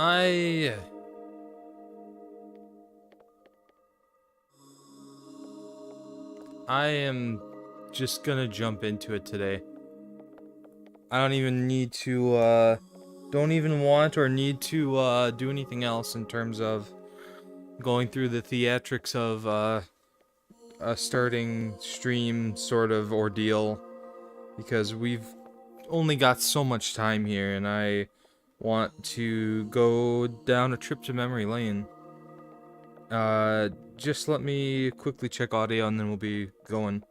I I am just gonna jump into it today. I don't even need to don't even want or need to do anything else in terms of going through the theatrics of a starting stream sort of ordeal, because we've only got so much time here and I want to go down a trip to memory lane. Just let me quickly check audio and then we'll be going.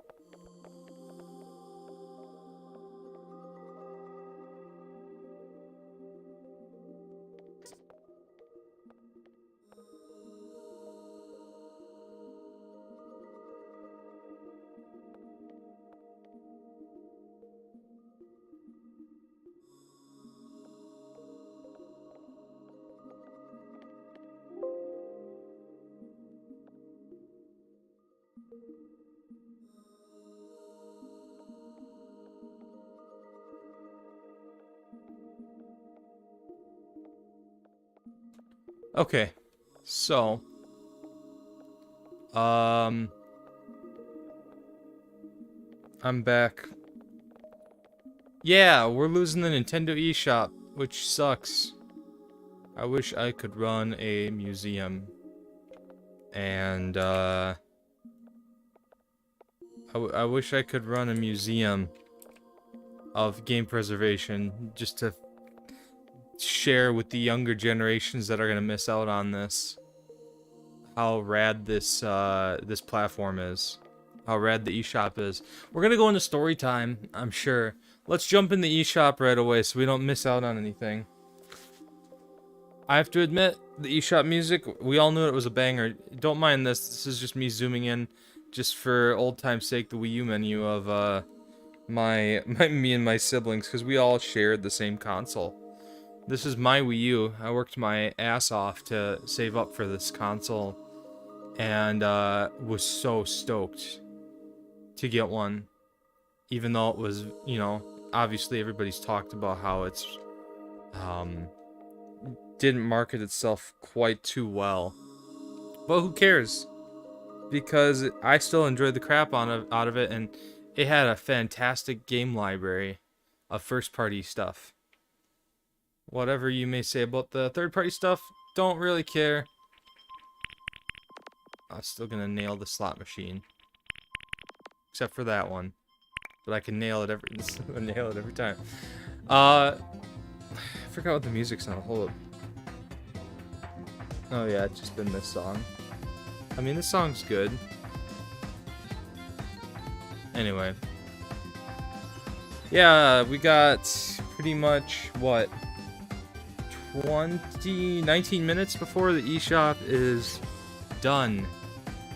Okay, so, I'm back. Yeah, we're losing the Nintendo Eshop, which sucks. I wish I could run a museum. And, I wish I could run a museum of game preservation, just to share with the younger generations that are gonna miss out on this. How rad this this platform is. How rad the eShop is. We're gonna go into story time, I'm sure. Let's jump in the eShop right away so we don't miss out on anything. I have to admit, the eShop music, we all knew it was a banger. Don't mind this. This is just me zooming in, just for old time's sake, the Wii U menu of me and my siblings, because we all shared the same console. This is my Wii U. I worked my ass off to save up for this console, and was so stoked to get one, even though it was, you know, obviously everybody's talked about how it's didn't market itself quite too well, but who cares, because I still enjoyed the crap out of it, and it had a fantastic game library of first party stuff. Whatever you may say about the third party stuff, don't really care. I'm still gonna nail the slot machine, except for that one, but I can nail it every time. I forgot what the music's on. Hold up. Oh yeah, it's just been this song. I mean, this song's good. Anyway. Yeah, we got pretty much, what, 19 minutes before the eShop is done.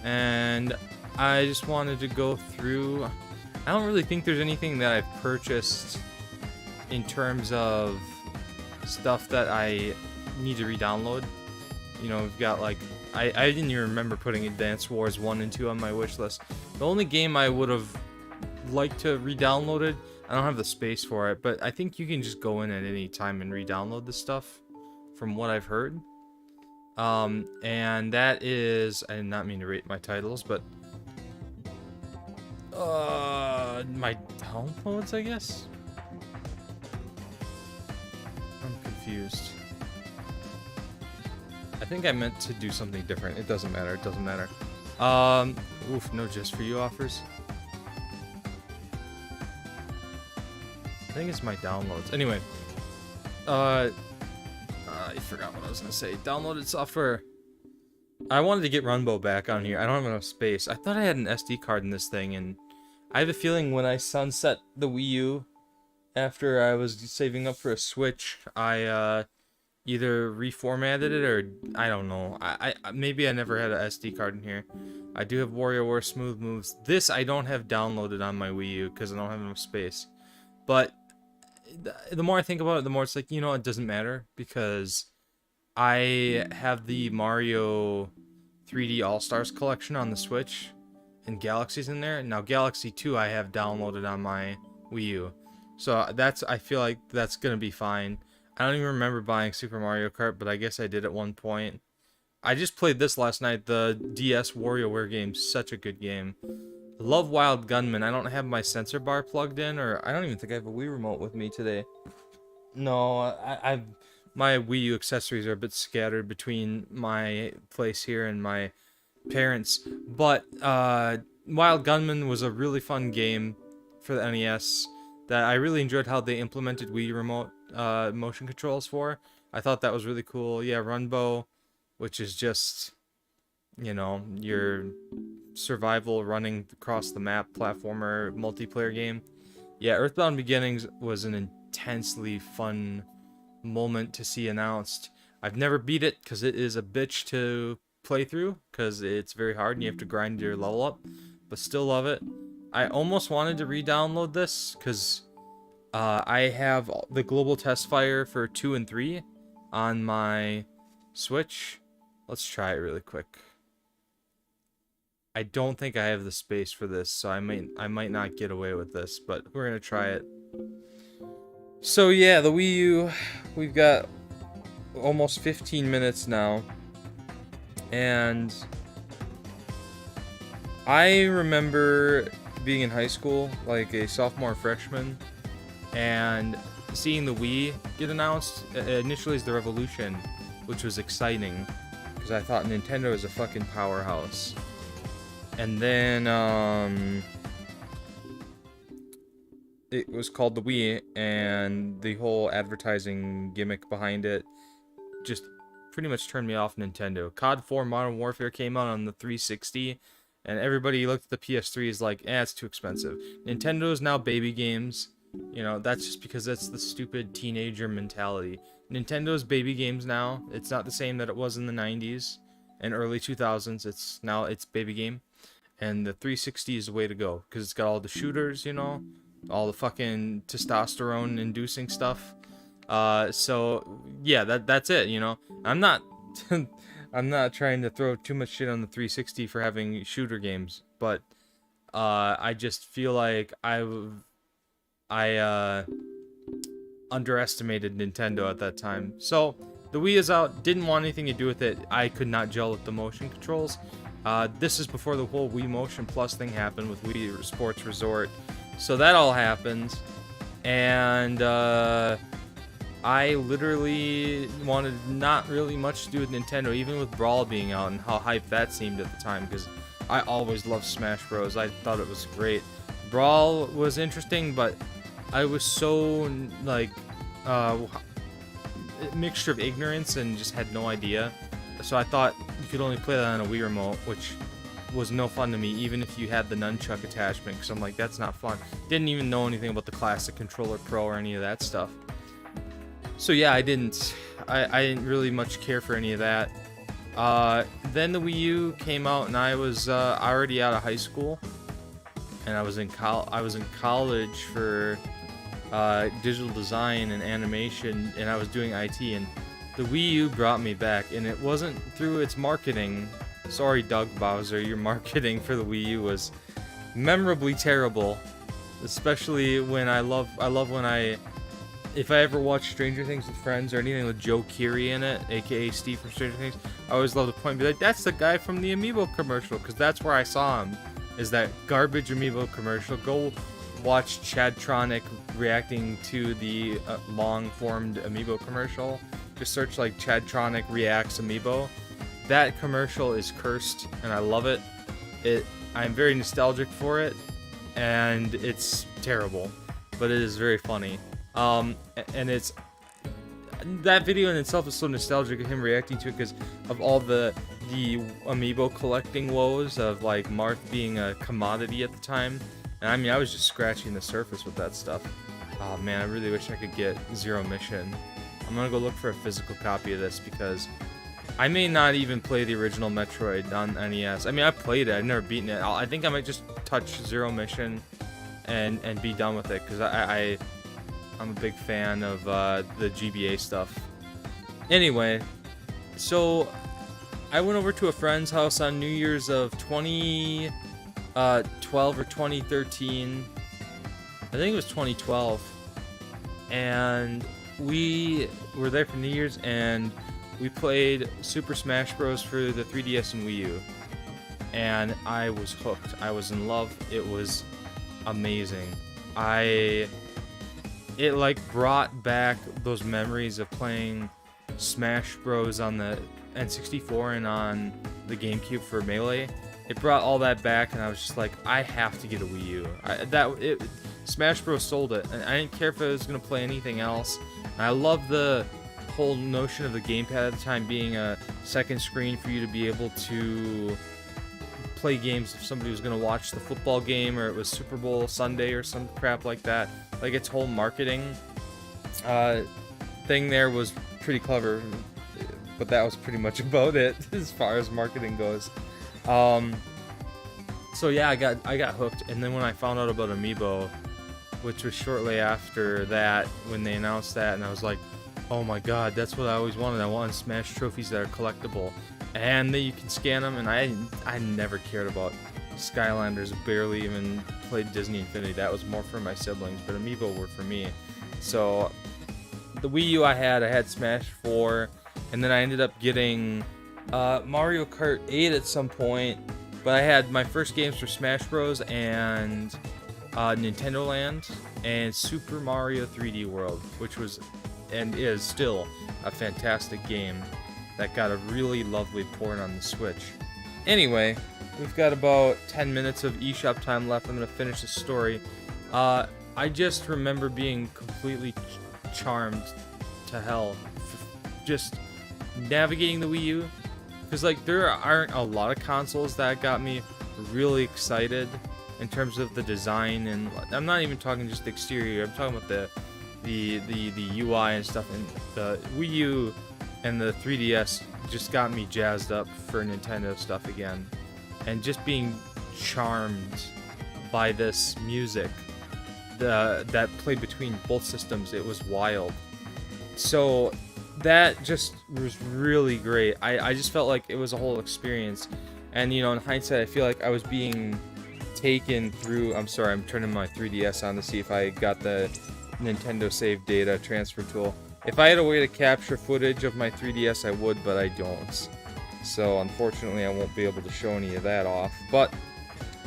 And I just wanted to go through. I don't really think there's anything that I've purchased in terms of stuff that I need to re-download. You know, we've got like, I didn't even remember putting Advance Wars 1 and 2 on my wish list. The only game I would have liked to re-download it, I don't have the space for it, but I think you can just go in at any time and re-download this stuff, from what I've heard. And that is, I did not mean to rate my titles, but my downloads, I guess? I'm confused. I think I meant to do something different. It doesn't matter. It doesn't matter. Oof, no just for you offers. I think it's my downloads. Anyway, I forgot what I was gonna say. Downloaded software. I wanted to get Runbow back on here. I don't have enough space. I thought I had an SD card in this thing, and I have a feeling when I sunset the Wii U, after I was saving up for a Switch, I either reformatted it or I don't know. I maybe I never had an SD card in here. I do have WarioWare Smooth Moves. This I don't have downloaded on my Wii U because I don't have enough space. But the more I think about it, the more it's like, you know, it doesn't matter, because I have the Mario 3D All-Stars collection on the Switch, and Galaxy's in there. Now Galaxy 2 I have downloaded on my Wii U. So that's, I feel like that's gonna be fine. I don't even remember buying Super Mario Kart, but I guess I did at one point. I just played this last night, the DS WarioWare game. Such a good game. Love Wild Gunman. I don't have my sensor bar plugged in, or I don't even think I have a Wii remote with me today. No, I've my Wii U accessories are a bit scattered between my place here and my parents. But Wild Gunman was a really fun game for the NES that I really enjoyed how they implemented Wii remote motion controls for. I thought that was really cool. Yeah, Runbow, which is just, you know, your survival running across the map platformer multiplayer game. Yeah, Earthbound Beginnings was an intensely fun moment to see announced. I've never beat it because it is a bitch to play through because it's very hard and you have to grind your level up, but still love it. I almost wanted to re-download this because I have the global test fire for 2 and 3 on my Switch. Let's try it really quick. I don't think I have the space for this, so I might not get away with this, but we're gonna try it. So yeah, the Wii U, we've got almost 15 minutes now, and I remember being in high school, like a sophomore or freshman, and seeing the Wii get announced initially as the Revolution, which was exciting because I thought Nintendo is a fucking powerhouse. And then it was called the Wii, and the whole advertising gimmick behind it just pretty much turned me off Nintendo. COD 4 Modern Warfare came out on the 360, and everybody looked at the PS3 as like, it's too expensive. Nintendo is now baby games. You know, that's just because that's the stupid teenager mentality. Nintendo's baby games now. It's not the same that it was in the 90s and early 2000s. It's baby game. And the 360 is the way to go because it's got all the shooters, you know, all the fucking testosterone inducing stuff. So yeah, that's it, you know. I'm not I'm not trying to throw too much shit on the 360 for having shooter games, but I just feel like I underestimated Nintendo at that time. So the Wii is out, didn't want anything to do with it. I could not gel with the motion controls. This is before the whole Wii Motion Plus thing happened with Wii Sports Resort. So that all happened. And I literally wanted not really much to do with Nintendo, even with Brawl being out and how hyped that seemed at the time, because I always loved Smash Bros. I thought it was great. Brawl was interesting, but I was so, like, a mixture of ignorance and just had no idea. So I thought you could only play that on a Wii remote, which was no fun to me, even if you had the nunchuck attachment, because I'm like, that's not fun. Didn't even know anything about the Classic Controller Pro or any of that stuff. So yeah, I didn't really much care for any of that. Then the Wii U came out, and I was already out of high school, and I was in college for digital design and animation, and I was doing IT, and the Wii U brought me back, and it wasn't through its marketing. Sorry, Doug Bowser, your marketing for the Wii U was memorably terrible. Especially when if I ever watch Stranger Things with friends or anything with Joe Keery in it, aka Steve from Stranger Things, I always love to point and be like, that's the guy from the Amiibo commercial, because that's where I saw him, is that garbage Amiibo commercial. Go watch Chadtronic reacting to the long-formed Amiibo commercial. Just search like Chadtronic reacts Amiibo. That commercial is cursed, and I love it. I'm very nostalgic for it, and it's terrible, but it is very funny. And it's that video in itself is so nostalgic of him reacting to it because of all the Amiibo collecting woes of like Marth being a commodity at the time. And I mean, I was just scratching the surface with that stuff. Oh man, I really wish I could get Zero Mission. I'm gonna go look for a physical copy of this because I may not even play the original Metroid on NES. I mean, I played it, I've never beaten it. I think I might just touch Zero Mission and be done with it because I'm a big fan of the GBA stuff. Anyway, so I went over to a friend's house on New Year's of 2012 or 2013. I think it was 2012. And we were there for New Year's, and we played Super Smash Bros. For the 3DS and Wii U. And I was hooked. I was in love. It was amazing. It like brought back those memories of playing Smash Bros. On the N64 and on the GameCube for Melee. It brought all that back, and I was just like, I have to get a Wii U. Smash Bros. Sold it, and I didn't care if I was gonna play anything else. And I love the whole notion of the gamepad at the time being a second screen for you to be able to play games if somebody was going to watch the football game, or it was Super Bowl Sunday or some crap like that. Like, its whole marketing thing there was pretty clever, but that was pretty much about it as far as marketing goes. So yeah, I got hooked, and then when I found out about Amiibo, which was shortly after that when they announced that, and I was like, oh my god, that's what I always wanted. I wanted Smash trophies that are collectible, and that you can scan them. And I never cared about Skylanders, barely even played Disney Infinity. That was more for my siblings, but Amiibo were for me. So the Wii U I had Smash 4, and then I ended up getting Mario Kart 8 at some point. But I had my first games for Smash Bros. And Nintendo Land and Super Mario 3D World, which was and is still a fantastic game that got a really lovely port on the Switch. Anyway, we've got about 10 minutes of eShop time left. I'm going to finish the story. I just remember being completely charmed to hell just navigating the Wii U, because like there aren't a lot of consoles that got me really excited in terms of the design, and I'm not even talking just the exterior. I'm talking about the UI and stuff. And the Wii U and the 3DS just got me jazzed up for Nintendo stuff again, and just being charmed by this music that played between both systems. It was wild. So that just was really great. I just felt like it was a whole experience, and you know, in hindsight, I feel like I was being taken through. I'm sorry, I'm turning my 3DS on to see if I got the Nintendo save data transfer tool. If I had a way to capture footage of my 3DS, I would, but I don't. So unfortunately, I won't be able to show any of that off, but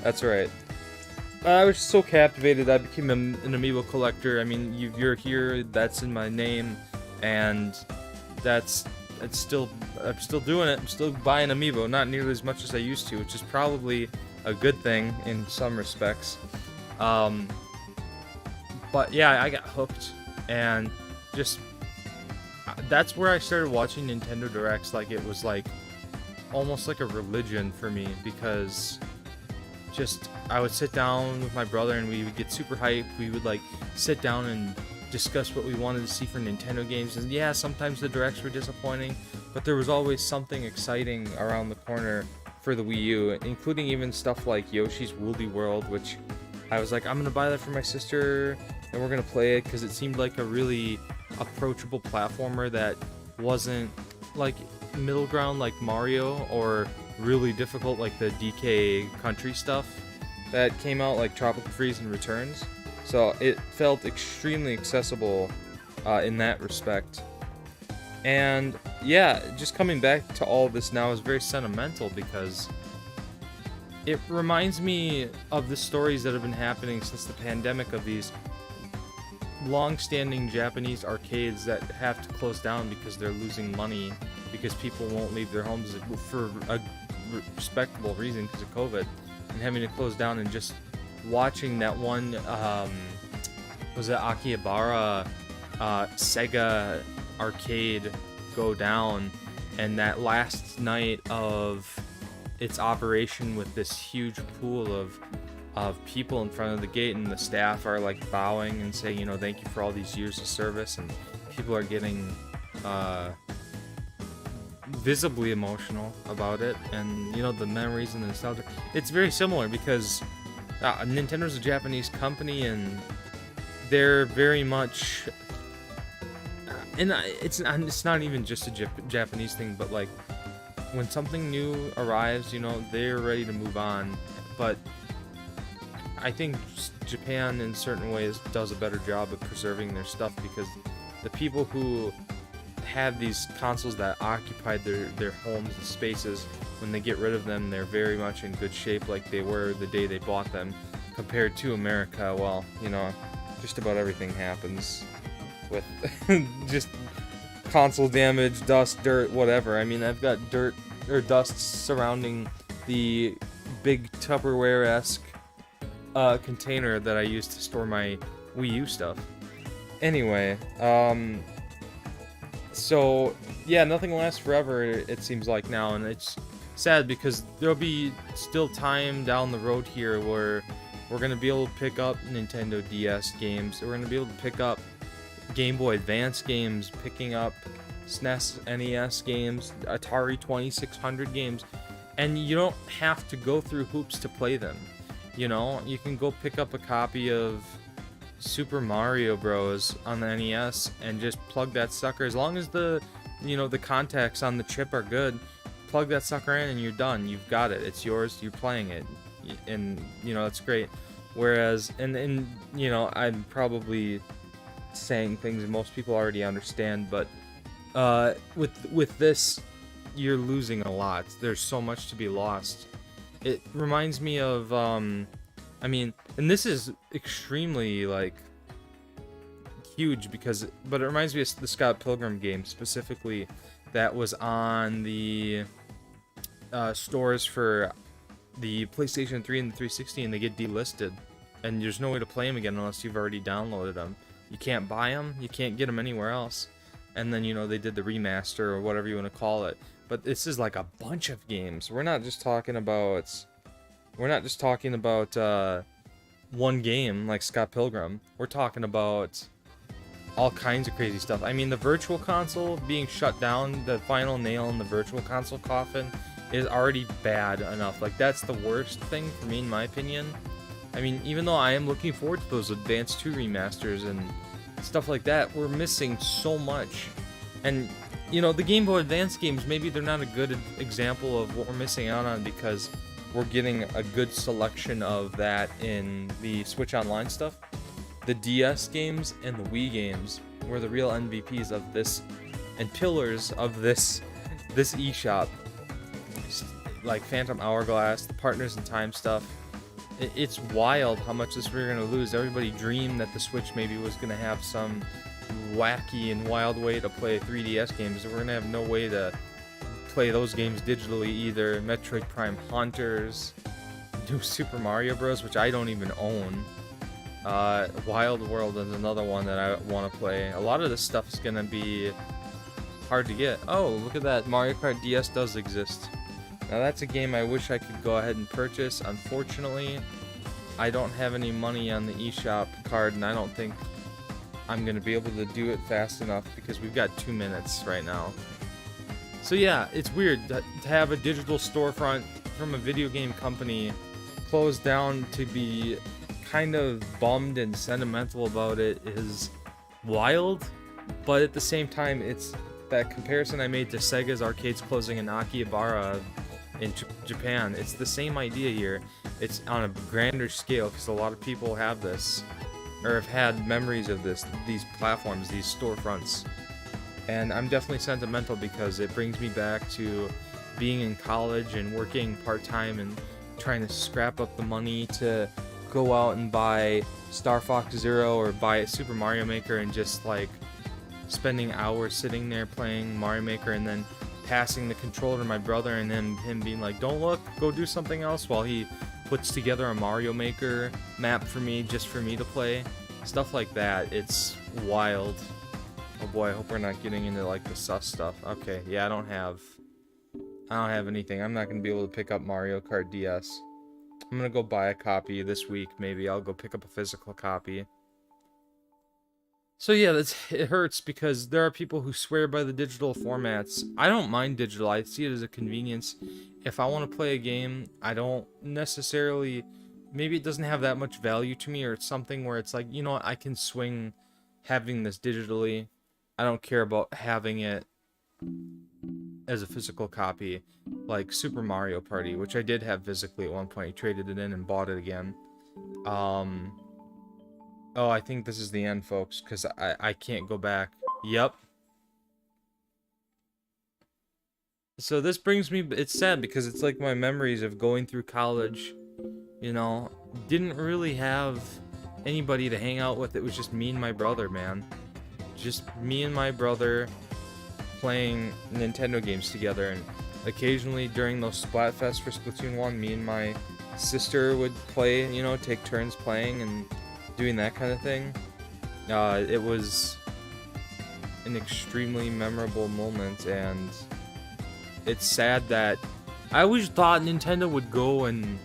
that's alright. I was so captivated. I became an Amiibo collector. I mean, you're here, that's in my name, and I'm still doing it. I'm still buying Amiibo, not nearly as much as I used to, which is probably a good thing in some respects. But yeah, I got hooked, and just that's where I started watching Nintendo Directs. Like, it was like almost like a religion for me, because just I would sit down with my brother and we would get super hyped. We would like sit down and discuss what we wanted to see for Nintendo games, and yeah, sometimes the Directs were disappointing, but there was always something exciting around the corner for the Wii U, including even stuff like Yoshi's Woolly World, which I was like, I'm gonna buy that for my sister and we're gonna play it, because it seemed like a really approachable platformer that wasn't like middle ground like Mario, or really difficult like the DK Country stuff that came out, like Tropical Freeze and Returns. So it felt extremely accessible in that respect. And yeah, just coming back to all of this now is very sentimental, because it reminds me of the stories that have been happening since the pandemic, of these long-standing Japanese arcades that have to close down because they're losing money, because people won't leave their homes for a respectable reason because of COVID, and having to close down, and just watching that one was it Akihabara Sega arcade go down, and that last night of its operation with this huge pool of people in front of the gate, and the staff are like bowing and saying, you know, thank you for all these years of service, and people are getting visibly emotional about it, and you know, the memories and the nostalgia. It's very similar, because Nintendo's a Japanese company, and they're very much, and it's not even just a Japanese thing, but like when something new arrives, you know, they're ready to move on. But I think Japan in certain ways does a better job of preserving their stuff, because the people who had these consoles that occupied their homes and spaces, when they get rid of them, they're very much in good shape like they were the day they bought them. Compared to America, well, you know, just about everything happens with just console damage, dust, dirt, whatever. I mean, I've got dirt or dust surrounding the big Tupperware-esque container that I use to store my Wii U stuff. Anyway, so yeah, nothing lasts forever, it seems like now, and it's sad because there'll be still time down the road here where we're gonna be able to pick up Nintendo DS games, we're gonna be able to pick up Game Boy Advance games, picking up SNES, NES games, Atari 2600 games, and you don't have to go through hoops to play them. You know, you can go pick up a copy of Super Mario Bros. On the NES and just plug that sucker. As long as the, you know, the contacts on the chip are good, plug that sucker in and you're done. You've got it. It's yours. You're playing it, and you know that's great. Whereas, and you know, I'm probably saying things that most people already understand, but with this, you're losing a lot. There's so much to be lost. It reminds me of I mean, and this is extremely like huge but it reminds me of the Scott Pilgrim game specifically that was on the stores for the PlayStation 3 and the 360, and they get delisted, and there's no way to play them again unless you've already downloaded them. You can't buy them, you can't get them anywhere else. And then, you know, they did the remaster or whatever you want to call it. But this is like a bunch of games. We're not just talking about one game like Scott Pilgrim. We're talking about all kinds of crazy stuff. I mean, the Virtual Console being shut down, the final nail in the Virtual Console coffin, is already bad enough. Like, that's the worst thing for me, in my opinion. I mean, even though I am looking forward to those Advance 2 remasters and stuff like that, we're missing so much. And, you know, the Game Boy Advance games, maybe they're not a good example of what we're missing out on because we're getting a good selection of that in the Switch Online stuff. The DS games and the Wii games were the real MVPs of this and pillars of this eShop. Like Phantom Hourglass, the Partners in Time stuff. It's wild how much this we're going to lose. Everybody dreamed that the Switch maybe was going to have some wacky and wild way to play 3DS games. We're going to have no way to play those games digitally either. Metroid Prime Hunters, New Super Mario Bros., which I don't even own. Wild World is another one that I want to play. A lot of this stuff is going to be hard to get. Oh, look at that. Mario Kart DS does exist. Now that's a game I wish I could go ahead and purchase. Unfortunately, I don't have any money on the eShop card, and I don't think I'm going to be able to do it fast enough because we've got 2 minutes right now. So yeah, it's weird to have a digital storefront from a video game company closed down. To be kind of bummed and sentimental about it is wild, but at the same time, it's that comparison I made to Sega's arcades closing in Akihabara in Japan. It's the same idea here. It's on a grander scale because a lot of people have this, or have had memories of these platforms, these storefronts. And I'm definitely sentimental because it brings me back to being in college and working part-time and trying to scrap up the money to go out and buy Star Fox Zero or buy Super Mario Maker, and just like spending hours sitting there playing Mario Maker and then passing the controller to my brother and then him being like, don't look, go do something else, while he puts together a Mario Maker map for me, just for me to play. Stuff like that. It's wild. Oh boy, I hope we're not getting into like the sus stuff. Okay, yeah, I don't have anything. I'm not going to be able to pick up Mario Kart DS. I'm going to go buy a copy this week, maybe. I'll go pick up a physical copy. So yeah, it hurts because there are people who swear by the digital formats. I don't mind digital. I see it as a convenience. If I want to play a game, I don't necessarily... Maybe it doesn't have that much value to me, or it's something where it's like, you know what, I can swing having this digitally. I don't care about having it as a physical copy. Like Super Mario Party, which I did have physically at one point. I traded it in and bought it again. Oh, I think this is the end, folks, because I can't go back. Yep. So this brings me, it's sad because it's like my memories of going through college, you know, didn't really have anybody to hang out with. It was just me and my brother, man. Just me and my brother playing Nintendo games together, and occasionally during those Splatfests for Splatoon 1, me and my sister would play, you know, take turns playing and doing that kind of thing. It was an extremely memorable moment, and it's sad that I always thought Nintendo would go and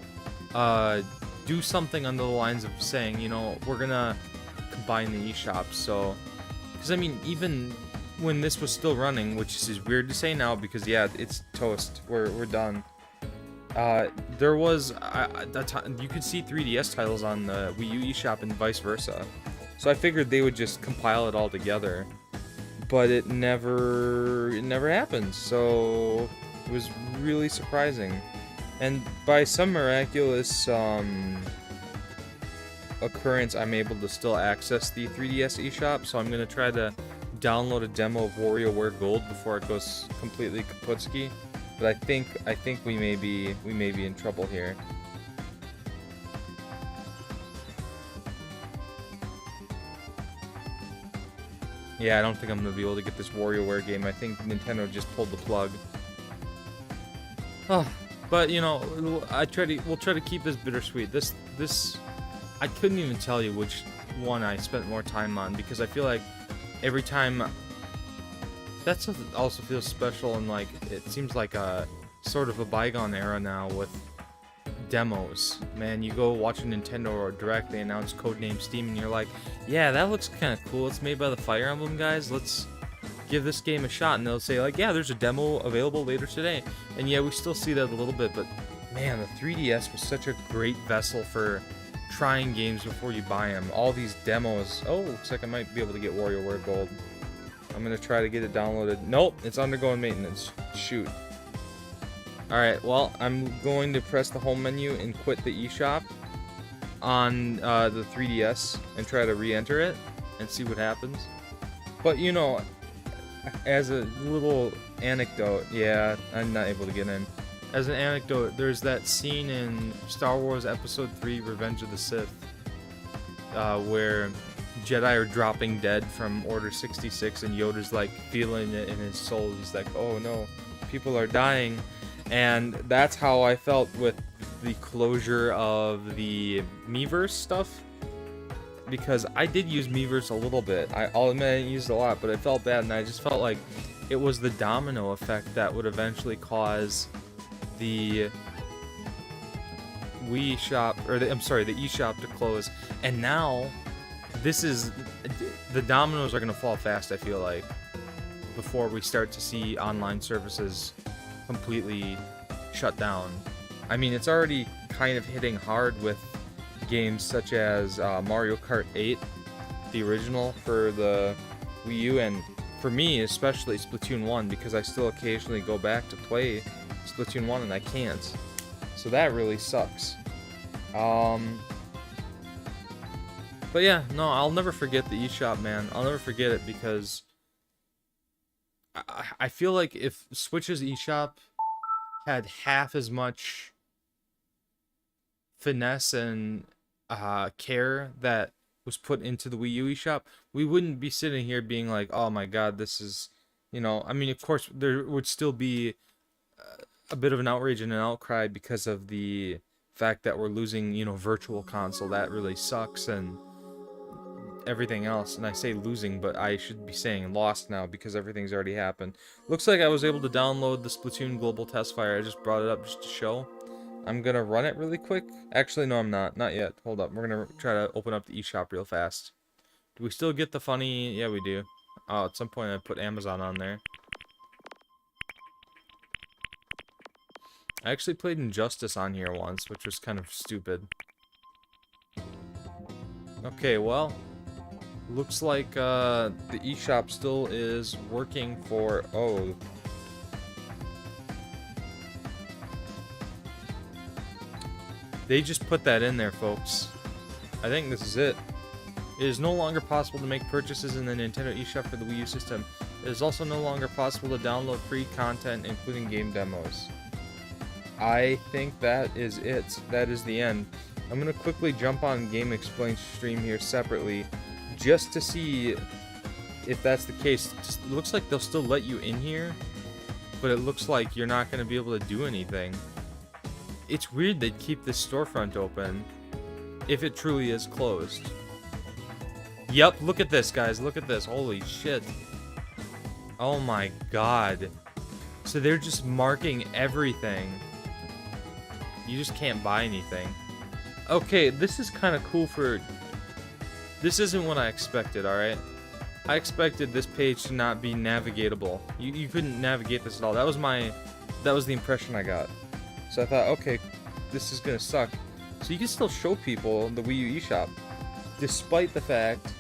do something under the lines of saying, you know, we're gonna combine the eShops. So, because I mean, even when this was still running, which is weird to say now because yeah, it's toast. We're done. There was that time you could see 3DS titles on the Wii U eShop and vice versa. So I figured they would just compile it all together, but it never happened. So it was really surprising. And by some miraculous occurrence, I'm able to still access the 3DS eShop. So I'm gonna try to download a demo of WarioWare Gold before it goes completely kaputski. But I think we may be in trouble here. Yeah, I don't think I'm gonna be able to get this WarioWare game. I think Nintendo just pulled the plug. Oh, but you know, we'll try to keep this bittersweet. This I couldn't even tell you which one I spent more time on because I feel like every time that also feels special, and like it seems like a sort of a bygone era now with demos. Man, you go watch a Nintendo Direct, they announce Codename Steam, and you're like, yeah, that looks kind of cool. It's made by the Fire Emblem guys. Let's give this game a shot. And they'll say like, yeah, there's a demo available later today. And yeah, we still see that a little bit, but man, the 3DS was such a great vessel for trying games before you buy them. All these demos. Oh, looks like I might be able to get WarioWare Gold. I'm gonna try to get it downloaded. Nope, it's undergoing maintenance. Shoot. Alright, well, I'm going to press the home menu and quit the eShop on the 3DS and try to re-enter it and see what happens. But, you know, as a little anecdote, yeah, I'm not able to get in. As an anecdote, there's that scene in Star Wars Episode 3, Revenge of the Sith, where Jedi are dropping dead from Order 66, and Yoda's like feeling it in his soul. He's like, oh no, people are dying. And that's how I felt with the closure of the Miiverse stuff, because I did use Miiverse a little bit. I'll admit I didn't use it a lot, but I felt bad, and I just felt like it was the domino effect that would eventually cause the Wii shop, or the eShop to close. And now this is, the dominoes are going to fall fast, I feel like, before we start to see online services completely shut down. I mean, it's already kind of hitting hard with games such as Mario Kart 8, the original for the Wii U, and for me especially Splatoon 1, because I still occasionally go back to play Splatoon 1 and I can't. So that really sucks. But yeah, no, I'll never forget the eShop, man. I'll never forget it because I feel like if Switch's eShop had half as much finesse and care that was put into the Wii U eShop, we wouldn't be sitting here being like, oh my god, this is, you know, I mean, of course, there would still be a bit of an outrage and an outcry because of the fact that we're losing, you know, Virtual Console. That really sucks, and everything else. And I say losing, but I should be saying lost now because everything's already happened. Looks like I was able to download the Splatoon Global Test Fire. I just brought it up just to show. I'm gonna run it really quick. Actually, no, I'm not. Not yet. Hold up. We're gonna try to open up the eShop real fast. Do we still get the funny? Yeah, we do. Oh, at some point I put Amazon on there. I actually played Injustice on here once, which was kind of stupid. Okay, well, looks like the eShop still is working for... Oh. They just put that in there, folks. I think this is it. It is no longer possible to make purchases in the Nintendo Eshop for the Wii U system. It is also no longer possible to download free content, including game demos. I think that is it. That is the end. I'm going to quickly jump on Game Explain stream here separately, just to see if that's the case. It looks like they'll still let you in here, but it looks like you're not going to be able to do anything. It's weird they'd keep this storefront open if it truly is closed. Yep, look at this, guys. Look at this. Holy shit. Oh my god. So they're just marking everything. You just can't buy anything. Okay, this is kind of cool for... This isn't what I expected, alright? I expected this page to not be navigatable. You couldn't navigate this at all. That was the impression I got. So I thought, okay, this is gonna suck. So you can still show people the Wii U eShop, despite the fact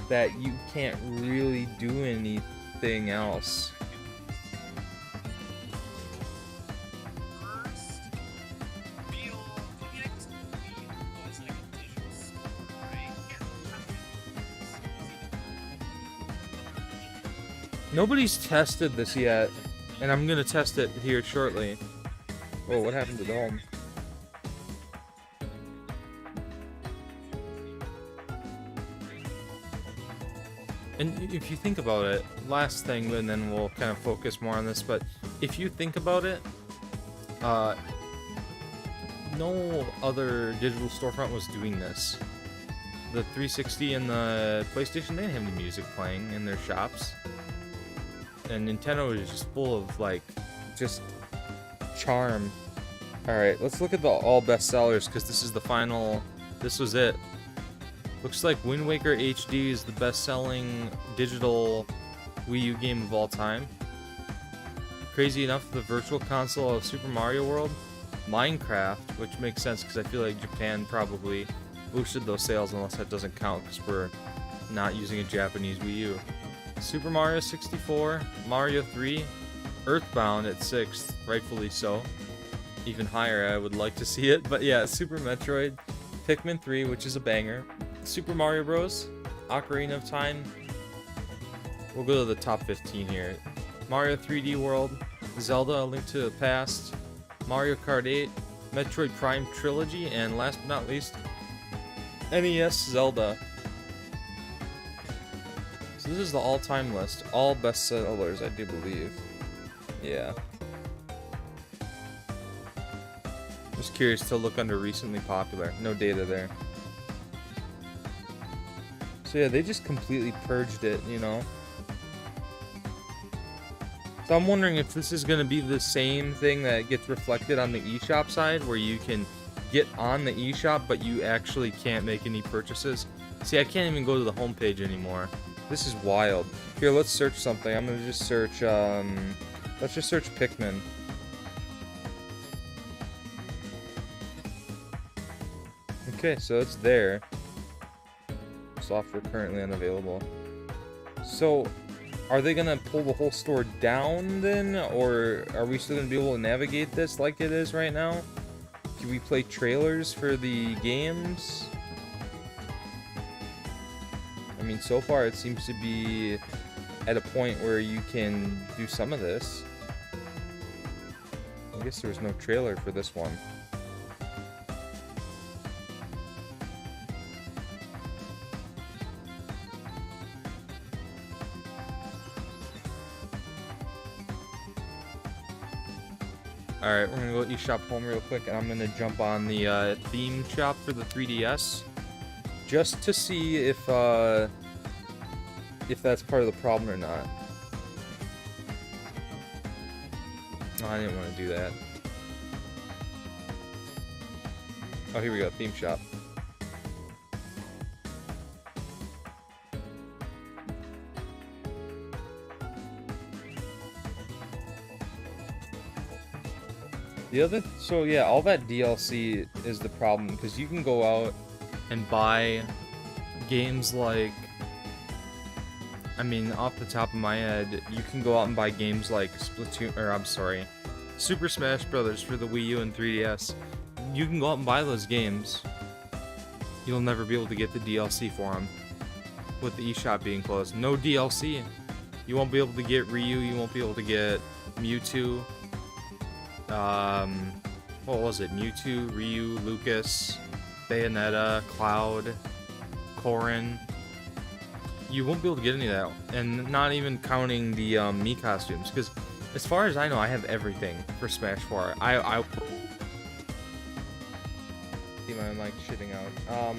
that you can't really do anything else. Nobody's tested this yet, and I'm gonna test it here shortly. Oh, what happened to the home? And if you think about it, last thing, and then we'll kind of focus more on this, but if you think about it, no other digital storefront was doing this. The 360 and the PlayStation, they didn't have any music playing in their shops. And Nintendo is just full of, like, just charm. Alright, let's look at the all bestsellers, because this is the final... This was it. Looks like Wind Waker HD is the best-selling digital Wii U game of all time. Crazy enough, the Virtual Console of Super Mario World. Minecraft, which makes sense, because I feel like Japan probably boosted those sales, unless that doesn't count, because we're not using a Japanese Wii U. Super Mario 64, Mario 3, Earthbound at 6th, rightfully so. Even higher, I would like to see it, but yeah, Super Metroid, Pikmin 3, which is a banger, Super Mario Bros, Ocarina of Time. We'll go to the top 15 here. Mario 3D World, Zelda: A Link to the Past, Mario Kart 8, Metroid Prime Trilogy, and last but not least, NES Zelda. So this is the all-time list. All bestsellers, I do believe. Yeah. Just curious to look under recently popular. No data there. So yeah, they just completely purged it, you know. So I'm wondering if this is going to be the same thing that gets reflected on the eShop side, where you can get on the eShop, but you actually can't make any purchases. See, I can't even go to the homepage anymore. This is wild. Here, let's search something. I'm gonna just search, let's just search Pikmin. Okay, so it's there. Software currently unavailable. So, are they gonna pull the whole store down then? Or are we still gonna be able to navigate this like it is right now? Can we play trailers for the games? I mean, so far it seems to be at a point where you can do some of this. I guess there was no trailer for this one. Alright, we're gonna go eShop Home real quick, and I'm gonna jump on the theme shop for the 3DS. Just to see if that's part of the problem or not. Oh, I didn't want to do that. Oh, here we go, theme shop. The other, so yeah, all that DLC is the problem, because you can go out and buy games like, I mean, off the top of my head, you can go out and buy games like Splatoon, or I'm sorry, Super Smash Brothers for the Wii U and 3DS. You can go out and buy those games. you'll never be able to get the DLC for them. With the eShop being closed. No DLC. You won't be able to get Ryu, you won't be able to get Mewtwo. What was it? Mewtwo, Ryu, Lucas, Bayonetta, Cloud, Corrin. You won't be able to get any of that. And not even counting the Mii costumes. Because as far as I know, I have everything for Smash 4. I see my mic shitting out.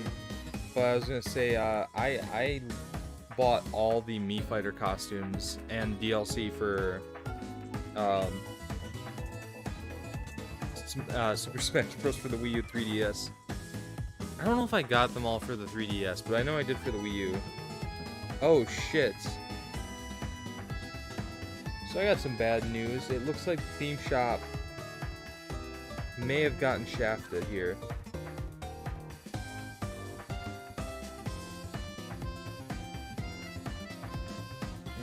But I was gonna say, I bought all the Mii Fighter costumes and DLC for Super Smash Bros. For the Wii U 3DS. I don't know if I got them all for the 3DS, but I know I did for the Wii U. Oh shit. So I got some bad news. It looks like the theme shop may have gotten shafted here.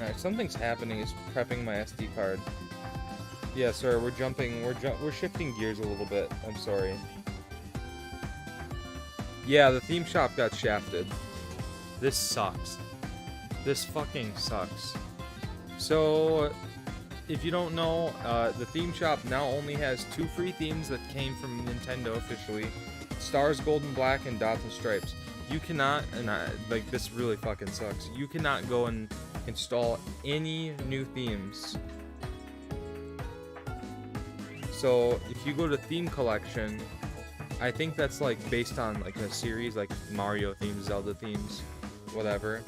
Alright, something's happening. It's prepping my SD card. Yeah, sorry, we're shifting gears a little bit. I'm sorry. Yeah, the theme shop got shafted. This sucks. This fucking sucks. So, if you don't know, the theme shop now only has 2 free themes that came from Nintendo officially. Stars, Gold and Black, and Dots and Stripes. You cannot, like, this really fucking sucks. You cannot go and install any new themes. So, if you go to Theme Collection, I think that's, like, based on, like, a series, like Mario themes, Zelda themes, whatever.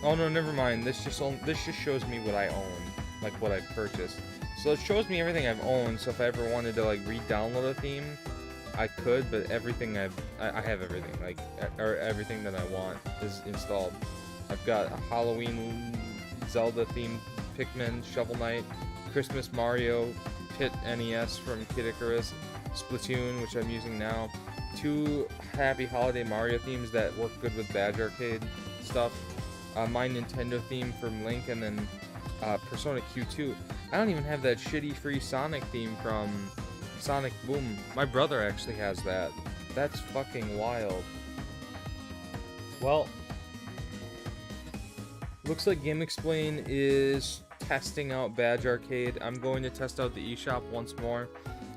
Oh no, never mind. This just shows me what I own, like what I've purchased. So it shows me everything I've owned. So if I ever wanted to like re-download a theme, I could. But everything I have everything, like, or everything that I want is installed. I've got a Halloween Zelda themed Pikmin, Shovel Knight, Christmas Mario, Pit NES from Kid Icarus, Splatoon, which I'm using now, 2 Happy Holiday Mario themes that work good with Badge Arcade stuff. My Nintendo theme from Link, and then Persona Q2. I don't even have that shitty free Sonic theme from Sonic Boom. My brother actually has that. That's fucking wild. Well, looks like GameXplain is testing out Badge Arcade. I'm going to test out the eShop once more.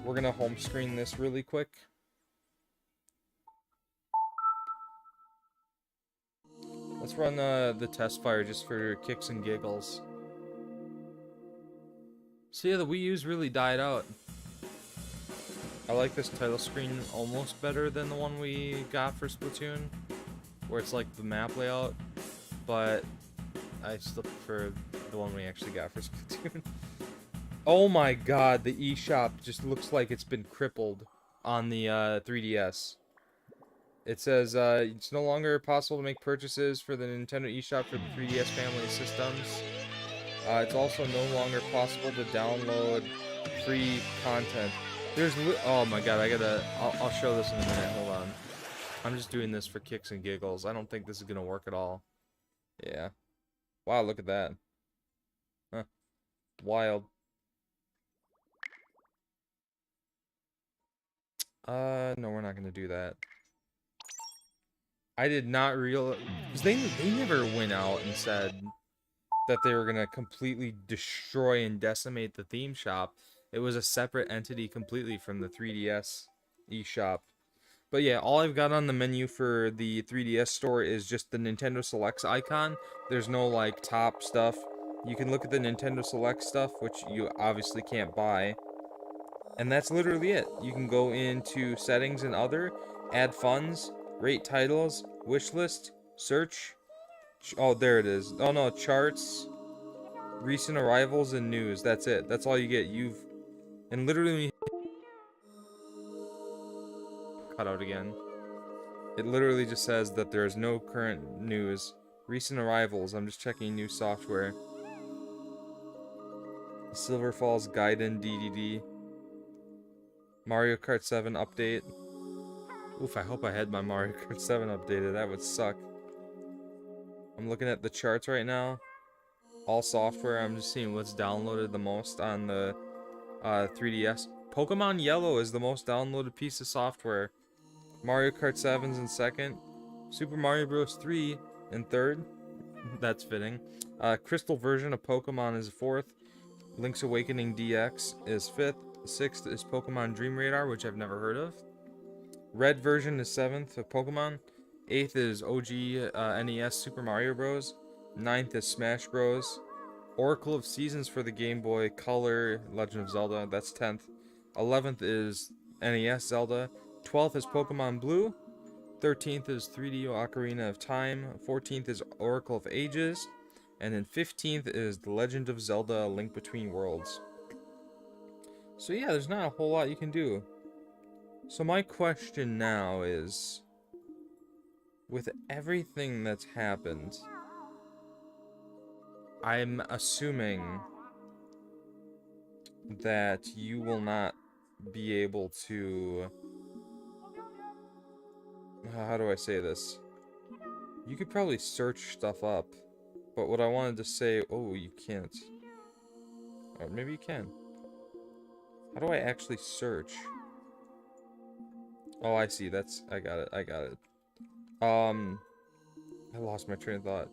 We're gonna home screen this really quick. Let's run the test fire just for kicks and giggles. So yeah, the Wii U's really died out. I like this title screen almost better than the one we got for Splatoon, where it's like the map layout, but I still prefer the one we actually got for Splatoon. Oh my god, the eShop just looks like it's been crippled on the 3DS. It says, it's no longer possible to make purchases for the Nintendo Eshop for the 3DS family of systems. It's also no longer possible to download free content. Oh my god, I'll show this in a minute, hold on. I'm just doing this for kicks and giggles. I don't think this is gonna work at all. Yeah. Wow, look at that. Huh. Wild. No, we're not gonna do that. I did not realize, because they never went out and said that they were gonna completely destroy and decimate the theme shop. It was a separate entity completely from the 3DS eShop. But yeah, all I've got on the menu for the 3DS store is just the Nintendo Selects icon. There's no like top stuff. You can look at the Nintendo Select stuff, which you obviously can't buy. And that's literally it. You can go into settings and other, add funds, rate titles, wishlist, search. Oh, there it is. Oh no, charts, recent arrivals, and news. That's it. That's all you get. And literally when you cut out again, it literally just says that there's no current news. Recent arrivals. I'm just checking new software. Silver Falls Gaiden DDD. Mario Kart 7 update. Oof, I hope I had my Mario Kart 7 updated. That would suck. I'm looking at the charts right now. All software. I'm just seeing what's downloaded the most on the 3DS. Pokemon Yellow is the most downloaded piece of software Mario Kart 7's in second. Super Mario Bros. 3 in third. That's fitting. Crystal version of Pokemon is fourth. Link's Awakening DX is fifth. Sixth is Pokemon Dream Radar, which I've never heard of. Red version is seventh of Pokemon. Eighth is OG NES Super Mario Bros. Ninth is Smash Bros. Oracle of Seasons for the Game Boy Color Legend of Zelda, that's 10th. 11th is NES Zelda. 12th is Pokemon Blue. 13th is 3D Ocarina of Time. 14th is Oracle of Ages. And then 15th is The Legend of Zelda: Link Between Worlds. So yeah, there's not a whole lot you can do. So my question now is, with everything that's happened, I'm assuming that you will not be able to... How do I say this? You could probably search stuff up, but what I wanted to say... Oh, you can't. Or maybe you can. How do I actually search? Oh, I see. I got it. I got it. I lost my train of thought.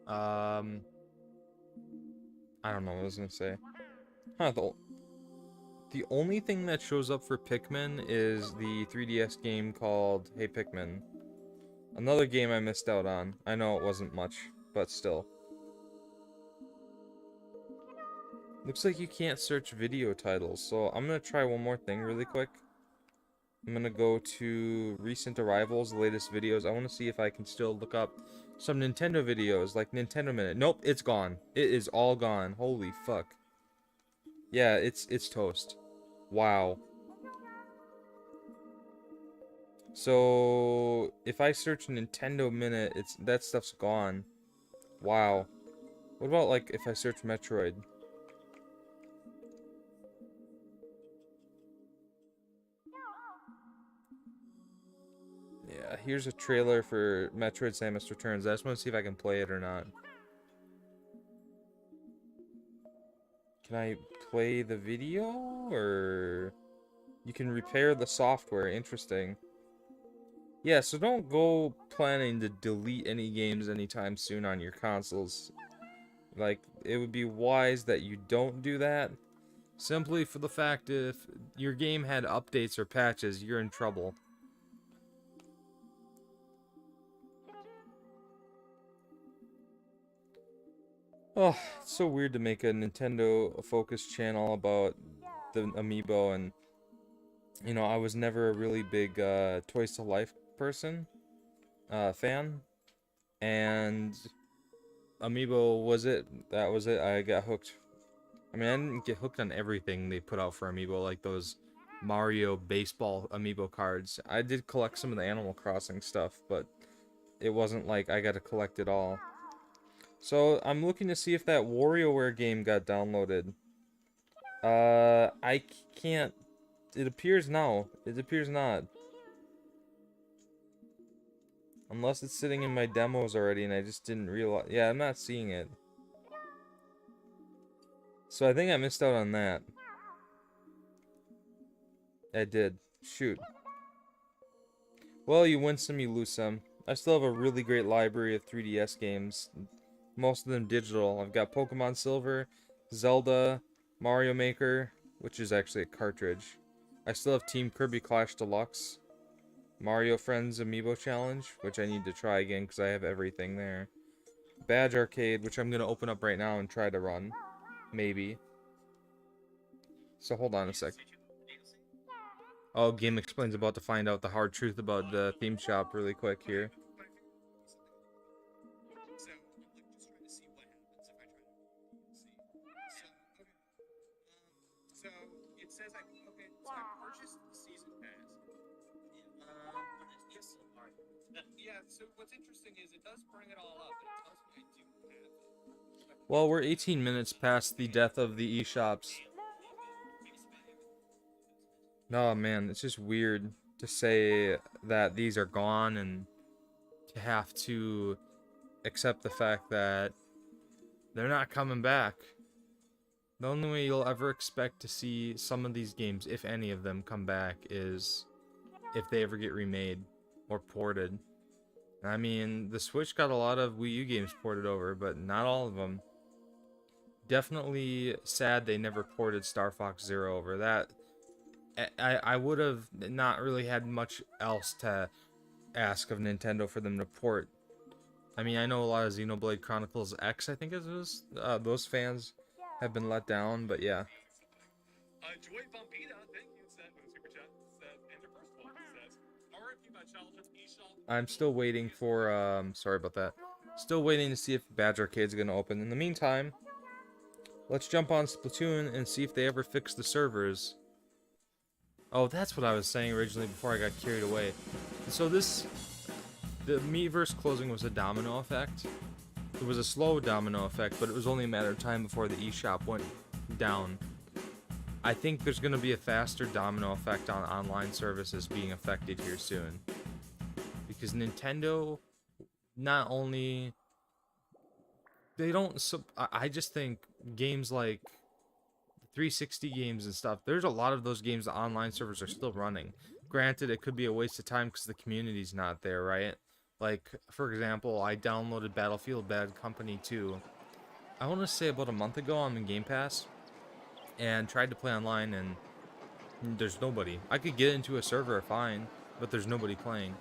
I don't know what I was gonna say. Huh, the only thing that shows up for Pikmin is the 3DS game called Hey Pikmin. Another game I missed out on. I know it wasn't much, but still. Looks like you can't search video titles, so I'm gonna try one more thing really quick. I'm gonna go to recent arrivals, latest videos. I want to see if I can still look up some Nintendo videos, like Nintendo Minute. Nope, it's gone. It is all gone. Holy fuck. Yeah, it's toast. Wow. So if I search Nintendo Minute, that stuff's gone. Wow. What about like if I search Metroid? Yeah, here's a trailer for Metroid Samus Returns. I just want to see if I can play it or not. Can I play the video? Or... You can repair the software. Interesting. Yeah, so don't go planning to delete any games anytime soon on your consoles. Like, it would be wise that you don't do that. Simply for the fact if your game had updates or patches, you're in trouble. Oh, it's so weird to make a Nintendo-focused channel about the Amiibo, and, you know, I was never a really big Toys to Life fan, and Amiibo was it. That was it. I got hooked. I mean, I didn't get hooked on everything they put out for Amiibo, like those Mario baseball Amiibo cards. I did collect some of the Animal Crossing stuff, but it wasn't like I got to collect it all. So, I'm looking to see if that WarioWare game got downloaded. I can't... It appears no. It appears not. Unless it's sitting in my demos already and I just didn't realize... Yeah, I'm not seeing it. So I think I missed out on that. I did. Shoot. Well, you win some, you lose some. I still have a really great library of 3DS games. Most of them digital. I've got Pokemon Silver, Zelda, Mario Maker, which is actually a cartridge. I still have Team Kirby Clash Deluxe, Mario Friends Amiibo Challenge, which I need to try again because I have everything there. Badge Arcade, which I'm going to open up right now and try to run. Maybe. So hold on a sec. Oh, Game Explain's about to find out the hard truth about the theme shop really quick here. So it says I so I purchased the season pass. Yeah. So what's interesting is it does bring it all up. It tells me I do have it. Well, we're 18 minutes past the death of the eShops. Oh man, it's just weird to say that these are gone and to have to accept the fact that they're not coming back. The only way you'll ever expect to see some of these games, if any of them, come back is if they ever get remade or ported. I mean, the Switch got a lot of Wii U games ported over, but not all of them. Definitely sad they never ported Star Fox Zero over. That I would have not really had much else to ask of Nintendo for them to port. I mean, I know a lot of Xenoblade Chronicles X, I think it was. Those fans have been let down, but yeah. Joy Bumpita, thank you, said with a super chat, says, and your first one says, RFP by Childhood Eshop. I'm still waiting for, sorry about that. Still waiting to see if Badge Arcade's gonna open. In the meantime, let's jump on Splatoon and see if they ever fix the servers. Oh, that's what I was saying originally before I got carried away. So the Miiverse closing was a domino effect. It was a slow domino effect, but it was only a matter of time before the eShop went down. I think there's going to be a faster domino effect on online services being affected here soon. Because Nintendo, not only... They don't... I just think games like 360 games and stuff, there's a lot of those games the online servers are still running. Granted, it could be a waste of time because the community's not there, right? Like, for example, I downloaded Battlefield Bad Company 2, I want to say about a month ago on Game Pass, and tried to play online, and there's nobody. I could get into a server fine, but there's nobody playing.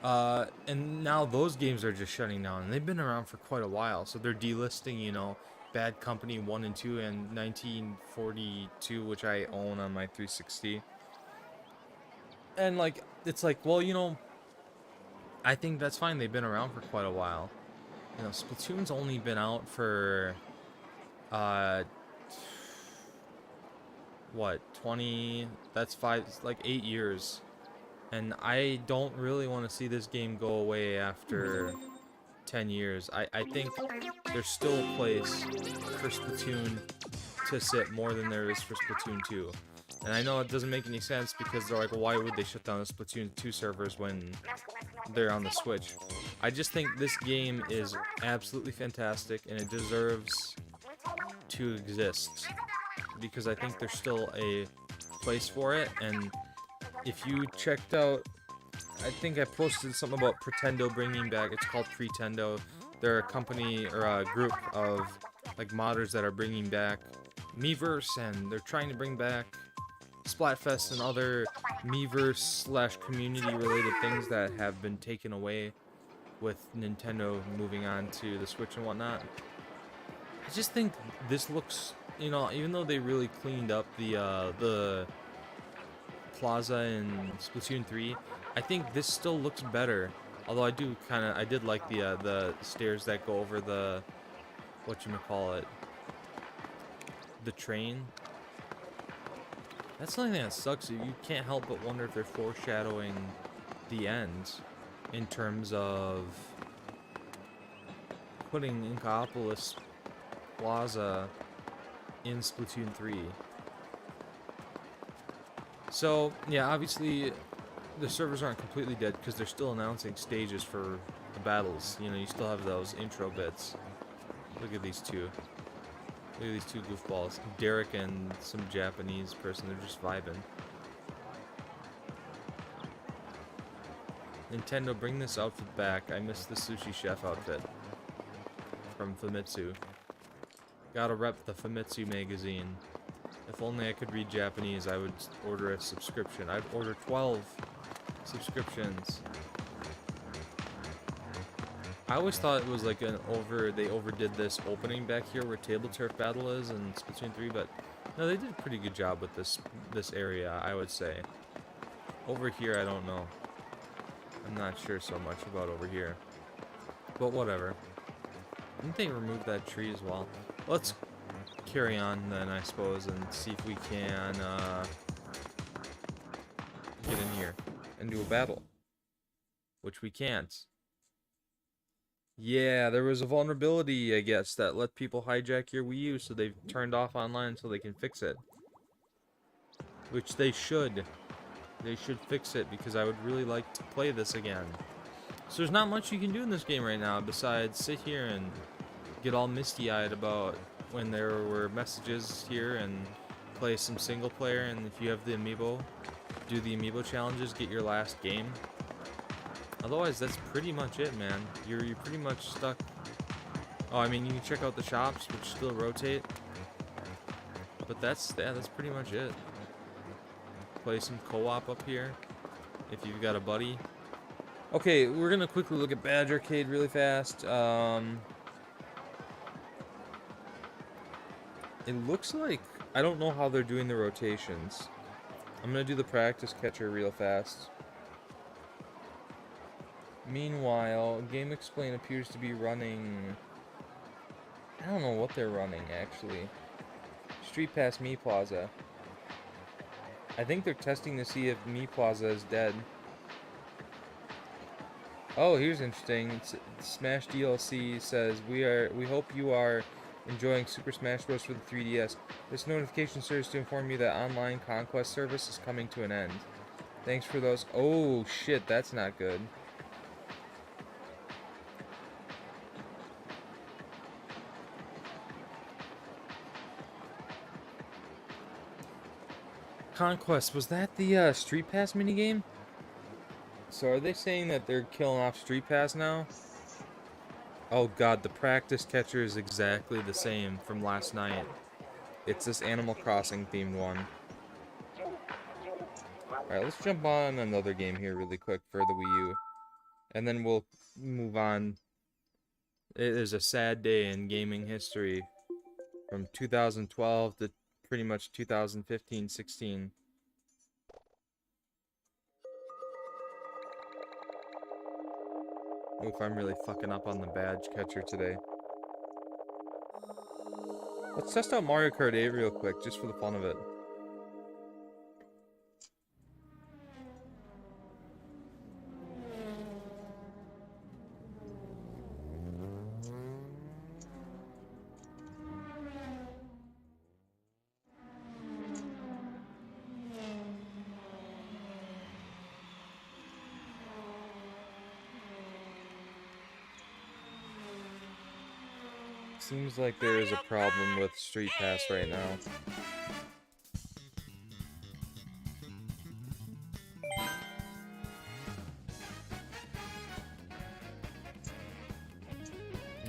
And now those games are just shutting down, and they've been around for quite a while, so they're delisting, you know, Bad Company 1 and 2 and 1942, which I own on my 360. And, like, it's like, well, you know, I think that's fine. They've been around for quite a while. You know, Splatoon's only been out for, what, 20, that's 8 years. And I don't really want to see this game go away after 10 years. I think there's still a place for Splatoon to sit more than there is for Splatoon 2. And I know it doesn't make any sense because they're like, well, why would they shut down the Splatoon 2 servers when they're on the Switch? I just think this game is absolutely fantastic and it deserves to exist because I think there's still a place for it. And if you checked out, I think I posted something about Pretendo bringing back, it's called Pretendo. They're a company or a group of like modders that are bringing back Miiverse, and they're trying to bring back Splatfest and other Miiverse / community related things that have been taken away with Nintendo moving on to the Switch and whatnot. I just think this looks, you know, even though they really cleaned up the plaza in Splatoon 3, I think this still looks better. Although I did like the stairs that go over the, whatchamacallit, the train. That's something that sucks. You can't help but wonder if they're foreshadowing the end in terms of putting Inkopolis Plaza in Splatoon 3. So, yeah, obviously the servers aren't completely dead because they're still announcing stages for the battles. You know, you still have those intro bits. Look at these two. Look at these two goofballs. Derek and some Japanese person, they're just vibing. Nintendo, bring this outfit back. I miss the sushi chef outfit from Famitsu. Gotta rep the Famitsu magazine. If only I could read Japanese, I would order a subscription. I'd order 12 subscriptions. I always thought it was like they overdid this opening back here where Table Turf Battle is in Splatoon 3, but no, they did a pretty good job with this area, I would say. Over here, I don't know. I'm not sure so much about over here. But whatever. Didn't they remove that tree as well? Let's carry on then, I suppose, and see if we can get in here and do a battle. Which we can't. Yeah, there was a vulnerability, I guess, that let people hijack your Wii U, so they've turned off online until they can fix it. Which they should. They should fix it, because I would really like to play this again. So there's not much you can do in this game right now, besides sit here and get all misty-eyed about when there were messages here and play some single player, and if you have the amiibo, do the amiibo challenges, get your last game. Otherwise, that's pretty much it, man. You're pretty much stuck. Oh, I mean, you can check out the shops, which still rotate. But that's pretty much it. Play some co-op up here, if you've got a buddy. Okay, we're gonna quickly look at Badge Arcade really fast. It looks like, I don't know how they're doing the rotations. I'm gonna do the practice catcher real fast. Meanwhile, Game Explain appears to be running... I don't know what they're running, actually. Street Pass Me Plaza. I think they're testing to see if Me Plaza is dead. Oh, here's interesting. Smash DLC says, we hope you are enjoying Super Smash Bros. For the 3DS. This notification serves to inform you that online conquest service is coming to an end. Thanks for those. Oh, shit, that's not good. Conquest, was that the Street Pass minigame? So are they saying that they're killing off Street Pass now? Oh god, the practice catcher is exactly the same from last night. It's this Animal Crossing themed one. Alright, let's jump on another game here really quick for the Wii U. And then we'll move on. It is a sad day in gaming history. From 2012 to pretty much 2015-16. Oof, I'm really fucking up on the badge catcher today. Let's test out Mario Kart 8 real quick, just for the fun of it. Seems like there is a problem with Street Pass right now.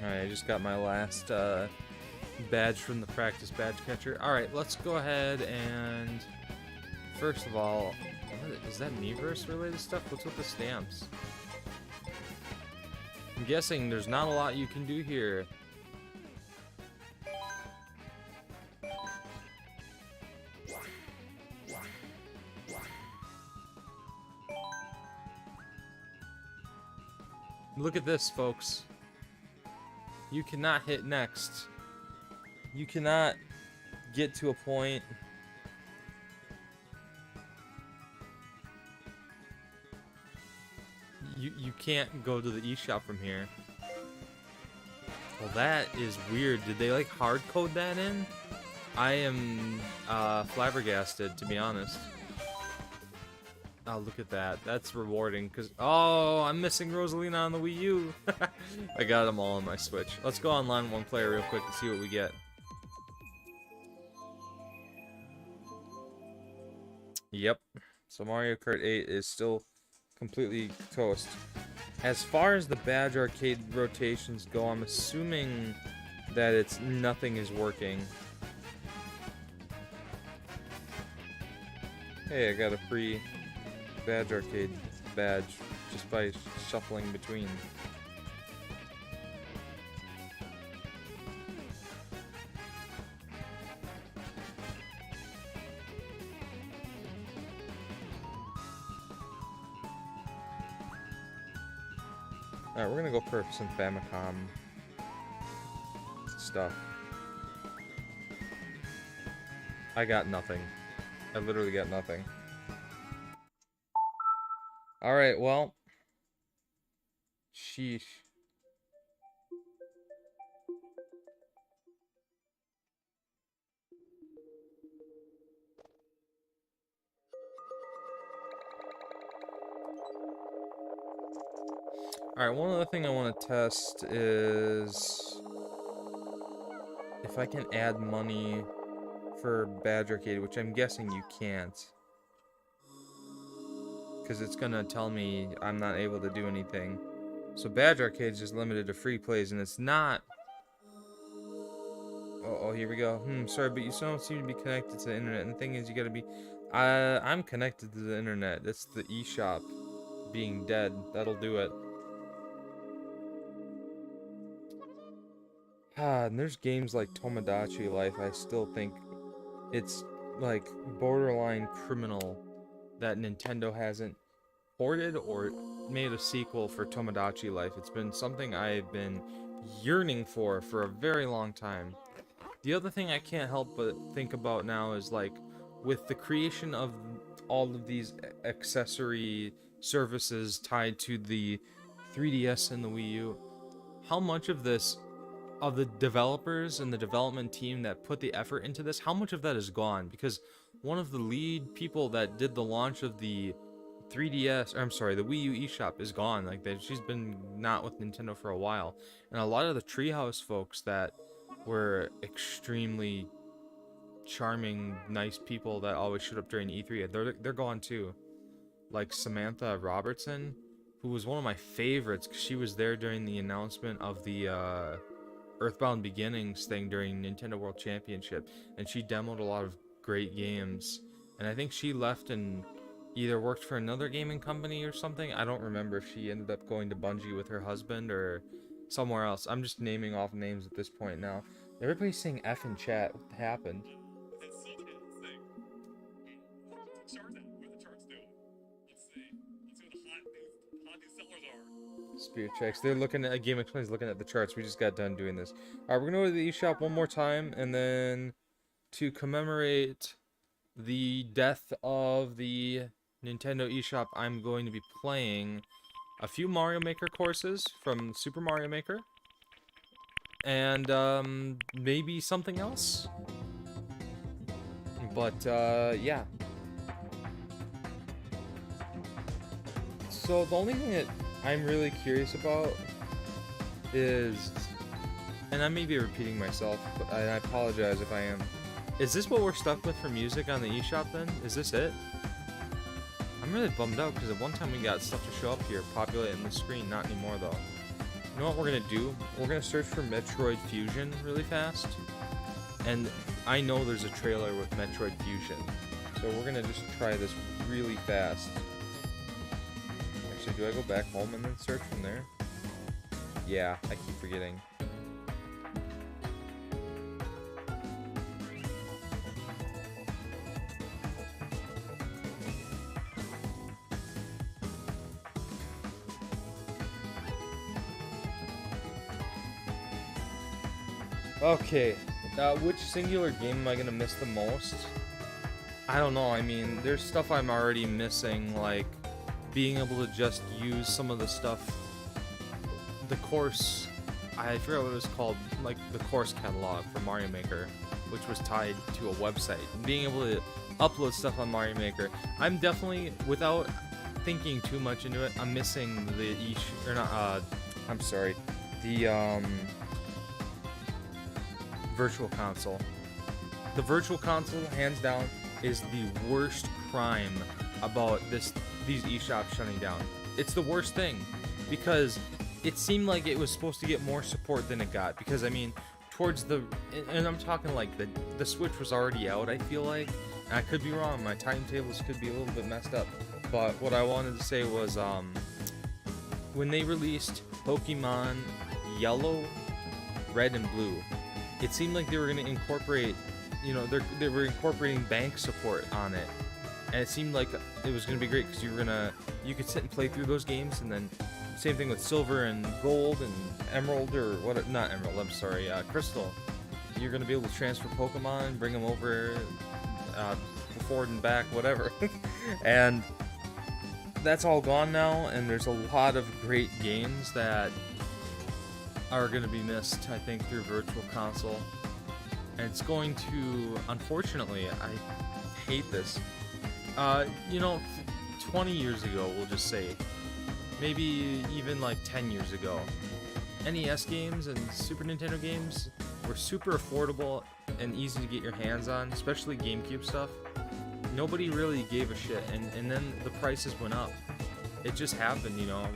Alright, I just got my last badge from the practice badge catcher. Alright, let's go ahead and... First of all, is that Miiverse related stuff? What's with the stamps? I'm guessing there's not a lot you can do here. Look at this, folks. You cannot hit next. You cannot get to a point. You can't go to the eShop from here. Well, that is weird. Did they like hard code that in? I am flabbergasted, to be honest. Oh, look at that. That's rewarding, because... Oh, I'm missing Rosalina on the Wii U. I got them all on my Switch. Let's go online one player real quick and see what we get. Yep. So Mario Kart 8 is still completely toast. As far as the badge arcade rotations go, I'm assuming that nothing is working. Hey, I got a free badge arcade badge just by shuffling between. Alright, we're gonna go for some Famicom stuff. I got nothing. I literally got nothing. Alright, well. Sheesh. Alright, one other thing I want to test is... if I can add money for Badge Arcade, which I'm guessing you can't, because it's gonna tell me I'm not able to do anything. So Badge Arcade is just limited to free plays, and it's not. Oh, here we go. Sorry, but you still don't seem to be connected to the internet. And the thing is, you gotta be. I'm connected to the internet. That's the eShop being dead. That'll do it. And there's games like Tomodachi Life. I still think it's like borderline criminal that Nintendo hasn't ported or made a sequel for Tomodachi Life. It's been something I've been yearning for a very long time. The other thing I can't help but think about now is like with the creation of all of these accessory services tied to the 3DS and the Wii U, how much of this of the developers and the development team that put the effort into this, how much of that is gone? Because one of the lead people that did the launch of the 3DS, or I'm sorry, the Wii U eShop is gone. Like she's been not with Nintendo for a while, and a lot of the Treehouse folks that were extremely charming, nice people that always showed up during E3, they're gone too. Like Samantha Robertson, who was one of my favorites, because she was there during the announcement of the Earthbound Beginnings thing during Nintendo World Championship, and she demoed a lot of great games. And I think she left and either worked for another gaming company or something. I don't remember if she ended up going to Bungie with her husband or somewhere else. I'm just naming off names at this point now. Everybody's saying F in chat. What happened? It's such a thing. What are the charts at? What are the charts doing? Let's see. Let's see what the hot new sellers are. Spirit checks. They're looking at Game Explain's looking at the charts. We just got done doing this. Alright, we're gonna go to the eShop one more time, and then to commemorate the death of the Nintendo eShop, I'm going to be playing a few Mario Maker courses from Super Mario Maker, and maybe something else. But yeah. So the only thing that I'm really curious about is, and I may be repeating myself, but I apologize if I am. Is this what we're stuck with for music on the eShop then? Is this it? I'm really bummed out because at one time we got stuff to show up here, populating the screen. Not anymore though. You know what we're gonna do? We're gonna search for Metroid Fusion really fast. And I know there's a trailer with Metroid Fusion. So we're gonna just try this really fast. Actually, do I go back home and then search from there? Yeah, I keep forgetting. Okay, which singular game am I gonna miss the most? I don't know. I mean, there's stuff I'm already missing, like being able to just use some of the stuff. The course, I forget what it was called, like the course catalog for Mario Maker, which was tied to a website. And being able to upload stuff on Mario Maker, I'm definitely, without thinking too much into it, I'm missing the I'm sorry, the Virtual Console. The Virtual Console, hands down, is the worst crime about these eShops shutting down. It's the worst thing, because it seemed like it was supposed to get more support than it got. Because I mean, towards the, and I'm talking like the Switch was already out, I feel like, and I could be wrong, my timetables could be a little bit messed up, but what I wanted to say was, when they released Pokemon Yellow, Red, and Blue, it seemed like they were going to incorporate, you know, they were incorporating bank support on it, and it seemed like it was going to be great because you could sit and play through those games, and then same thing with Silver and Gold and Emerald, or what? Not Emerald. I'm sorry, Crystal. You're going to be able to transfer Pokemon, bring them over, forward and back, whatever, and that's all gone now. And there's a lot of great games that are going to be missed, I think, through Virtual Console. And it's going to, unfortunately, I hate this. You know, 20 years ago, we'll just say, maybe even like 10 years ago, NES games and Super Nintendo games, were super affordable and easy to get your hands on, especially GameCube stuff. Nobody really gave a shit, and then the prices went up. It just happened, you know,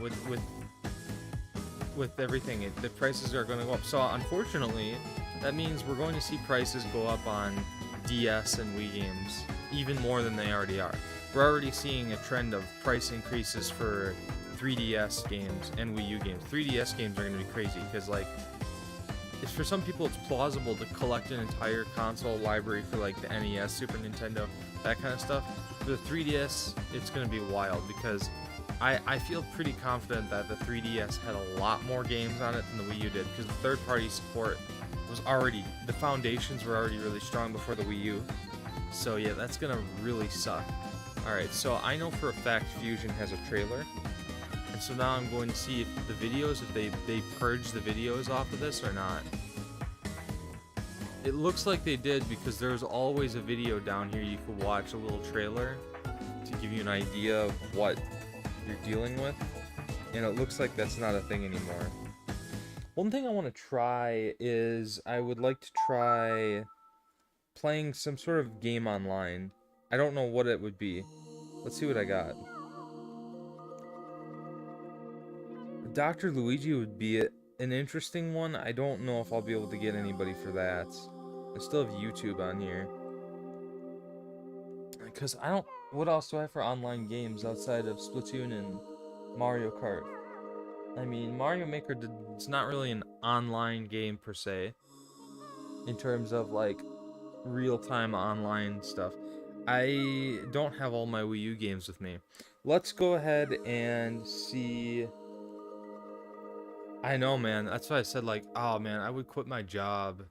with everything. The prices are going to go up. So unfortunately, that means we're going to see prices go up on DS and Wii games even more than they already are. We're already seeing a trend of price increases for 3DS games and Wii U games. 3DS games are going to be crazy because, like, for some people it's plausible to collect an entire console library for like the NES, Super Nintendo, that kind of stuff. For the 3DS, it's going to be wild because I feel pretty confident that the 3DS had a lot more games on it than the Wii U did, because the third-party support was already, the foundations were already really strong before the Wii U. So yeah, that's going to really suck. Alright, so I know for a fact Fusion has a trailer. And so now I'm going to see if the videos, if they purge the videos off of this or not. It looks like they did, because there's always a video down here you could watch, a little trailer, to give you an idea of what you're dealing with. And it looks like that's not a thing anymore. One thing I want to try is, I would like to try playing some sort of game online. I don't know what it would be. Let's see what I got. Dr. Luigi would be an interesting one. I don't know if I'll be able to get anybody for that. I still have YouTube on here. Because I don't... What else do I have for online games outside of Splatoon and Mario Kart? I mean, Mario Maker, it's not really an online game per se, in terms of, like, real-time online stuff. I don't have all my Wii U games with me. Let's go ahead and see... I know, man. That's why I said, like, oh, man, I would quit my job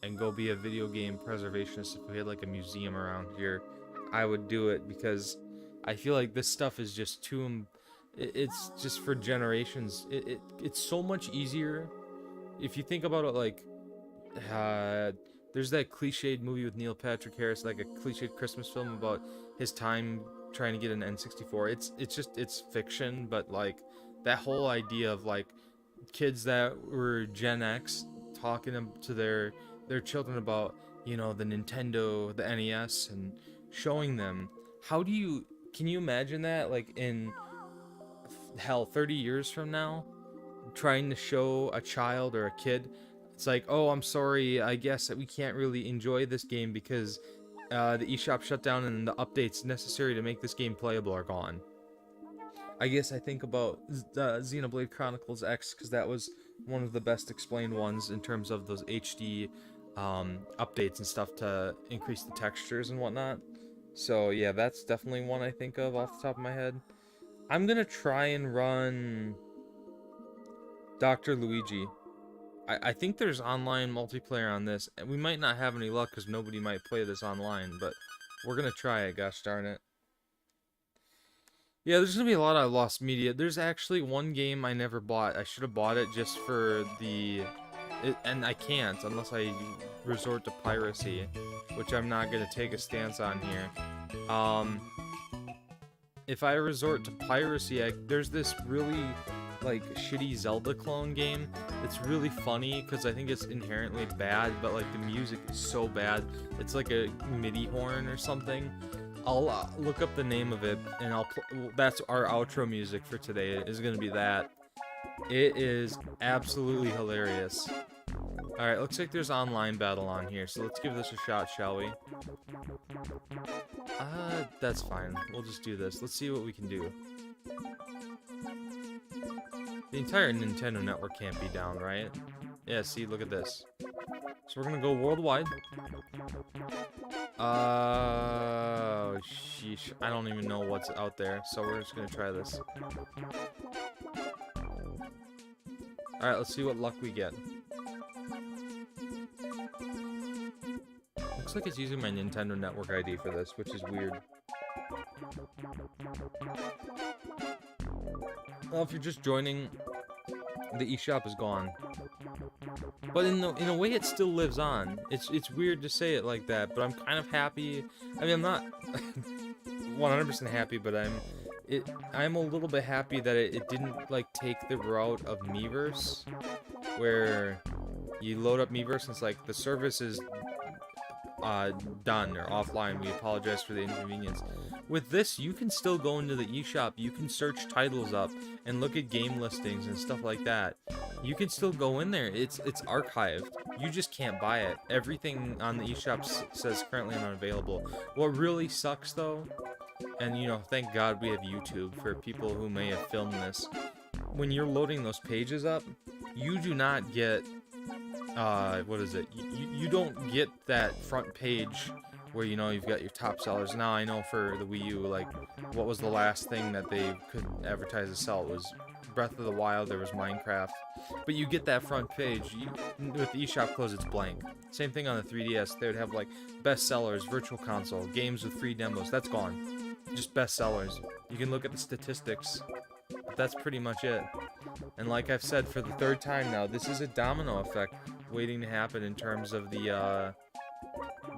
and go be a video game preservationist if we had, like, a museum around here. I would do it, because I feel like this stuff is just too... It's just for generations. It's so much easier. If you think about it, like... there's that cliched movie with Neil Patrick Harris, like a cliched Christmas film about his time trying to get an N64. It's fiction, but, like, that whole idea of, like, kids that were Gen X talking to their children about, you know, the Nintendo, the NES, and showing them. Can you imagine that, like, in, hell, 30 years from now, trying to show a child or a kid, it's like, oh, I'm sorry, I guess that we can't really enjoy this game because the eShop shut down and the updates necessary to make this game playable are gone. I guess I think about Xenoblade Chronicles X, because that was one of the best explained ones in terms of those HD updates and stuff to increase the textures and whatnot. So yeah, that's definitely one I think of off the top of my head. I'm gonna try and run Dr. Luigi. I think there's online multiplayer on this, and we might not have any luck because nobody might play this online, but we're gonna try it, gosh darn it. Yeah, there's gonna be a lot of lost media. There's actually one game I never bought. I should have bought it just for the... and I can't unless I resort to piracy, which I'm not gonna take a stance on here. If I resort to piracy, there's this really, like, shitty Zelda clone game. It's really funny because I think it's inherently bad, but, like, the music is so bad. It's like a MIDI horn or something. I'll look up the name of it, and that's our outro music for today, is gonna be that. It is absolutely hilarious. Alright, looks like there's online battle on here, so let's give this a shot, shall we? That's fine. We'll just do this. Let's see what we can do. The entire Nintendo network can't be down, right? Yeah, see, look at this. So we're gonna go worldwide. Oh, sheesh. I don't even know what's out there, so we're just gonna try this. Alright, let's see what luck we get. Looks like it's using my Nintendo Network ID for this, which is weird. Well, if you're just joining, the eShop is gone. But in a way, it still lives on. It's weird to say it like that, but I'm kind of happy. I mean, I'm not 100% happy, but I'm a little bit happy that it didn't, like, take the route of Miiverse, where You load up Miiverse and it's like, the service is done or offline. We apologize for the inconvenience. With this, you can still go into the eShop. You can search titles up and look at game listings and stuff like that. You can still go in there. It's archived. You just can't buy it. Everything on the eShop says currently unavailable. What really sucks though, and you know, thank God we have YouTube for people who may have filmed this. When you're loading those pages up, you do not get what is it? You don't get that front page where, you know, you've got your top sellers. Now I know for the Wii U, like, what was the last thing that they could advertise as sell? It was Breath of the Wild, there was Minecraft. But you get that front page. With the eShop closed, it's blank. Same thing on the 3DS. They would have, like, best sellers, virtual console, games with free demos. That's gone. Just best sellers. You can look at the statistics. But that's pretty much it. And like I've said for the third time now, this is a domino effect waiting to happen in terms of the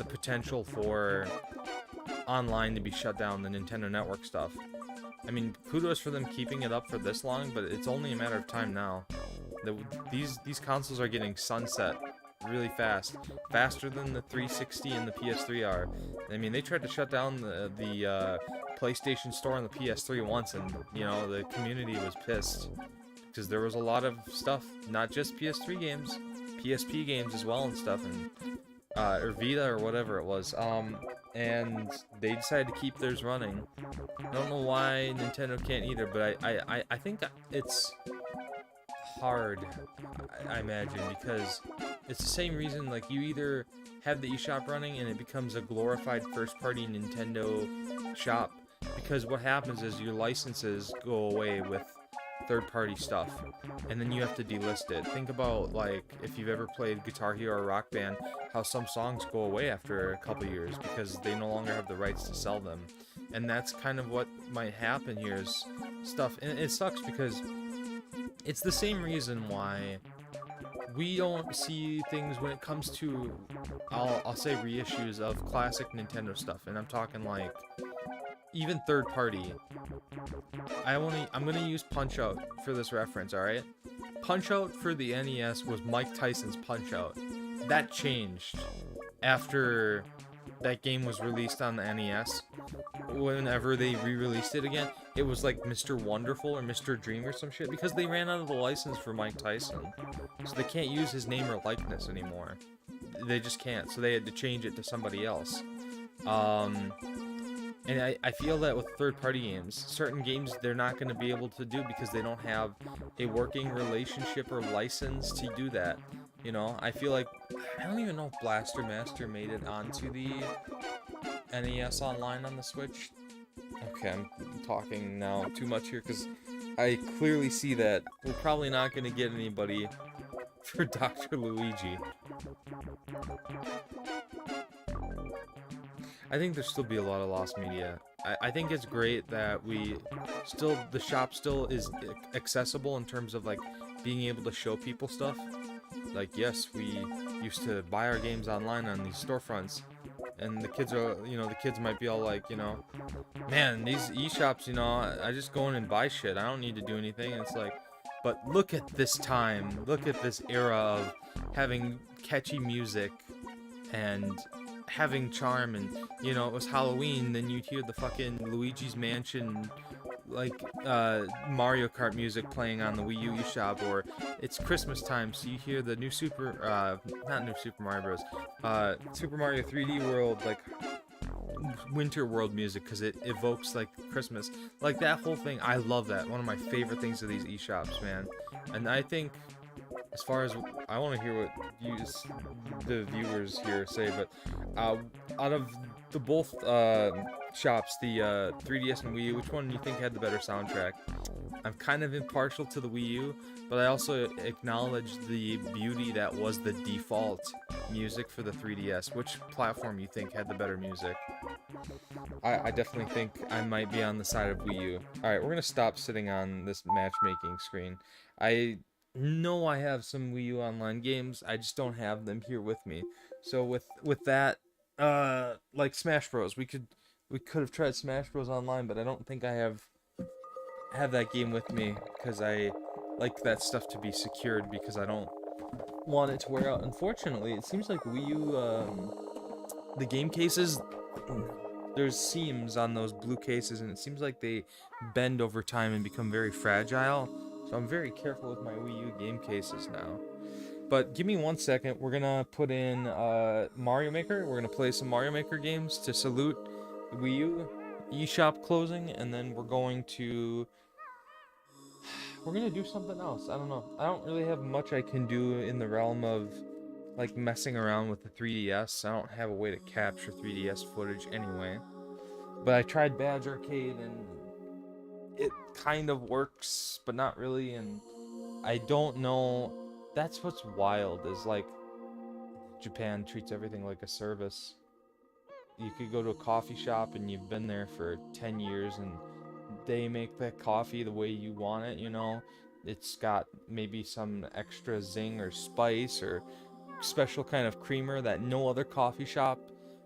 potential for online to be shut down, the Nintendo Network stuff. I mean, kudos for them keeping it up for this long, but it's only a matter of time now. These consoles are getting sunset really fast, faster than the 360 and the PS3 are. I mean, they tried to shut down the PlayStation Store and the PS3 once, and you know, the community was pissed because there was a lot of stuff, not just PS3 games, PSP games as well and stuff, and or Vita or whatever it was. And they decided to keep theirs running. I don't know why Nintendo can't either, but I think it's hard, I imagine, because it's the same reason, like, you either have the eShop running and it becomes a glorified first-party Nintendo shop, because what happens is your licenses go away with third-party stuff, and then you have to delist it. Think about, like, if you've ever played Guitar Hero or Rock Band, how some songs go away after a couple years because they no longer have the rights to sell them. And that's kind of what might happen here is stuff, and it sucks because it's the same reason why we don't see things when it comes to, I'll say, reissues of classic Nintendo stuff, and I'm talking like even third party. I'm gonna use Punch-Out for this reference, alright? Punch-Out for the NES was Mike Tyson's Punch-Out. That changed after that game was released on the NES. Whenever they re-released it again, it was like Mr. Wonderful or Mr. Dream or some shit, because they ran out of the license for Mike Tyson. So they can't use his name or likeness anymore. They just can't, so they had to change it to somebody else. And I feel that with third-party games, certain games they're not going to be able to do because they don't have a working relationship or license to do that. You know, I feel like, I don't even know if Blaster Master made it onto the NES Online on the Switch. Okay, I'm talking now too much here because I clearly see that we're probably not going to get anybody for Dr. Luigi. I think there'll still be a lot of lost media. I think it's great that the shop still is accessible in terms of, like, being able to show people stuff. Like, yes, we used to buy our games online on these storefronts, and the kids are, you know, the kids might be all like, you know, man, these eShops, you know, I just go in and buy shit. I don't need to do anything. And it's like, but look at this time. Look at this era of having catchy music and having charm, and, you know, it was Halloween, then you'd hear the fucking Luigi's Mansion, like, Mario Kart music playing on the Wii U eShop, or it's Christmas time, so you hear the new not new Super Mario Bros, Super Mario 3D World, like, Winter World music, because it evokes, like, Christmas. Like, that whole thing, I love that. One of my favorite things of these eShops, man. And I think, as far as, I want to hear what the viewers here say, but out of the both shops, the 3DS and Wii U, which one do you think had the better soundtrack? I'm kind of impartial to the Wii U, but I also acknowledge the beauty that was the default music for the 3DS. Which platform you think had the better music? I definitely think I might be on the side of Wii U. Alright, we're gonna stop sitting on this matchmaking screen. I know I have some Wii U online games, I just don't have them here with me. So with that, like Smash Bros, we could have tried Smash Bros online, but I don't think I have that game with me because I like that stuff to be secured, because I don't want it to wear out. Unfortunately, it seems like Wii U, the game cases, there's seams on those blue cases, and it seems like they bend over time and become very fragile. So I'm very careful with my Wii U game cases now. But give me 1 second. We're gonna put in Mario Maker. We're gonna play some Mario Maker games to salute the Wii U eShop closing, and then we're gonna do something else. I don't know. I don't really have much I can do in the realm of like messing around with the 3DS. I don't have a way to capture 3DS footage anyway. But I tried Badge Arcade and it kind of works, but not really. And I don't know. That's what's wild is like Japan treats everything like a service. You could go to a coffee shop and you've been there for 10 years and they make that coffee the way you want it, you know? It's got maybe some extra zing or spice or special kind of creamer that no other coffee shop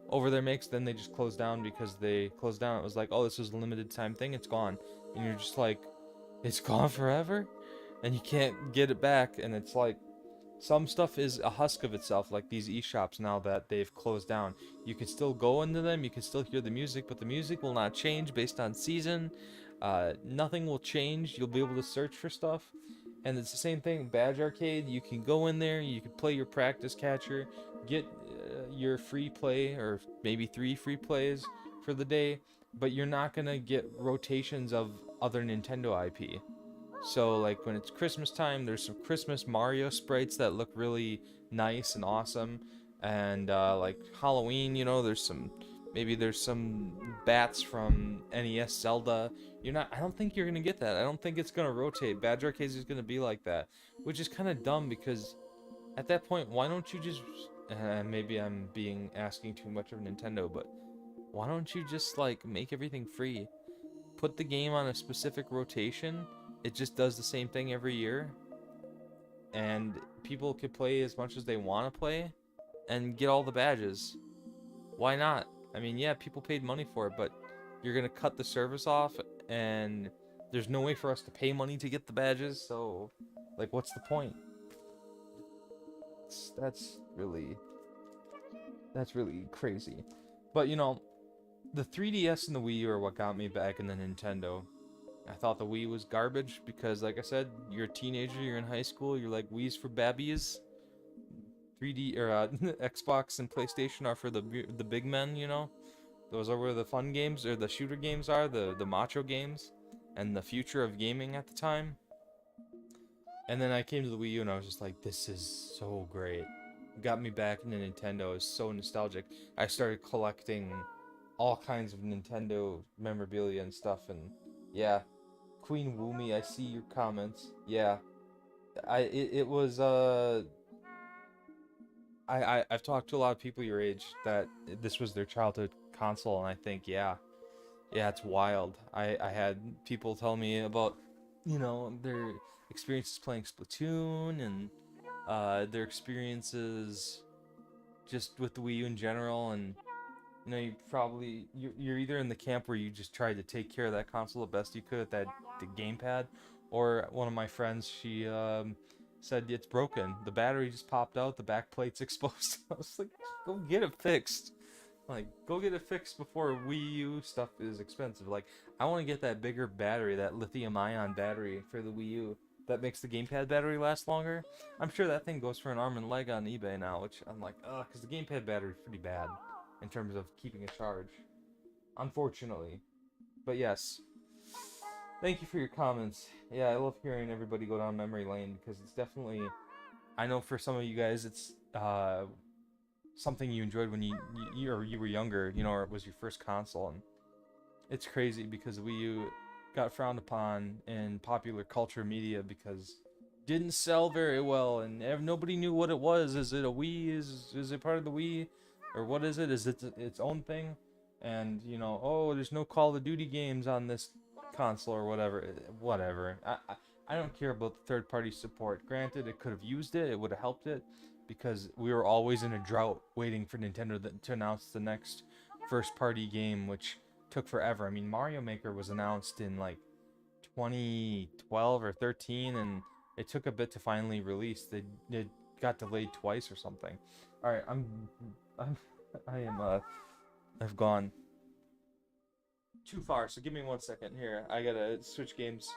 over there makes. Then they just close down because they closed down. It was like, oh, this was a limited time thing, it's gone. And you're just like, it's gone forever? And you can't get it back. And it's like, some stuff is a husk of itself, like these eShops now that they've closed down. You can still go into them, you can still hear the music, but the music will not change based on season. Nothing will change. You'll be able to search for stuff. And it's the same thing, Badge Arcade. You can go in there, you can play your practice catcher, get your free play, or maybe 3 free plays for the day, but you're not going to get rotations of other Nintendo IP. So like when it's Christmas time, there's some Christmas Mario sprites that look really nice and awesome, and like Halloween, you know, there's some bats from NES Zelda. You're not. I don't think you're gonna get that. I don't think it's gonna rotate. Badge Arcade is gonna be like that, which is kind of dumb because at that point, why don't you just? Maybe I'm being asking too much of Nintendo, but why don't you just like make everything free? Put the game on a specific rotation. It just does the same thing every year, and people could play as much as they want to play and get all the badges. Why not? I mean, yeah, people paid money for it, but you're gonna cut the service off, and there's no way for us to pay money to get the badges. So, like, what's the point? That's really crazy. But you know, the 3DS and the Wii U are what got me back in the Nintendo. I thought the Wii was garbage because, like I said, you're a teenager, you're in high school, you're like, Wii's for babbies. 3D or Xbox and PlayStation are for the big men, you know. Those are where the fun games or the shooter games are, the macho games, and the future of gaming at the time. And then I came to the Wii U and I was just like, this is so great. It got me back into Nintendo. It's so nostalgic. I started collecting all kinds of Nintendo memorabilia and stuff, and yeah, Queen Woomy, I see your comments. Yeah, it was I've talked to a lot of people your age that this was their childhood console, and I think yeah, it's wild. I had people tell me about their experiences playing Splatoon and their experiences just with the Wii U in general, and you're either in the camp where you just tried to take care of that console the best you could at that the gamepad, or one of my friends, she said it's broken. The battery just popped out. The back plate's exposed. I was like, go get it fixed. Like, go get it fixed before Wii U stuff is expensive. Like, I want to get that bigger battery, that lithium-ion battery for the Wii U that makes the gamepad battery last longer. I'm sure that thing goes for an arm and leg on eBay now, which I'm like, ugh, because the gamepad battery is pretty bad in terms of keeping a charge, unfortunately. But yes, thank you for your comments. Yeah, I love hearing everybody go down memory lane because it's definitely, I know for some of you guys, it's something you enjoyed when you were younger, or it was your first console, and it's crazy because Wii U got frowned upon in popular culture media because it didn't sell very well, and nobody knew what it was. Is it a Wii? Is it part of the Wii, or what is it? Is it its own thing? And oh, there's no Call of Duty games on this console or whatever. Whatever. I don't care about the third-party support. Granted, it could have used it. It would have helped it because we were always in a drought waiting for Nintendo to announce the next first-party game, which took forever. I mean, Mario Maker was announced in like 2012 or 13, and it took a bit to finally release. got delayed twice or something. All right, I'm I am I've gone too far. So give me 1 second here. I gotta switch games.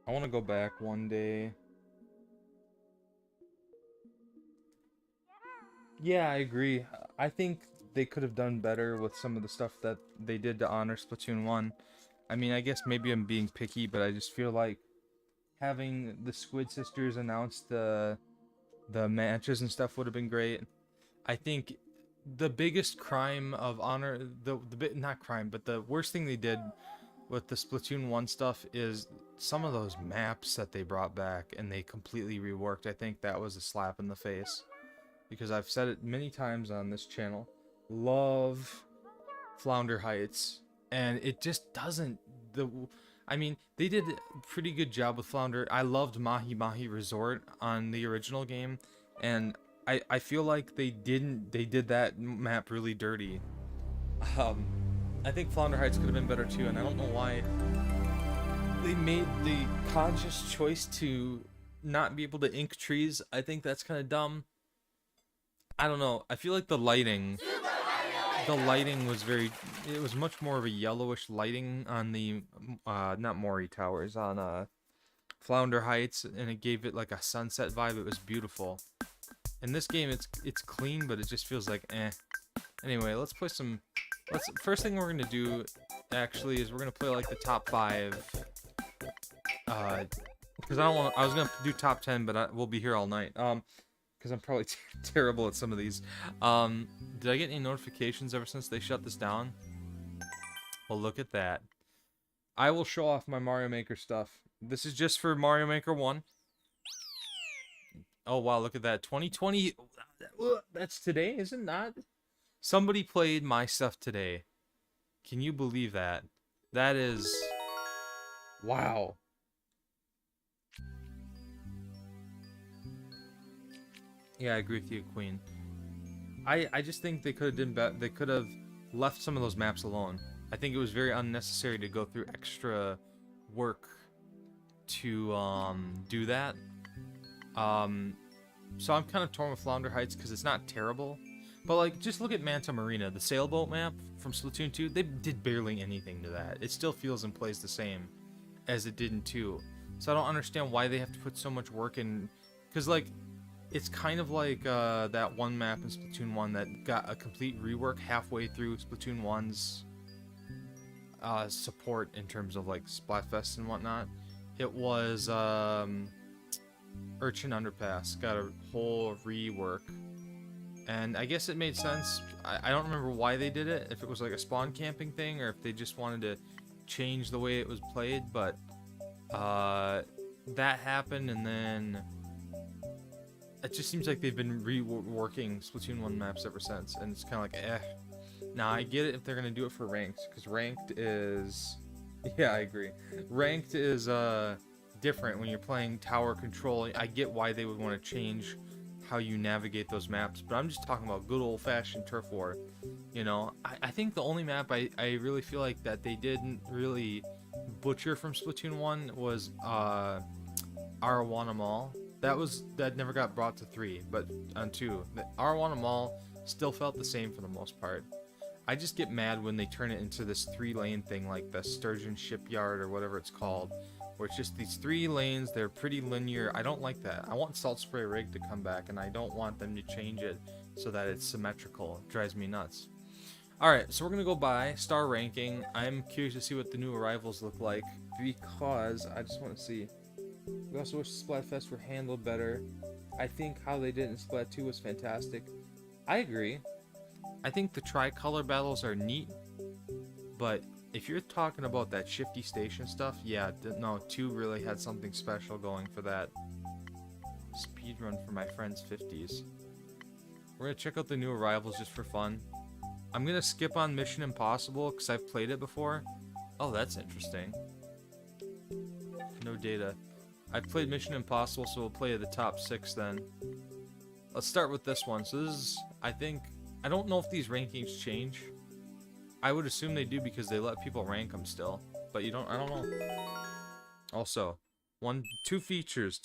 I want to go back one day. Yeah, I agree. I think they could have done better with some of the stuff that they did to honor Splatoon 1. I mean, I guess maybe I'm being picky, but I just feel like having the Squid Sisters announce the matches and stuff would have been great. I think the biggest crime of honor, the bit not crime, but the worst thing they did with the Splatoon 1 stuff is some of those maps that they brought back and they completely reworked. I think that was a slap in the face because I've said it many times on this channel. Love Flounder Heights, and it just doesn't. I mean, they did a pretty good job with Flounder. I loved Mahi Mahi Resort on the original game, and I feel like they did that map really dirty. Um, I think Flounder Heights could have been better too, and I don't know why they made the conscious choice to not be able to ink trees. I think that's kind of dumb. I don't know. I feel like the lighting was it was much more of a yellowish lighting on the not Mori Towers, on Flounder Heights, and it gave it like a sunset vibe. It was beautiful. In this game it's clean, but it just feels like eh. Anyway, let's play some. First thing we're gonna do actually is we're gonna play like the top 5. Because I was gonna do top 10, but we'll be here all night. Because I'm probably terrible at some of these. Did I get any notifications ever since they shut this down? Well, look at that. I will show off my Mario Maker stuff. This is just for Mario Maker 1. Oh, wow, look at that. 2020. That's today, is it not? Somebody played my stuff today. Can you believe that? That is... Wow. Yeah, I agree with you, Queen. I just think they could have done they could have left some of those maps alone. I think it was very unnecessary to go through extra work to do that. So I'm kind of torn with Flounder Heights because it's not terrible, but like just look at Manta Marina, the sailboat map from Splatoon 2. They did barely anything to that. It still feels and plays the same as it did in 2. So I don't understand why they have to put so much work in, because like it's kind of like that one map in Splatoon 1 that got a complete rework halfway through Splatoon 1's support in terms of like Splatfest and whatnot. It was Urchin Underpass got a whole rework, and I guess it made sense. I don't remember why they did it, if it was like a spawn camping thing or if they just wanted to change the way it was played, but that happened, and then it just seems like they've been reworking Splatoon 1 maps ever since, and it's kind of like, eh. Now, I get it if they're going to do it for ranked, because ranked is... Yeah, I agree. Ranked is different when you're playing tower control. I get why they would want to change how you navigate those maps, but I'm just talking about good old-fashioned turf war. You know, I think the only map I really feel like that they didn't really butcher from Splatoon 1 was Arowana Mall. That never got brought to 3, but on 2. The Arowana Mall still felt the same for the most part. I just get mad when they turn it into this 3-lane thing like the Sturgeon Shipyard or whatever it's called, where it's just these 3 lanes, they're pretty linear. I don't like that. I want Salt Spray Rig to come back, and I don't want them to change it so that it's symmetrical. It drives me nuts. Alright, so we're going to go by star ranking. I'm curious to see what the new arrivals look like, because I just want to see. We also wish Splatfest were handled better. I think how they did in Splat 2 was fantastic. I agree. I think the tricolor battles are neat, but if you're talking about that shifty station stuff, yeah, no, 2 really had something special going for that. Speedrun for my friend's 50s. We're gonna check out the new arrivals just for fun. I'm gonna skip on Mission Impossible because I've played it before. Oh, that's interesting. No data. I've played Mission Impossible, so we'll play the top 6 then. Let's start with this one. So this is, I think, I don't know if these rankings change. I would assume they do because they let people rank them still. But I don't know. Also, two features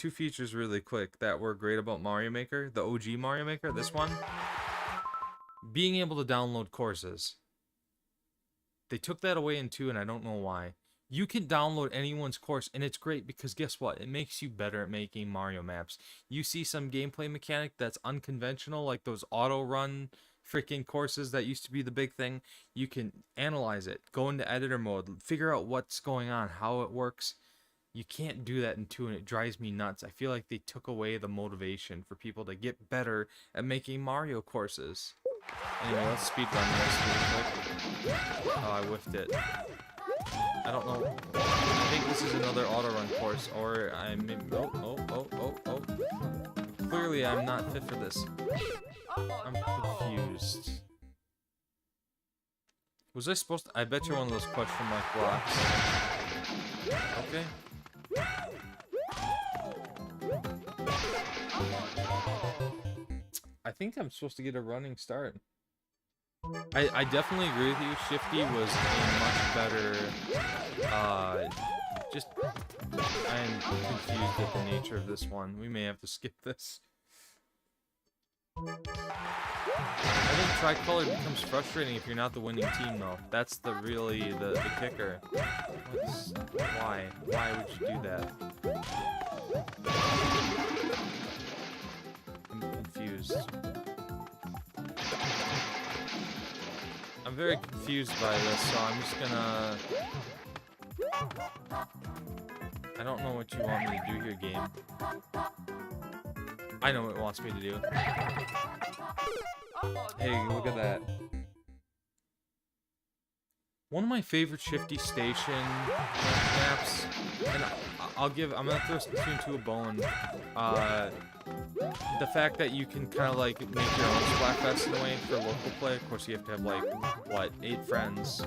really quick that were great about Mario Maker, the OG Mario Maker, this one. Being able to download courses. They took that away in 2, and I don't know why. You can download anyone's course, and it's great because guess what? It makes you better at making Mario maps. You see some gameplay mechanic that's unconventional, like those auto-run freaking courses that used to be the big thing. You can analyze it, go into editor mode, figure out what's going on, how it works. You can't do that in 2, and it drives me nuts. I feel like they took away the motivation for people to get better at making Mario courses. Anyway, let's speedrun this really quick. Oh, I whiffed it. I don't know. I think this is another auto-run course, or I'm... Oh. Clearly, I'm not fit for this. I'm confused. Was I supposed to... I bet you're one of those question mark blocks. Okay. I think I'm supposed to get a running start. I definitely agree with you. Shifty was a much better, I'm confused at the nature of this one. We may have to skip this. I think tricolor becomes frustrating if you're not the winning team, though. That's the kicker. Why? Why would you do that? I'm confused. I'm very confused by this, so I'm just gonna... I don't know what you want me to do here, game. I know what it wants me to do. Hey, look at that. One of my favorite Shifty Station maps, and I'm gonna throw between 2 a bone. The fact that you can kind of like make your own Splatfest in a way for local play. Of course, you have to have like, what, 8 friends.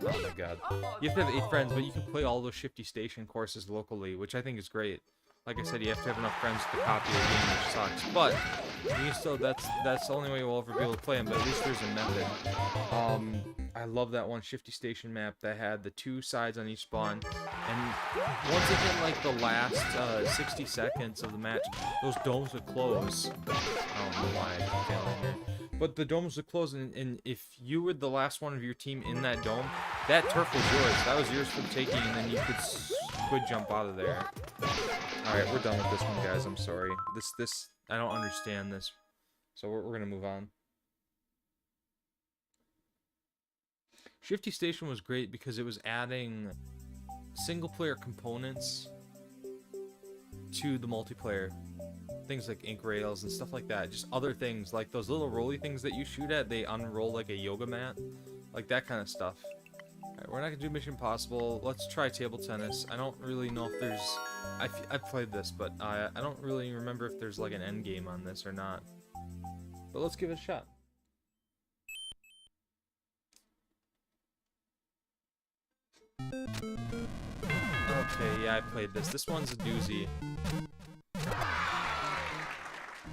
Oh my god. You have to have 8 friends, but you can play all those Shifty Station courses locally, which I think is great. Like I said, you have to have enough friends to copy a game, which sucks. But you can still, that's the only way we'll ever be able to play them, but at least there's a method. I love that one Shifty Station map that had the 2 sides on each spawn. And once it hit like the last 60 seconds of the match, those domes would close. I don't know why I'm failing here. But the domes would close, and if you were the last one of your team in that dome, that turf was yours. That was yours for the taking, and then you could squid jump out of there. Alright, we're done with this one, guys. I'm sorry. This I don't understand this. So we're gonna move on. Shifty Station was great because it was adding single-player components to the multiplayer. Things like ink rails and stuff like that. Just other things, like those little rolly things that you shoot at, they unroll like a yoga mat. Like that kind of stuff. Alright, we're not gonna do Mission Impossible. Let's try table tennis. I don't really know if there's... I've played this, but I don't really remember if there's like an end game on this or not. But let's give it a shot. Okay, yeah, I played this. This one's a doozy.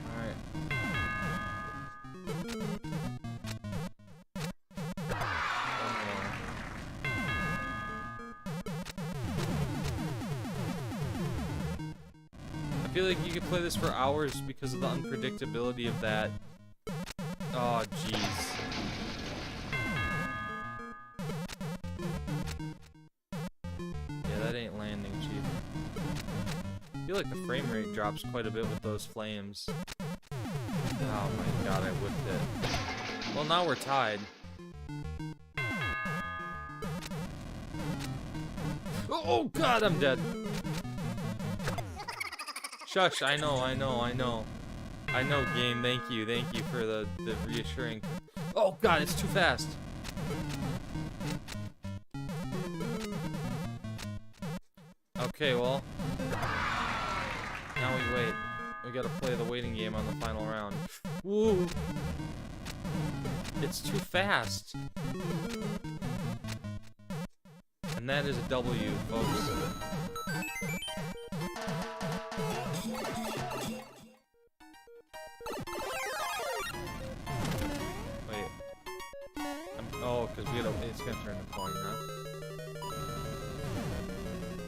Alright. I feel like you could play this for hours because of the unpredictability of that. Oh, jeez. That ain't landing, chief. I feel like the frame rate drops quite a bit with those flames. Oh my god, I whipped it. Well, now we're tied. Oh god, I'm dead. Shush, I know, game. Thank you for the reassuring. Oh, Oh god, it's too fast. Okay, well. Now we wait. We gotta play the waiting game on the final round. Woo! It's too fast. And that is a W, folks. Wait. Oh, because it's gonna turn to coin, huh?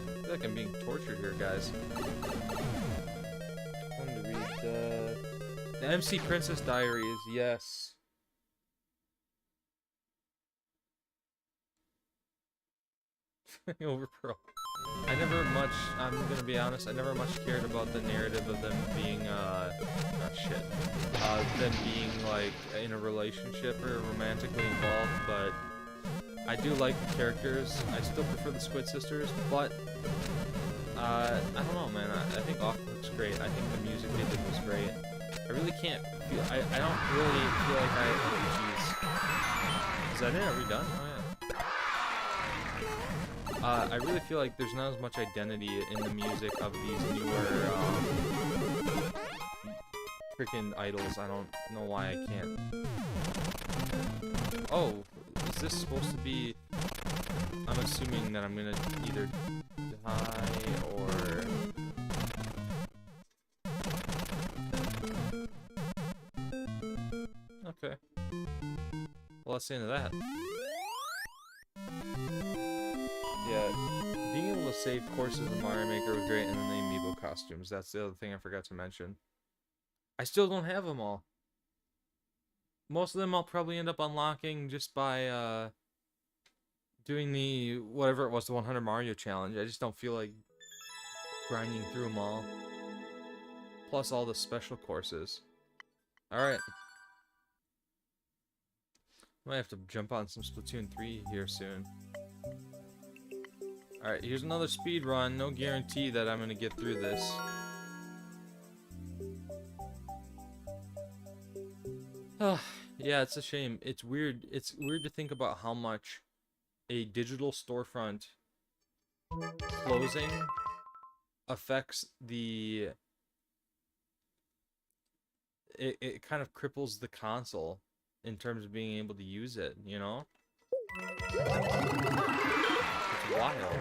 I feel like I'm being tortured here, guys. I'm gonna read the MC Princess Diaries, yes. Over Pearl. I'm gonna be honest, I never much cared about the narrative of them being, them being, like, in a relationship or romantically involved, but I do like the characters. I still prefer the Squid Sisters, but, I don't know, man, I think Off looks great. I think the music they did was great. I really can't feel, I don't really feel like oh, jeez. Is that it? Are we done? Oh, yeah. I really feel like there's not as much identity in the music of these newer, freaking idols. I don't know why I can't. Oh, is this supposed to be... I'm assuming that I'm gonna either die or... Okay. Well, that's the end of that. Yeah, being able to save courses in Mario Maker was great, and then the amiibo costumes. That's the other thing I forgot to mention. I still don't have them all. Most of them I'll probably end up unlocking just by doing the, whatever it was, the 100 Mario challenge. I just don't feel like grinding through them all. Plus all the special courses. Alright. Might have to jump on some Splatoon 3 here soon. Alright, here's another speed run. No guarantee that I'm gonna get through this. Yeah, it's a shame. It's weird. It's weird to think about how much a digital storefront closing affects the... It kind of cripples the console in terms of being able to use it, you know? It's wild.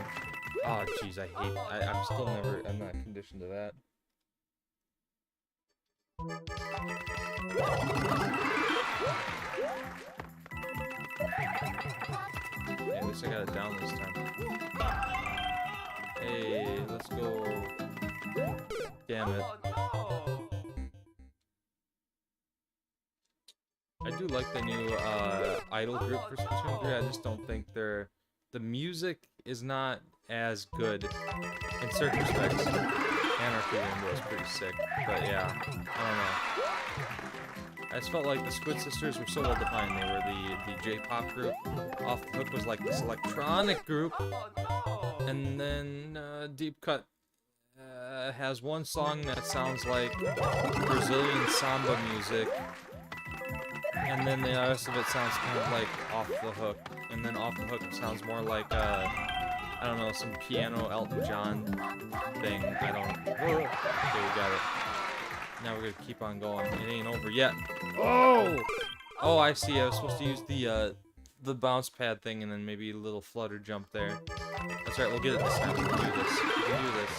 Oh, jeez, I'm still I'm not conditioned to that. Yeah, at least I got it down this time. Hey, let's go. Damn it. I do like the new idol group for Splatoon 3. I just don't think the music is not as good in certain respects. Anarchy Rainbow is pretty sick, but yeah, I don't know. I just felt like the Squid Sisters were so well defined. They were the J-pop group. Off the Hook was like this electronic group, and then Deep Cut has one song that sounds like Brazilian samba music. And then the rest of it sounds kind of like Off the Hook. And then Off the Hook sounds more like, I don't know, some piano Elton John thing. I don't... Okay, we got it. Now we're gonna keep on going. It ain't over yet. Oh! Oh, I see. I was supposed to use the bounce pad thing and then maybe a little flutter jump there. That's right, we'll get it this time. We can do this. We can do this.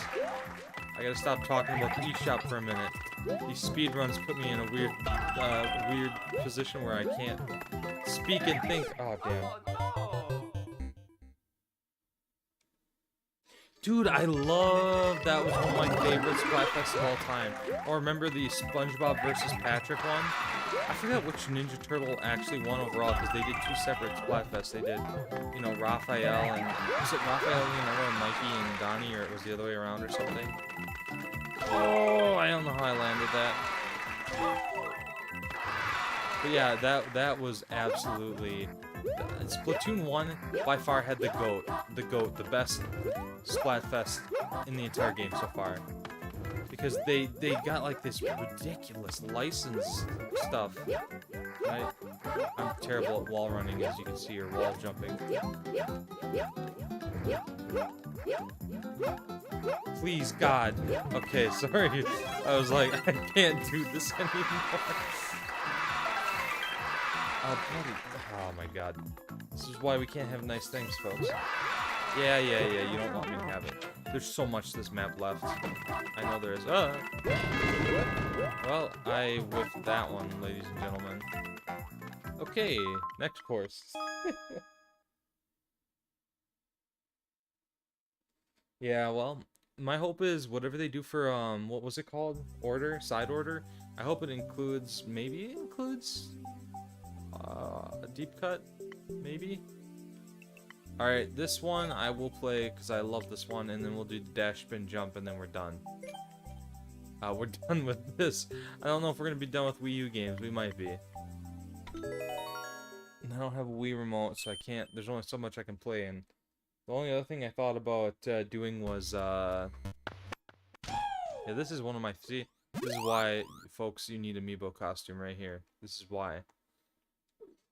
I gotta stop talking about the eShop for a minute. These speedruns put me in a weird position where I can't speak and think. Oh, damn. Dude, I love that. Was one of my favorite Splatfests of all time. Or remember the SpongeBob versus Patrick one? I forgot which Ninja Turtle actually won overall because they did two separate Splatfests. They did, you know, Raphael and... Was it Raphael, Leonardo, and Mikey and Donnie, or it was the other way around or something? Oh, I don't know how I landed that. But yeah, that was absolutely... Splatoon 1 by far had the GOAT, the best Splatfest in the entire game so far. Because because they got like this ridiculous license stuff. I'm terrible at wall running, as you can see, or wall jumping. Please, God. Okay, sorry. I was like, I can't do this anymore. Oh my God. This is why we can't have nice things, folks. Yeah, you don't want me to have it. There's so much this map left. I know there is. Well, I whiffed that one, ladies and gentlemen. Okay, next course. Yeah, well, my hope is whatever they do for, what was it called? Order? Side order? I hope it includes, maybe it includes, a deep cut? Maybe? Alright, this one I will play because I love this one, and then we'll do the dash, spin, jump, and then we're done. We're done with this. I don't know if we're going to be done with Wii U games. We might be. And I don't have a Wii remote, so I can't. There's only so much I can play in. The only other thing I thought about doing was, yeah, this is one of my... See, this is why, folks, you need Amiibo costume right here. This is why.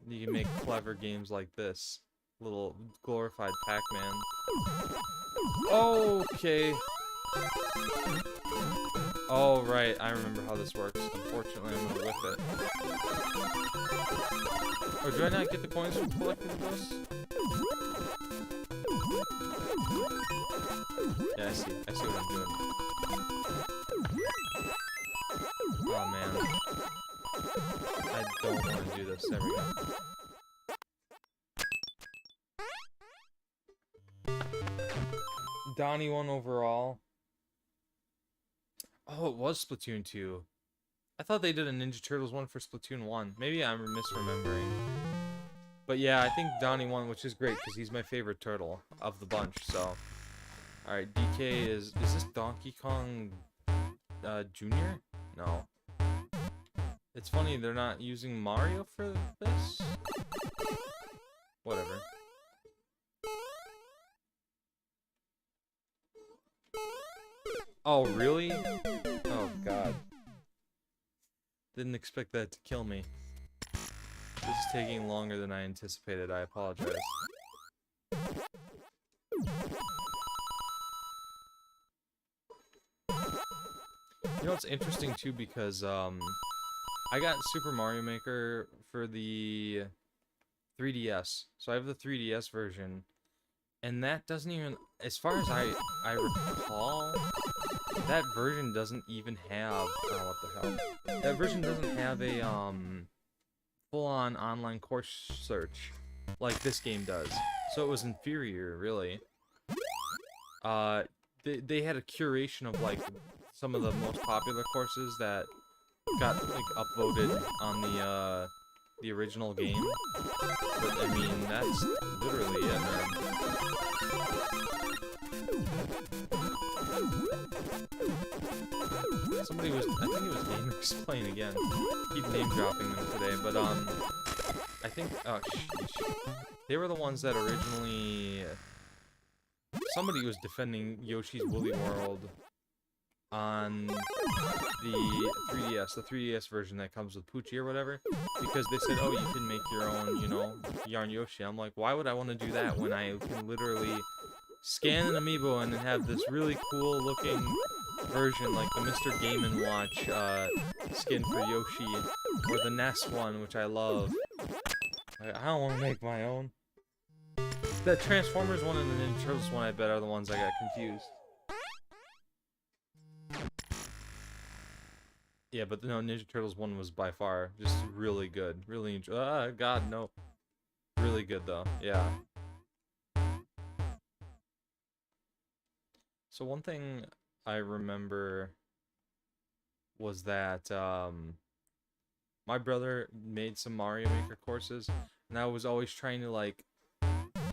You can make clever games like this. Little glorified Pac-Man. Okay. Oh, right. I remember how this works. Unfortunately, I'm gonna whip it. Or do I not get the coins from collecting the ghosts? Yeah, I see. I see what I'm doing. Oh, man. I don't want to do this. There we go. Donnie won overall. Oh, it was Splatoon 2. I thought they did a Ninja Turtles one for Splatoon 1. Maybe I'm misremembering. But yeah, I think Donnie won, which is great, because he's my favorite turtle of the bunch, so... Alright, DK is this Donkey Kong, Jr.? No. It's funny, they're not using Mario for this? Whatever. Oh, really? Oh, God. Didn't expect that to kill me. This is taking longer than I anticipated. I apologize. You know, it's interesting, too, because, I got Super Mario Maker for the 3DS. So I have the 3DS version. And that doesn't even... As far as I recall... That version doesn't even have... Oh, what the hell? That version doesn't have a, full-on online course search like this game does. So it was inferior, really. They had a curation of, like, some of the most popular courses that got, like, upvoted on the original game. But, I mean, that's literally it, man. Somebody was, I think it was Gamers playing again. Keep name dropping them today, but I think, oh sheesh. They were the ones that originally, somebody was defending Yoshi's Woolly World on the 3DS version that comes with Poochie or whatever, because they said, oh, you can make your own, you know, Yarn Yoshi. I'm like, why would I want to do that when I can literally scan an amiibo and then have this really cool looking version, like the Mr. Game & Watch skin for Yoshi, or the NES one, which I love. I don't want to make my own. The Transformers one and the Ninja Turtles one, I bet, are the ones I got confused. Yeah, but no, Ninja Turtles one was by far just really good. Really God, no. Really good, though. Yeah. So one thing I remember was that my brother made some Mario Maker courses, and I was always trying to like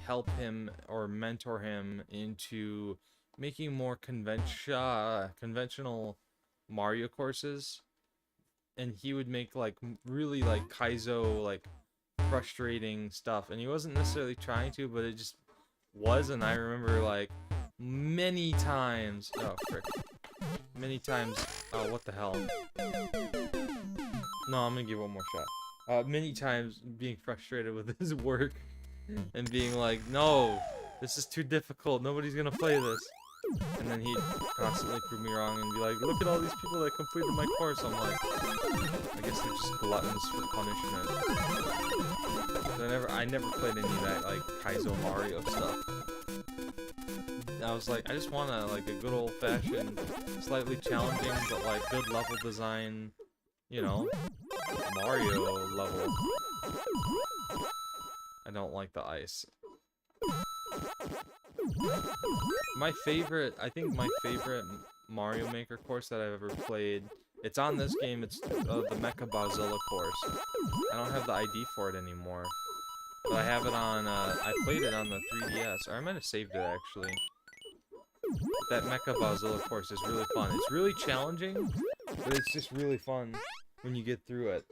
help him or mentor him into making more conventional Mario courses, and he would make like really like Kaizo like frustrating stuff, and he wasn't necessarily trying to, but it just was. And I remember like many times, oh frick, many times. Oh, what the hell? No, I'm gonna give one more shot. Many times being frustrated with his work and being like, no, this is too difficult. Nobody's gonna play this. And then he'd constantly prove me wrong and be like, look at all these people that completed my course. I'm like, I guess they're just gluttons for punishment. So I never played any of that, like, Kaizo Mario stuff. I was like, I just want a good old-fashioned, slightly challenging, but, like, good level design, you know, Mario level. I don't like the ice. I think my favorite Mario Maker course that I've ever played, it's on this game, it's the Mecha Bowzilla course. I don't have the ID for it anymore. But I have it on, I played it on the 3DS, or I might have saved it actually. That Mecha Bowzilla course is really fun. It's really challenging, but it's just really fun when you get through it.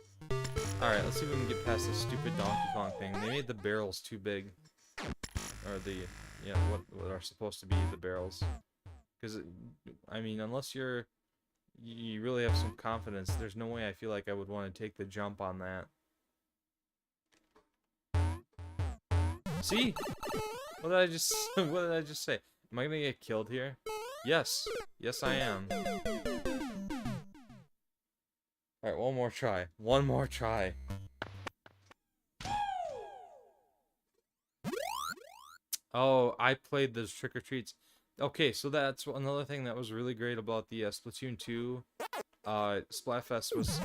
Alright, let's see if we can get past this stupid Donkey Kong thing. They made the barrels too big. Or the, yeah, what are supposed to be the barrels. Because, I mean, unless you really have some confidence, there's no way I feel like I would want to take the jump on that. See? What did I just say? Am I gonna get killed here? Yes. Yes, I am. Alright, one more try. One more try. Oh, I played those Trick or Treats. Okay, so that's another thing that was really great about the Splatoon 2 Splatfest was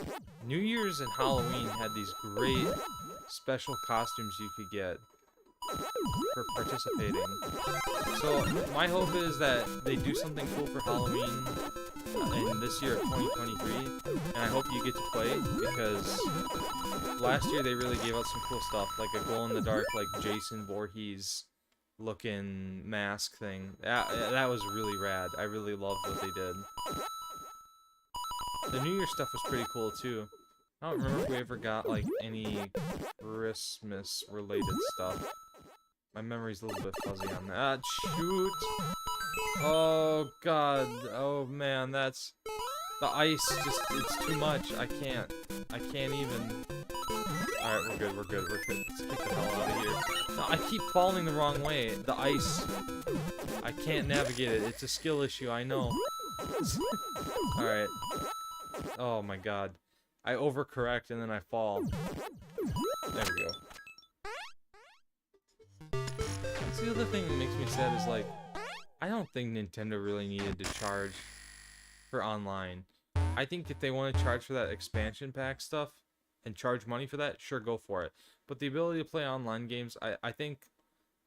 New Year's and Halloween had these great special costumes you could get for participating. So my hope is that they do something cool for Halloween in this year of 2023, and I hope you get to play, because last year they really gave out some cool stuff, like a glow-in-the-dark, like Jason Voorhees looking mask thing. That was really rad. I really loved what they did. The New Year stuff was pretty cool too. I don't remember if we ever got like any Christmas related stuff. My memory's a little bit fuzzy on that. Shoot! Oh god. Oh man, that's the ice. It's too much. I can't even. Alright, we're good. Let's get the hell out of here. No, I keep falling the wrong way. The ice. I can't navigate it. It's a skill issue, I know. Alright. Oh my god. I overcorrect and then I fall. There we go. That's the other thing that makes me sad is, like, I don't think Nintendo really needed to charge for online. I think if they want to charge for that expansion pack stuff and charge money for that, sure, go for it. But the ability to play online games, I think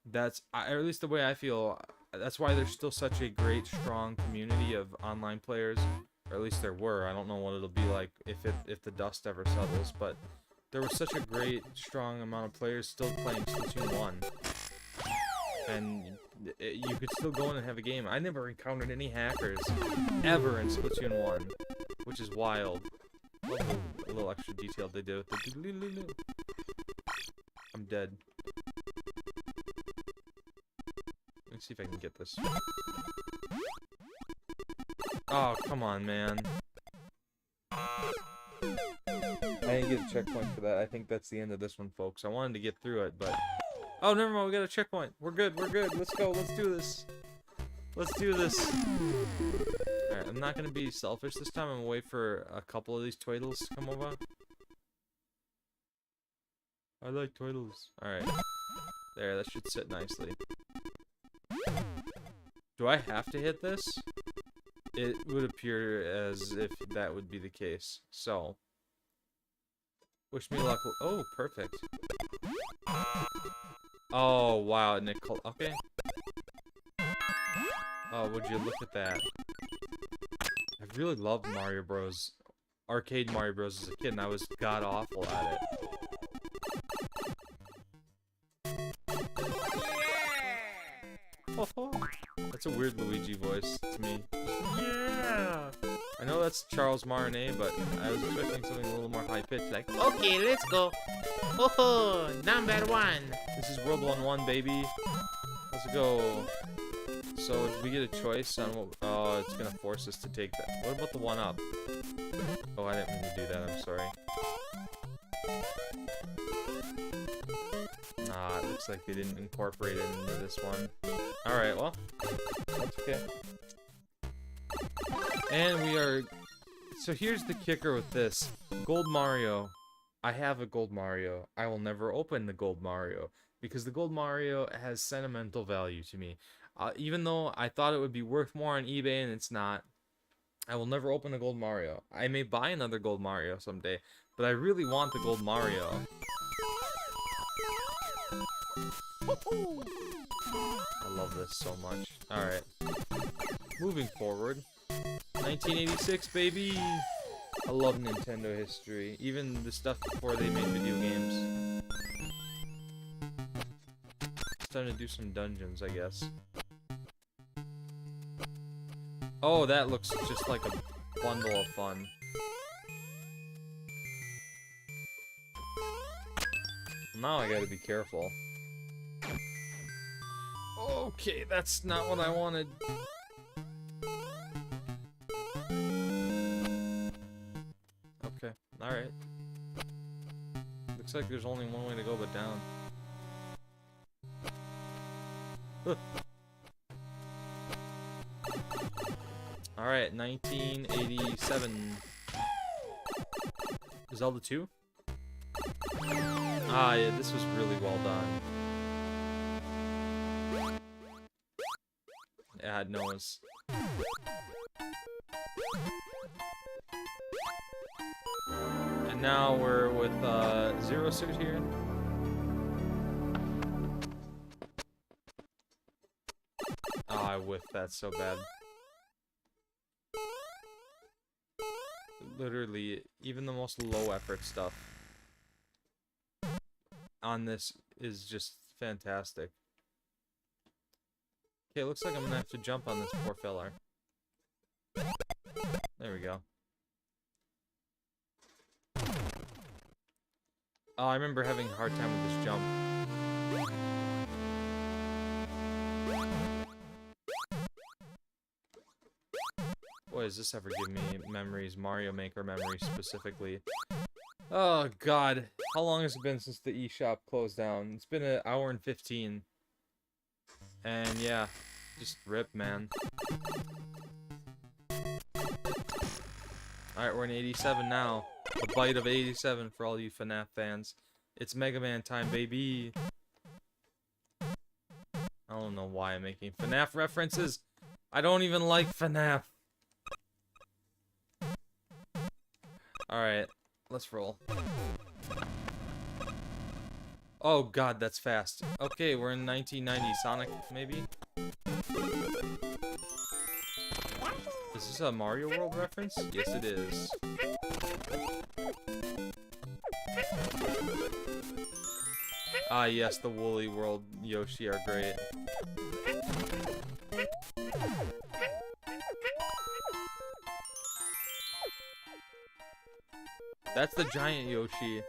that's, or at least the way I feel, that's why there's still such a great, strong community of online players. Or at least there were. I don't know what it'll be like if the dust ever settles, but there was such a great, strong amount of players still playing Splatoon 1. And you could still go in and have a game. I never encountered any hackers ever in Splatoon 1, which is wild. Love the little extra detail they did with the. I'm dead. Let's see if I can get this. Oh, come on, man. I didn't get a checkpoint for that. I think that's the end of this one, folks. I wanted to get through it, but... Oh, never mind. We got a checkpoint. We're good. Let's go. Let's do this. Alright, I'm not going to be selfish this time. I'm going to wait for a couple of these turtles to come over. I like turtles. Alright. There, that should sit nicely. Do I have to hit this? It would appear as if that would be the case. So, wish me luck. Oh, perfect. Oh, wow, Nicole. Okay. Oh, would you look at that? I really loved Mario Bros. Arcade Mario Bros. As a kid, and I was god-awful at it. That's a weird Luigi voice to me. Yeah! I know that's Charles Martinet, but I was expecting something a little more high-pitched, like, Okay, let's go. Oh, number one. this is World 1-1, baby. Let's go. So did we get a choice on what? Oh, it's gonna force us to take that. What about the one up? Oh, I didn't mean to do that. I'm sorry. Ah, it looks like they didn't incorporate it into this one. All right, well, that's okay. And we are. So here's the kicker with this Gold Mario. I have a Gold Mario. I will never open the Gold Mario because the Gold Mario has sentimental value to me. Even though I thought it would be worth more on eBay and it's not, I will never open a Gold Mario. I may buy another Gold Mario someday, but I really want the Gold Mario. I love this so much. Alright. Moving forward. 1986, baby! I love Nintendo history. Even the stuff before they made video games. It's time to do some dungeons, I guess. Oh, that looks just like a bundle of fun. Now I gotta be careful. Okay, that's not what I wanted. Okay, alright. Looks like there's only one way to go but down. Alright, 1987. Zelda 2? Ah, yeah, this was really well done. Yeah, it knows. And now we're with Zero Suit here. Oh, I whiffed that so bad. Literally, even the most low effort stuff on this is just fantastic. Okay, looks like I'm gonna have to jump on this poor feller. There we go. Oh, I remember having a hard time with this jump. Boy, does this ever give me memories, Mario Maker memories specifically. Oh god, how long has it been since the eShop closed down? It's been an hour and 15. And yeah, just rip, man. Alright, we're in 87 now. The bite of 87 for all you FNAF fans. It's Mega Man time, baby. I don't know why I'm making FNAF references. I don't even like FNAF. Alright, let's roll. Oh god, that's fast. Okay, we're in 1990. Sonic, maybe? Is this a Mario World reference? Yes, it is. Ah, yes, the Woolly World Yoshi are great. That's the giant Yoshi.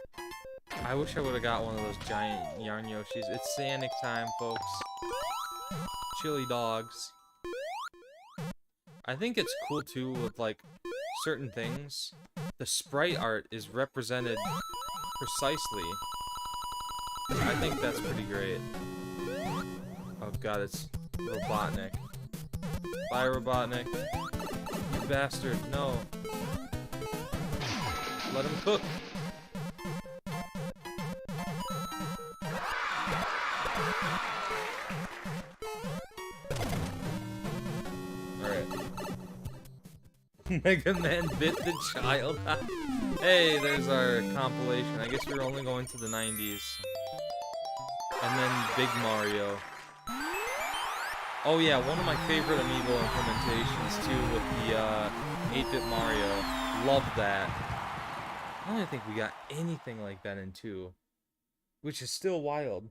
I wish I would have got one of those giant yarn Yoshis. It's Sanic time, folks. Chili dogs. I think it's cool too with like certain things. The sprite art is represented precisely. I think that's pretty great. Oh god, it's Robotnik. Bye, Robotnik. You bastard, no. Let him cook. Mega Man bit the child. Hey, there's our compilation. I guess we were only going to the 90s. And then Big Mario. Oh yeah, one of my favorite Amiibo implementations too with the 8-bit Mario. Love that. I don't think we got anything like that in 2. Which is still wild.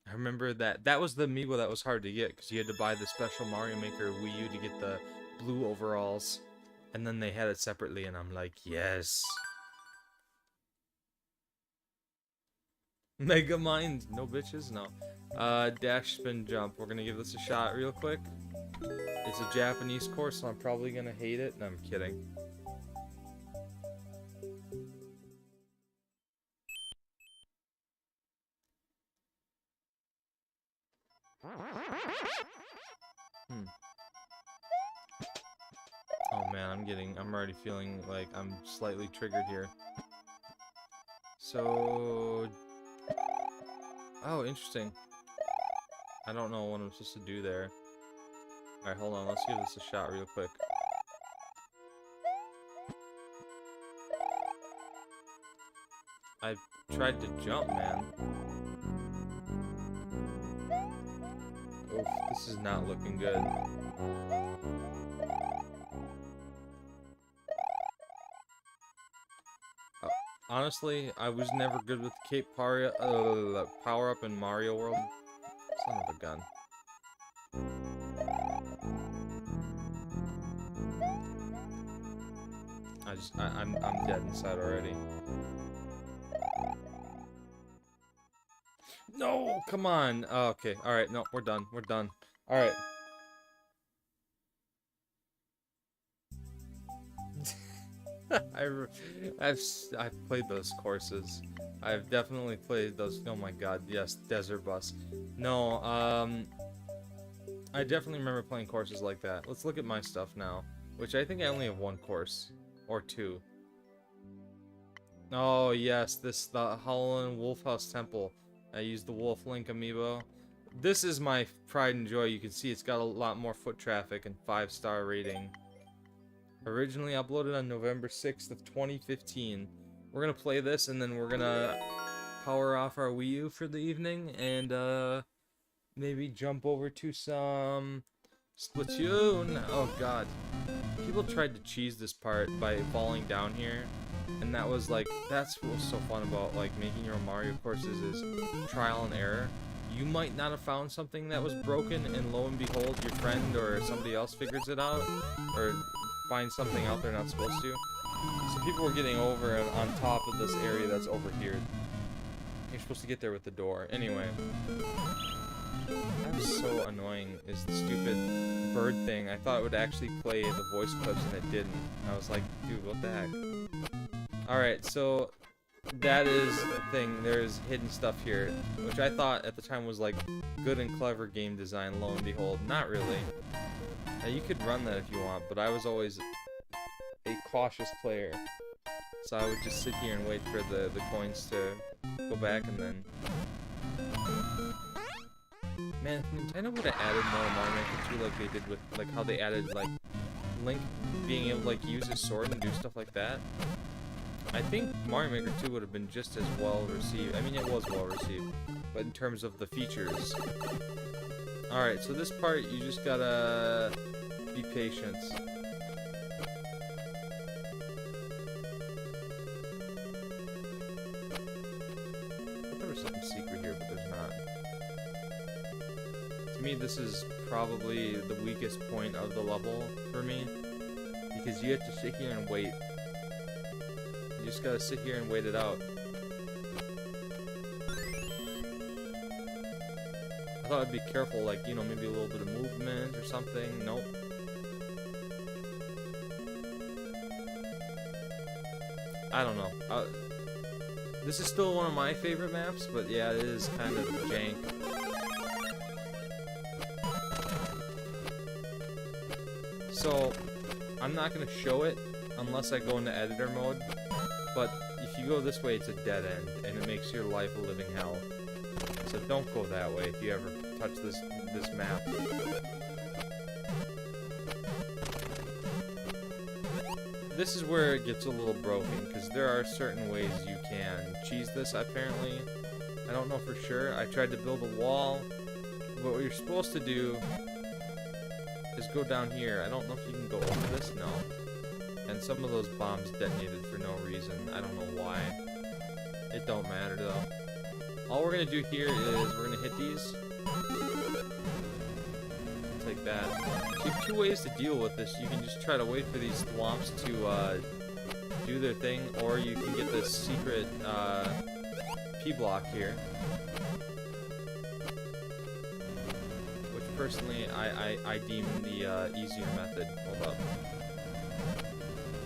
I remember that was the Amiibo that was hard to get because you had to buy the special Mario Maker Wii U to get the blue overalls, and then they had it separately, and I'm like, yes. Mega Mind, no bitches, no. Dash, spin, jump. We're gonna give this a shot real quick. It's a Japanese course, so I'm probably gonna hate it. No, I'm kidding. Oh man, I'm already feeling like I'm slightly triggered here. So, oh, interesting. I don't know what I'm supposed to do there. Alright, hold on, let's give this a shot real quick. I tried to jump, man. Oof, this is not looking good. Honestly, I was never good with Cape Power Up in Mario World. Son of a gun. I'm dead inside already. No, come on. Oh, okay, all right. No, we're done. We're done. All right. I've played those courses. I've definitely played those. Oh my god, yes, Desert Bus. No, I definitely remember playing courses like that. Let's look at my stuff now, which I think I only have one course or two. Oh yes, the Howlin' Wolf House Temple. I used the Wolf Link amiibo. This is my pride and joy. You can see it's got a lot more foot traffic and 5-star rating. Originally uploaded on November 6th of 2015. We're gonna play this and then we're gonna power off our Wii U for the evening and maybe jump over to some Splatoon. Oh god. People tried to cheese this part by falling down here. And that was like, that's what was so fun about like making your Mario courses is trial and error. You might not have found something that was broken and lo and behold your friend or somebody else figures it out. Or find something out they're not supposed to. So people were getting over on top of this area that's over here. You're supposed to get there with the door. Anyway. That was so annoying, is the stupid bird thing. I thought it would actually play the voice clips and it didn't. I was like, dude, what the heck? Alright, so that is the thing. There's hidden stuff here, which I thought at the time was like good and clever game design, lo and behold. Not really. Now, you could run that if you want, but I was always a cautious player. So I would just sit here and wait for the coins to go back and then... Man, if Nintendo would have added more Mario Maker 2 like they did with, like, how they added, like, Link being able to, like, use his sword and do stuff like that, I think Mario Maker 2 would have been just as well received. I mean, it was well received, but in terms of the features. Alright, so this part, you just gotta be patient. I thought there was something secret here, but there's not. To me, this is probably the weakest point of the level for me, because you have to sit here and wait. You just gotta sit here and wait it out. I thought I'd be careful, like, you know, maybe a little bit of movement or something. Nope. I don't know. This is still one of my favorite maps, but yeah, it is kind of jank. So, I'm not going to show it unless I go into editor mode, but if you go this way, it's a dead end, and it makes your life a living hell. So don't go that way if you ever touch this map. This is where it gets a little broken, because there are certain ways you can cheese this, apparently. I don't know for sure. I tried to build a wall, but what you're supposed to do is go down here. I don't know if you can go over this. No. And some of those bombs detonated for no reason. I don't know why. It don't matter, though. All we're going to do here is we're going to hit these. Like that. So you have two ways to deal with this. You can just try to wait for these thwomps to do their thing, or you can get this secret P-block here. personally, I deem the easier method. Hold up.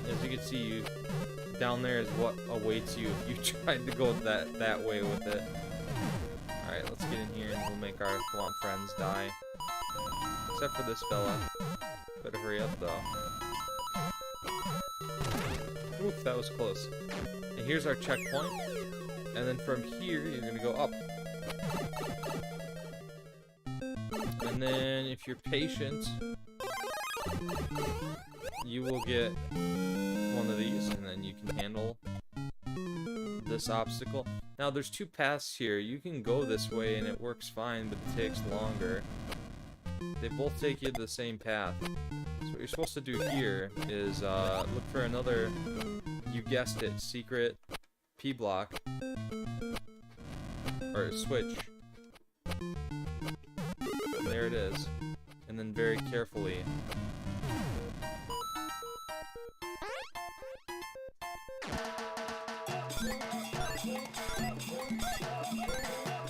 As you can see, down there is what awaits you if you tried to go that way with it. Alright, let's get in here and we'll make our swamp friends die. Except for this fella. Better hurry up, though. Oof, that was close. And here's our checkpoint. And then from here, you're gonna go up. And then, if you're patient, you will get one of these, and then you can handle this obstacle. Now, there's two paths here. You can go this way, and it works fine, but it takes longer. They both take you to the same path. So what you're supposed to do here is look for another, you guessed it, secret P block. Or switch. And there it is. And then very carefully.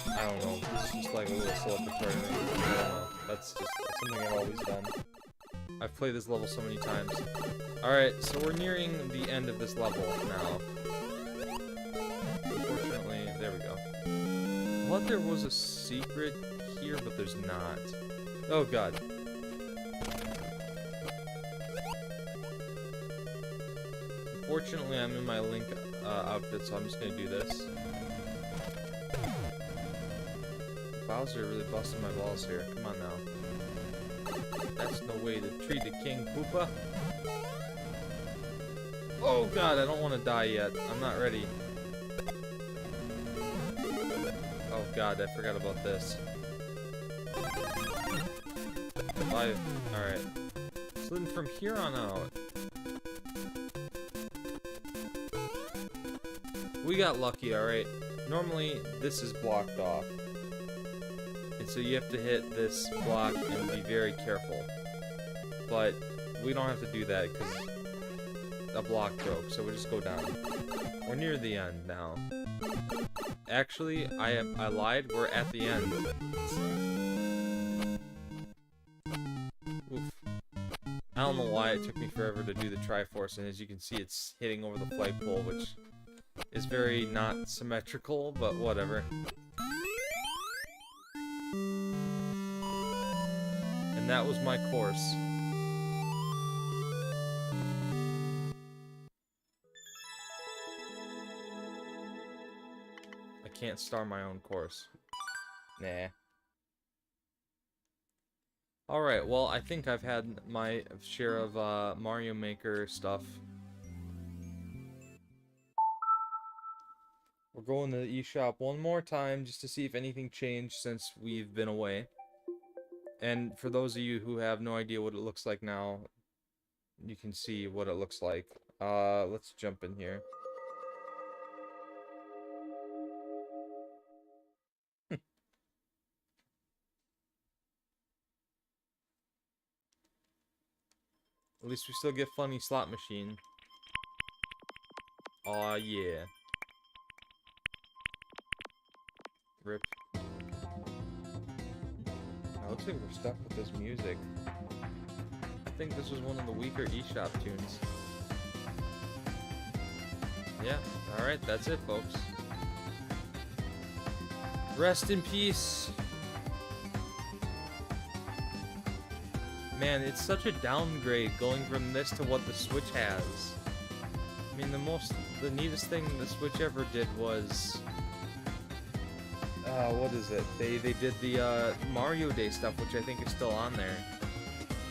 I don't know. This is just like a little celebratory ring. I don't know. That's something I've always done. I've played this level so many times. Alright, so we're nearing the end of this level now. Unfortunately, there we go. I thought there was a secret here, but there's not. Oh god. Unfortunately, I'm in my Link outfit, so I'm just gonna do this. Bowser really busted my balls here. Come on now. That's no way to treat a King Koopa. Oh god, I don't want to die yet. I'm not ready. Oh god, I forgot about this. Alright. So then from here on out, we got lucky, alright? Normally, this is blocked off. And so you have to hit this block and be very careful. But we don't have to do that because a block broke, so we'll just go down. We're near the end now. Actually, I lied. We're at the end. Oof. I don't know why it took me forever to do the Triforce, and as you can see, it's hitting over the flagpole, which is very not symmetrical, but whatever. And that was my course. I can't star my own course. Nah. Alright, well, I think I've had my share of Mario Maker stuff. We're going to the eShop one more time just to see if anything changed since we've been away. And for those of you who have no idea what it looks like now, you can see what it looks like. Let's jump in here. At least we still get funny slot machine. Aw, yeah. Rip. Now, looks like we're stuck with this music. I think this was one of the weaker eShop tunes. Yeah, alright, that's it, folks. Rest in peace. Man, it's such a downgrade going from this to what the Switch has. I mean, the neatest thing the Switch ever did was... what is it? They did the Mario Day stuff, which I think is still on there.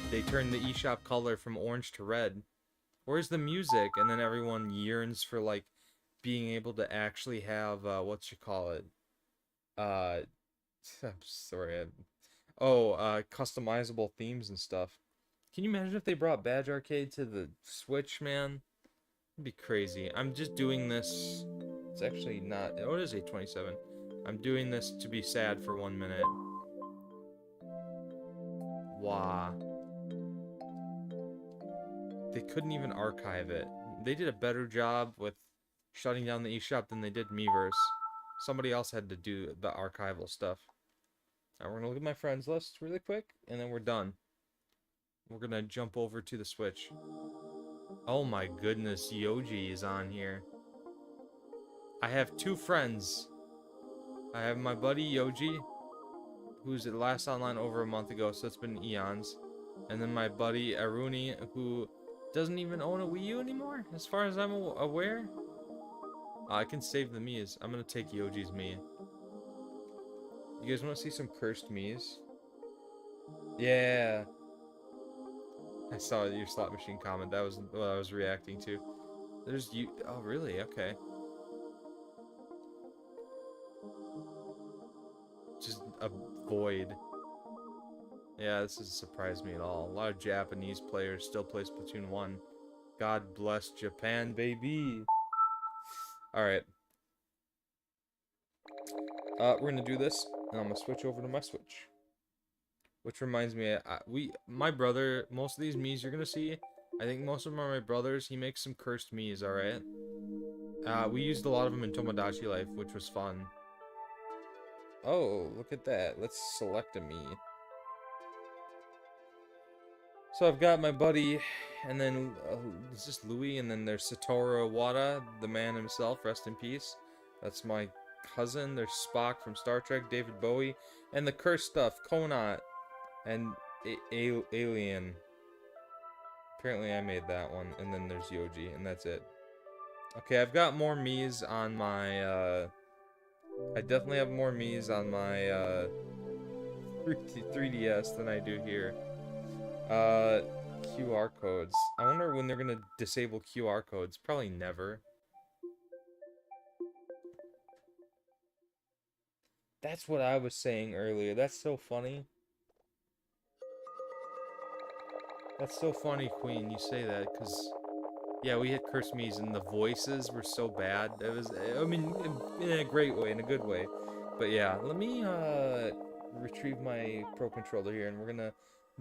They turned the eShop color from orange to red. Where's the music? And then everyone yearns for, like, being able to actually have, I'm sorry. Customizable themes and stuff. Can you imagine if they brought Badge Arcade to the Switch, man? It'd be crazy. I'm just doing this... It's actually not... Oh, it is 8:27. I'm doing this to be sad for 1 minute. Wow. They couldn't even archive it. They did a better job with shutting down the eShop than they did Miiverse. Somebody else had to do the archival stuff. Now we're gonna look at my friends list really quick, and then we're done. We're gonna jump over to the Switch. Oh my goodness, Yoji is on here. I have two friends. I have my buddy Yoji, who's at last online over a month ago, so it's been eons. And then my buddy Aruni, who doesn't even own a Wii U anymore, as far as I'm aware. I can save the Mii's. I'm gonna take Yoji's Mii. You guys want to see some cursed Mii's? Yeah. I saw your slot machine comment. That was what I was reacting to. There's you. Oh, really? Okay. Just a void. Yeah, this doesn't surprise me at all. A lot of Japanese players still play Splatoon 1. God bless Japan, baby. Alright. We're gonna do this, and I'm gonna switch over to my Switch. Which reminds me, my brother, most of these Mii's you're gonna see, I think most of them are my brother's. He makes some cursed Mii's, alright? We used a lot of them in Tomodachi Life, which was fun. Oh, look at that. Let's select a Mii. So I've got my buddy, and then it's just Louis, and then there's Satoru Iwata, the man himself, rest in peace. That's my cousin. There's Spock from Star Trek, David Bowie, and the cursed stuff, Konat, and Alien. Apparently I made that one, and then there's Yoji, and that's it. Okay, I've got more Mii's on my, I definitely have more Mii's on my, 3DS than I do here. QR codes. I wonder when they're gonna disable QR codes. Probably never. That's what I was saying earlier. That's so funny. That's so funny, Queen, you say that, because, yeah, we hit Curse Me's and the voices were so bad. It was, I mean, in a great way, in a good way. But yeah, let me, retrieve my Pro Controller here, and we're gonna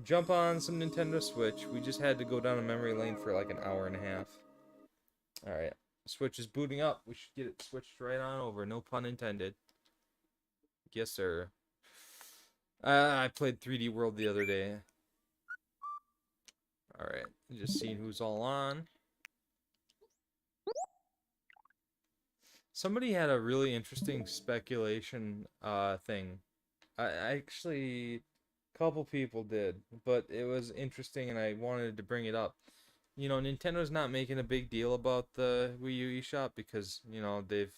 jump on some Nintendo Switch. We just had to go down a memory lane for like an hour and a half. Alright, Switch is booting up. We should get it switched right on over, no pun intended. Yes, sir. I played 3D World the other day. Alright, just seeing who's all on. Somebody had a really interesting speculation thing. I actually, a couple people did, but it was interesting and I wanted to bring it up. You know, Nintendo's not making a big deal about the Wii U eShop because, you know, the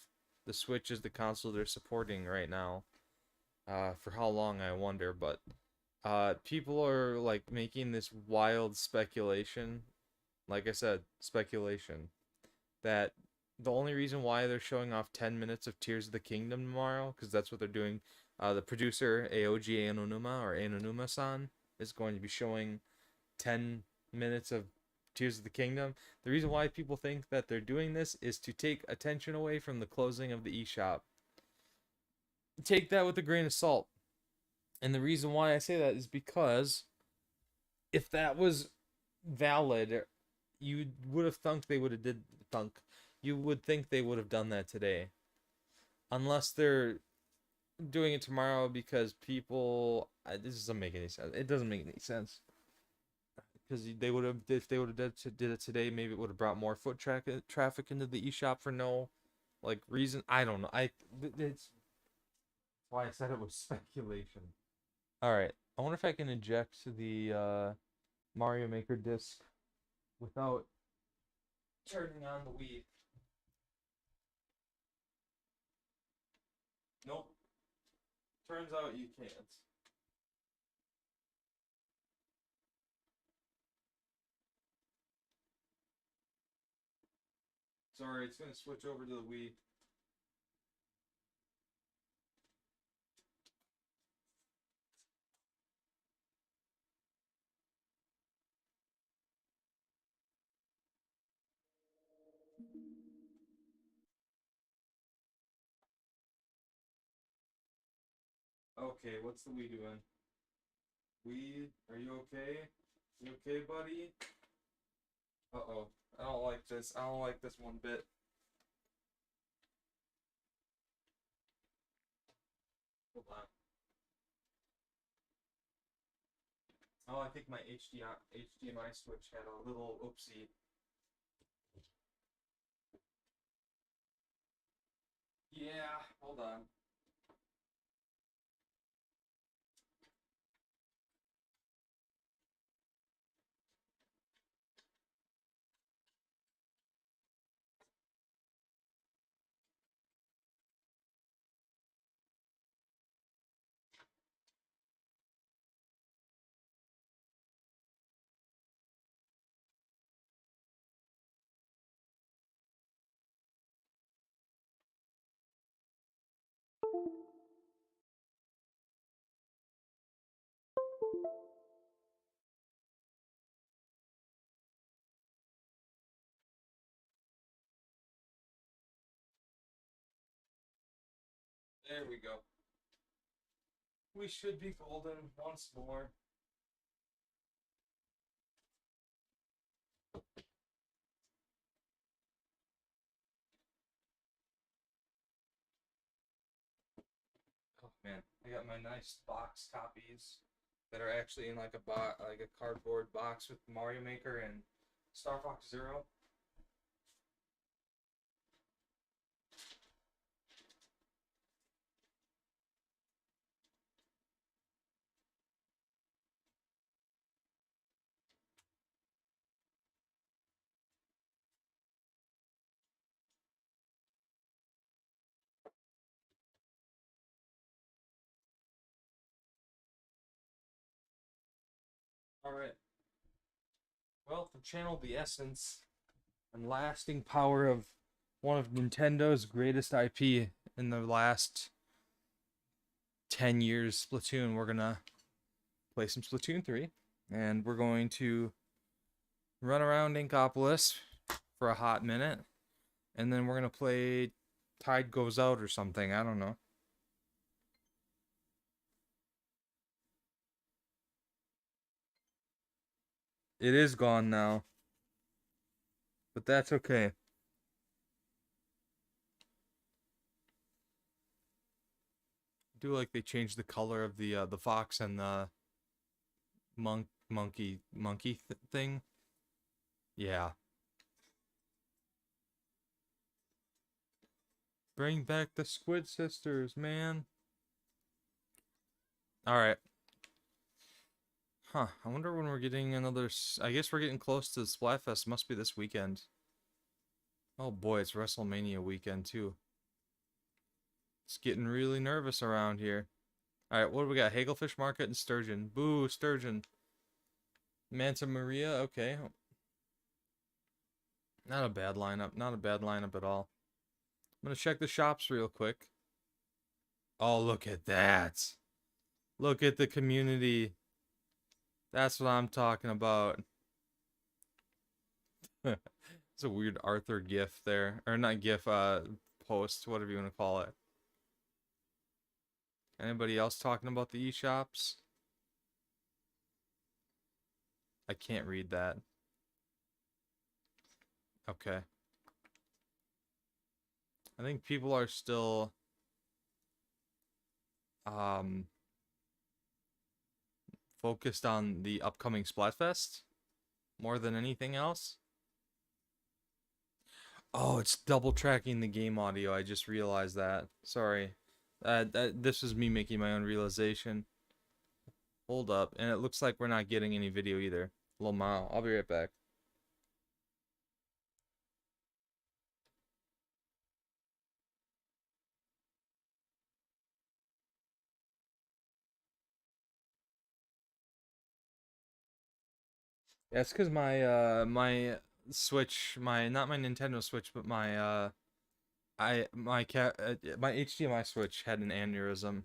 Switch is the console they're supporting right now. For how long, I wonder, but people are like making this wild speculation, like I said, speculation, that the only reason why they're showing off 10 minutes of Tears of the Kingdom tomorrow, because that's what they're doing. The producer, Aoji Aonuma, or Aonuma-san, is going to be showing 10 minutes of Tears of the Kingdom. The reason why people think that they're doing this is to take attention away from the closing of the eShop. Take that with a grain of salt. And the reason why I say that is because if that was valid, you would have thunk they would have did thunk. You would think they would have done that today. Unless they're doing it tomorrow because people, this doesn't make any sense. It doesn't make any sense. Because they would have, if they would have did it today, maybe it would have brought more foot traffic into the eShop for no like reason. I don't know. It's why I said it was speculation. All right. I wonder if I can eject the Mario Maker disc without turning on the Wii. Nope. Turns out you can't. Sorry, it's gonna switch over to the Wii. Okay, what's the Wii doing? Wii, are you okay? You okay, buddy? Uh-oh. I don't like this. I don't like this one bit. Hold on. Oh, I think my HDMI switch had a little oopsie. Yeah, hold on. There we go. We should be golden once more. Oh man, I got my nice box copies that are actually in like like a cardboard box with Mario Maker and Star Fox Zero. All right. Well, to channel the essence and lasting power of one of Nintendo's greatest IP in the last 10 years, Splatoon, we're gonna play some Splatoon 3. And we're going to run around Inkopolis for a hot minute. And then we're gonna play Tide Goes Out or something. I don't know. It is gone now. But that's okay. I do like they changed the color of the fox and the monkey thing. Yeah. Bring back the Squid Sisters, man. All right. Huh. I wonder when we're getting another. I guess we're getting close to the Splatfest. Must be this weekend. Oh boy, it's WrestleMania weekend too. It's getting really nervous around here. All right, what do we got? Hagelfish Market and Sturgeon. Boo, Sturgeon. Manta Maria. Okay. Not a bad lineup. Not a bad lineup at all. I'm gonna check the shops real quick. Oh, look at that. Look at the community. That's what I'm talking about. It's a weird Arthur gif there. Or not gif, post, whatever you want to call it. Anybody else talking about the eShops? I can't read that. Okay. I think people are still um focused on the upcoming Splatfest more than anything else. Oh, it's double tracking the game audio. I just realized that. Sorry. This is me making my own realization. Hold up. And it looks like we're not getting any video either. Lmao. I'll be right back. Yeah, it's because my Switch, my not my Nintendo Switch, but my my HDMI switch had an aneurysm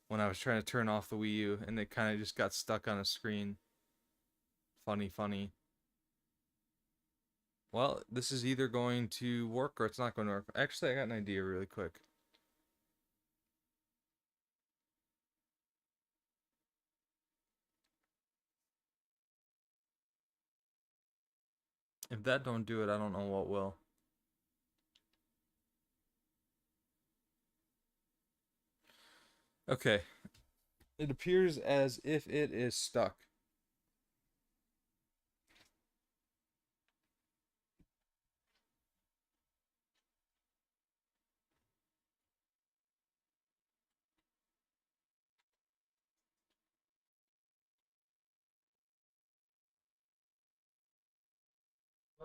when I was trying to turn off the Wii U, and it kind of just got stuck on a screen. Funny, funny. Well, this is either going to work or it's not going to work. Actually, I got an idea really quick. If that don't do it, I don't know what will. Okay. It appears as if it is stuck.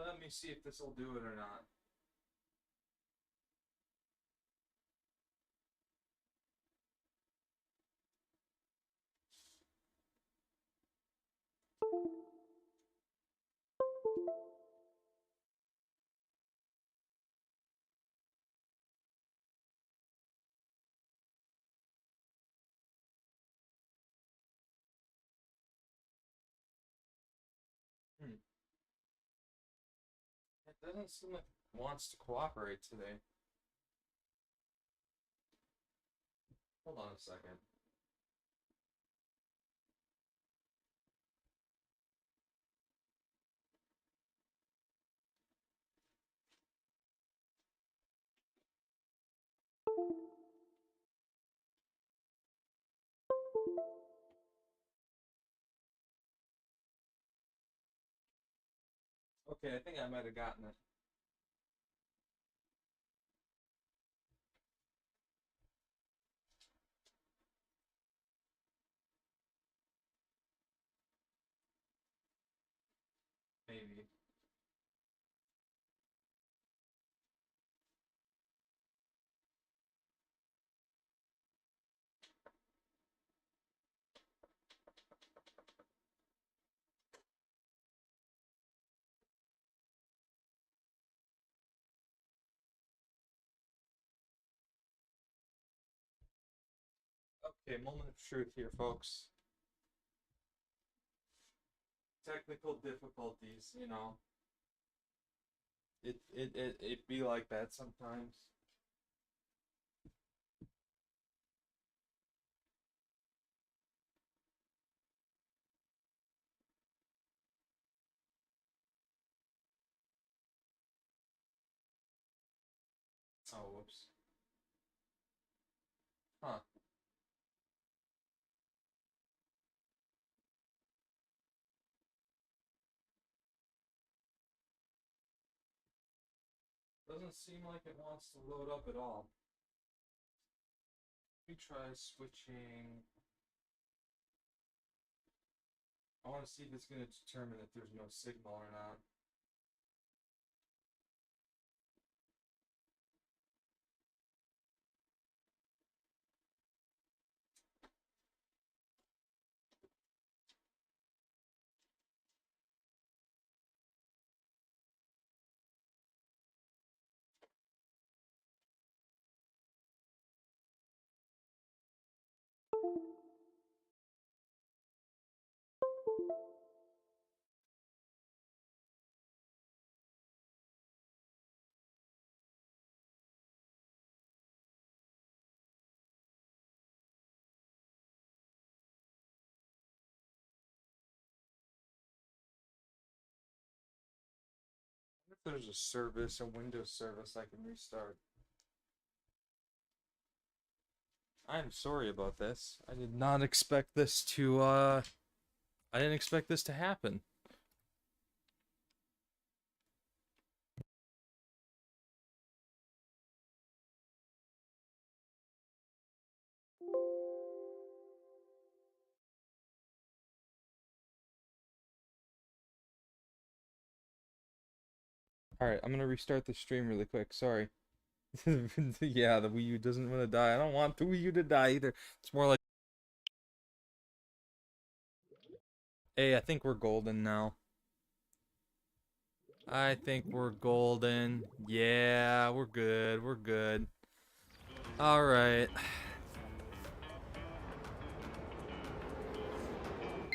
Let me see if this will do it or not. Hmm. It doesn't seem like it wants to cooperate today. Hold on a second. Okay, I think I might have gotten it. Maybe. Okay, moment of truth here, folks. Technical difficulties, you know. It be like that sometimes. Oh, whoops. Huh. Doesn't seem like it wants to load up at all. Let me try switching. I want to see if it's going to determine if there's no signal or not. If there's a service, a Windows service I can restart. I'm sorry about this. I did not expect this to, I didn't expect this to happen. Alright, I'm gonna restart the stream really quick. Sorry. Yeah, the Wii U doesn't want to die. I don't want the Wii U to die either. It's more like, hey, I think we're golden now. I think we're golden. Yeah, we're good. We're good. Alright.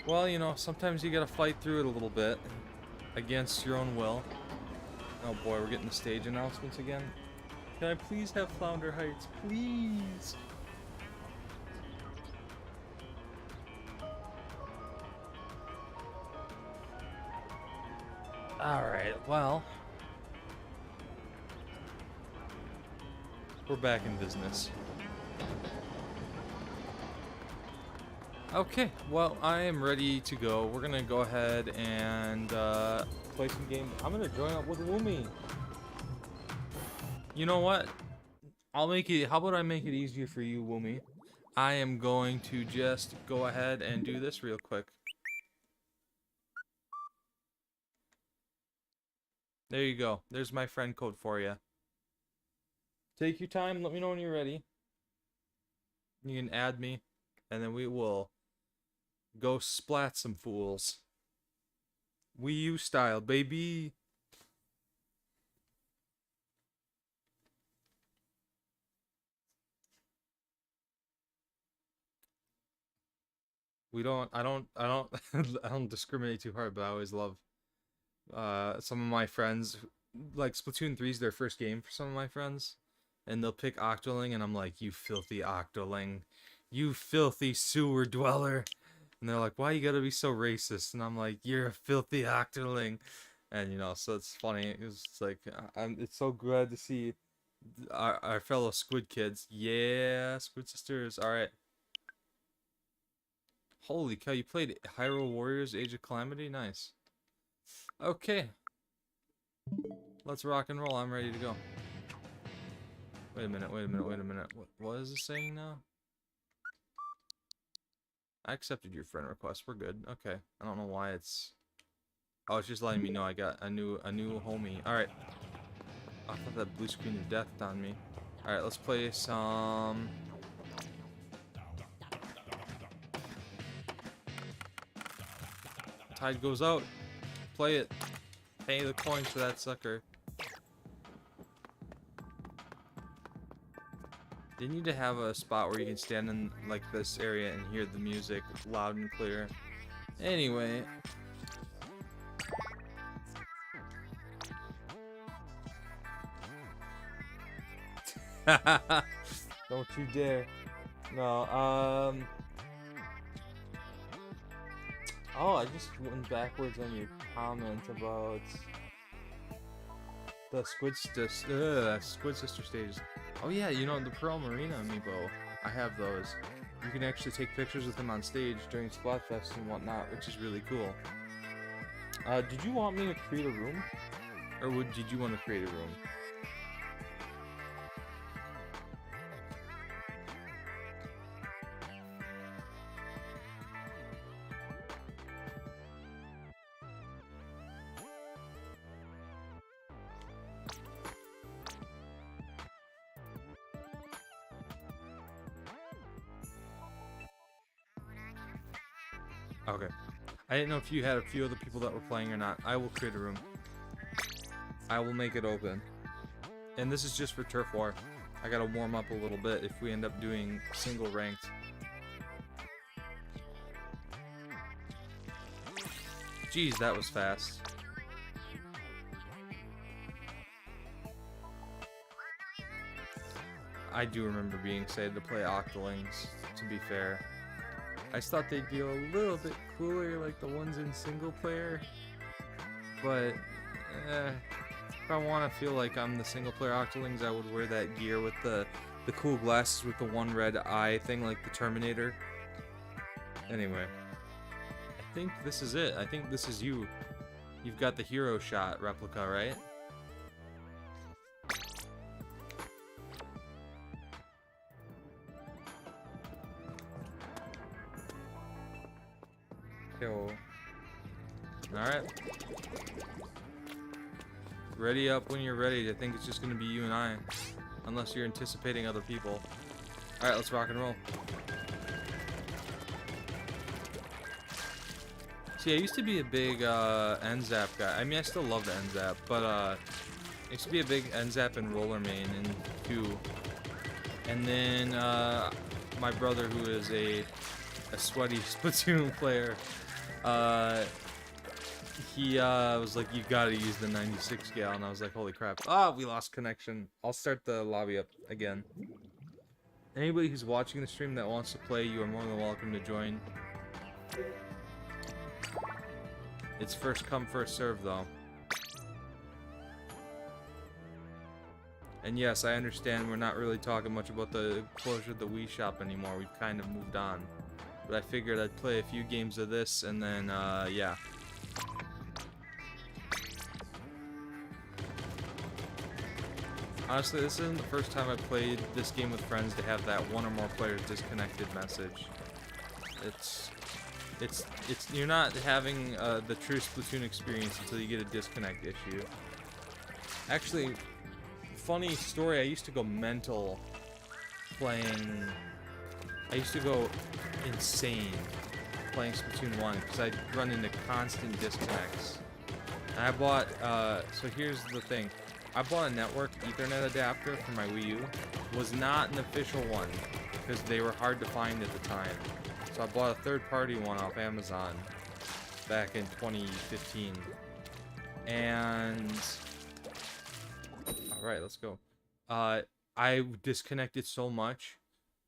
Well, you know, sometimes you gotta fight through it a little bit. Against your own will. Oh boy, we're getting the stage announcements again. Can I please have Flounder Heights? Please! Alright, well. We're back in business. Okay, well, I am ready to go. We're gonna go ahead and play some games. I'm gonna join up with Woomy. You know what? I'll make it. How about I make it easier for you, Woomy? I am going to just go ahead and do this real quick. There you go. There's my friend code for you. Take your time. Let me know when you're ready. You can add me, and then we will go splat some fools. Wii U style, baby. I don't I don't discriminate too hard, but I always love some of my friends, like Splatoon 3 is their first game for some of my friends, and they'll pick Octoling, and I'm like, you filthy Octoling, you filthy sewer dweller, and they're like, why you gotta be so racist? And I'm like, you're a filthy Octoling, and you know, so it's funny. It's like it's so glad to see our fellow Squid kids. Yeah, Squid sisters. All right. Holy cow, you played Hyrule Warriors Age of Calamity? Nice. Okay. Let's rock and roll. I'm ready to go. Wait a minute, wait a minute, wait a minute. What is it saying now? I accepted your friend request. We're good. Okay. I don't know why it's... Oh, it's just letting me know I got a new homie. Alright. I thought that blue screen of death on me. Alright, let's play some... Tide goes out. Play it. Pay the coins for that sucker. They need to have a spot where you can stand in like this area and hear the music loud and clear. Anyway. Don't you dare. No, oh, I just went backwards on your comment about the Squid Sister stages. Oh yeah, you know, the Pearl Marina amiibo, I have those. You can actually take pictures with them on stage during Splatfest and whatnot, which is really cool. Did you want me to create a room? Or did you want to create a room? Okay. I didn't know if you had a few other people that were playing or not. I will create a room. I will make it open. And this is just for Turf War. I gotta warm up a little bit if we end up doing single ranked. Jeez, that was fast. I do remember being excited to play Octolings, to be fair. I just thought they'd be a little bit cooler like the ones in single player. But, if I want to feel like I'm the single player Octolings, I would wear that gear with the cool glasses with the one red eye thing like the Terminator. Anyway. I think this is it. I think this is you. You've got the hero shot replica, right? Yo. Alright. Ready up when you're ready. I think it's just gonna be you and I. Unless you're anticipating other people. Alright, let's rock and roll. See, I used to be a big NZAP guy. I mean, I still love the NZAP, but I used to be a big NZAP and roller main in 2. And then my brother, who is a sweaty Splatoon player, he was like, you gotta use the 96 scale, and I was like, holy crap. Ah, we lost connection. I'll start the lobby up again. Anybody who's watching the stream that wants to play, you are more than welcome to join. It's first come, first serve, though. And yes, I understand we're not really talking much about the closure of the Wii shop anymore. We've kind of moved on. But I figured I'd play a few games of this, and then, yeah. Honestly, this isn't the first time I've played this game with friends to have that one or more players disconnected message. You're not having the true Splatoon experience until you get a disconnect issue. Actually, funny story, I used to go mental playing... I used to go insane playing Splatoon 1 because I'd run into constant disconnects. And I bought, so here's the thing. I bought a network Ethernet adapter for my Wii U. It was not an official one because they were hard to find at the time. So I bought a third-party one off Amazon back in 2015. And... Alright, let's go. I disconnected so much.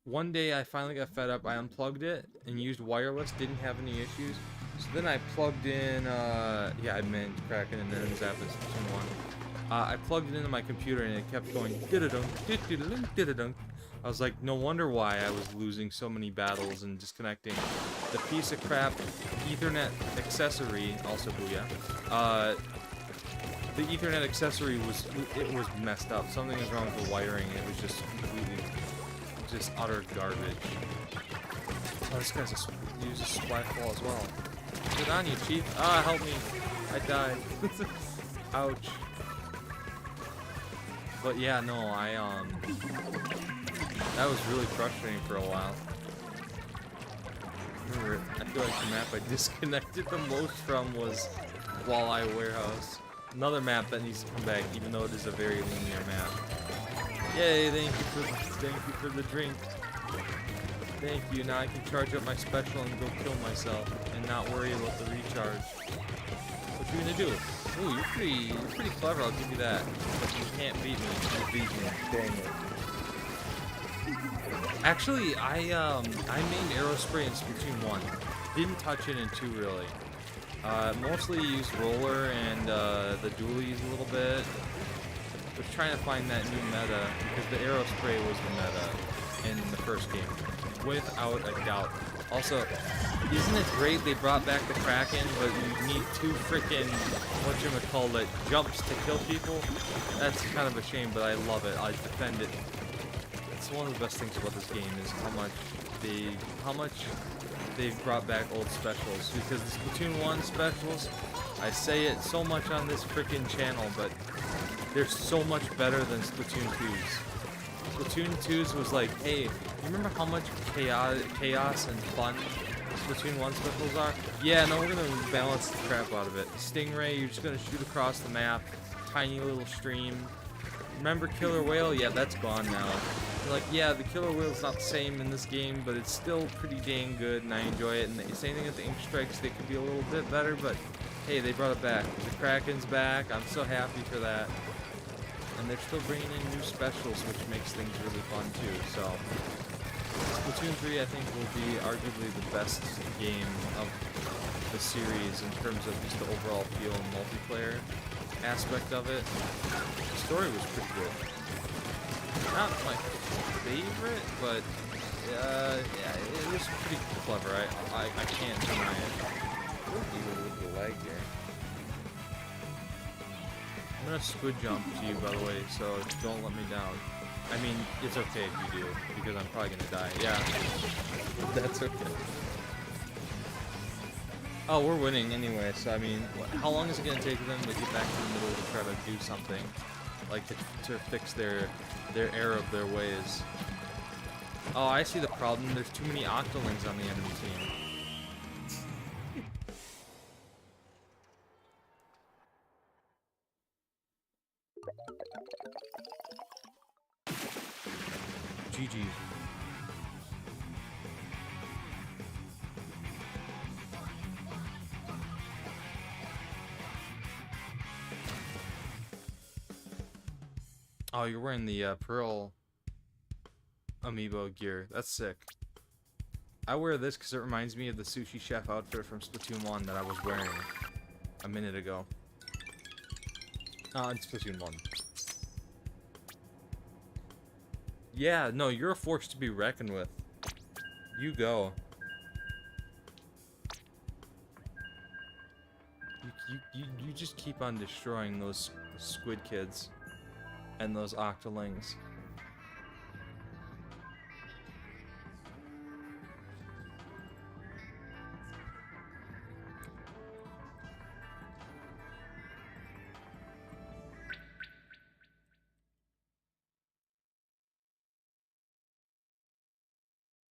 One day I finally got fed up. I unplugged it and used wireless. Didn't have any issues. So then I plugged in, yeah, I meant Kraken and then Zappos Splatoon 1. I plugged it into my computer and it kept going did-a-dunk, did-a-dunk, did-a-dunk. I was like, no wonder why I was losing so many battles and disconnecting. The piece of crap Ethernet accessory, also booyah, the Ethernet accessory was messed up. Something was wrong with the wiring. It was just completely, just utter garbage. Oh, this guy's uses splash ball as well. Good on you, Chief. Ah, help me. I died. Ouch. But yeah, no, that was really frustrating for a while. I feel like the map I disconnected the most from was Walleye Warehouse. Another map that needs to come back, even though it is a very linear map. Yay, thank you for the drink. Thank you, now I can charge up my special and go kill myself and not worry about the recharge. What you gonna do? Ooh, you're pretty clever, I'll give you that. But you can't beat me. You beat me. Dang it. Actually, I made Aerospray in Splatoon 1. Didn't touch it in 2 really. Mostly used roller and the dualies a little bit. Was trying to find that new meta because the Aerospray was the meta in the first game, without a doubt. Also, isn't it great they brought back the Kraken, but you need 2 freaking whatchamacallit jumps to kill people? That's kind of a shame, but I love it. I defend it. It's one of the best things about this game is how much they've brought back old specials, because the Splatoon 1 specials, I say it so much on this freaking channel, but they're so much better than Splatoon 2's. Splatoon 2's was like, hey, you remember how much chaos and fun Splatoon 1 specials are? Yeah, no, we're gonna balance the crap out of it. Stingray, you're just gonna shoot across the map, tiny little stream. Remember Killer Whale? Yeah, that's gone now. You're like, yeah, the Killer Whale's not the same in this game, but it's still pretty dang good, and I enjoy it. And the same thing with the Ink Strikes, they could be a little bit better, but hey, they brought it back. The Kraken's back. I'm so happy for that. And they're still bringing in new specials, which makes things really fun too. So, Splatoon 3, I think, will be arguably the best game of the series in terms of just the overall feel and multiplayer aspect of it. The story was pretty good. Not my favorite, but yeah, it was pretty clever. I can't deny it. With the leg here. I'm gonna squid jump to you, by the way, so don't let me down. I mean, it's okay if you do, because I'm probably gonna die. Yeah, that's okay. Oh, we're winning anyway, so I mean, how long is it gonna take them to get back to the middle to try to do something? Like, to fix their error of their ways. Oh, I see the problem. There's too many Octolings on the enemy team. GG. Oh, you're wearing the Pearl amiibo gear. That's sick. I wear this because it reminds me of the sushi chef outfit from Splatoon 1 that I was wearing a minute ago. In Splatoon 1. Yeah, no, you're a force to be reckoned with. You go. You just keep on destroying those squid kids and those octolings.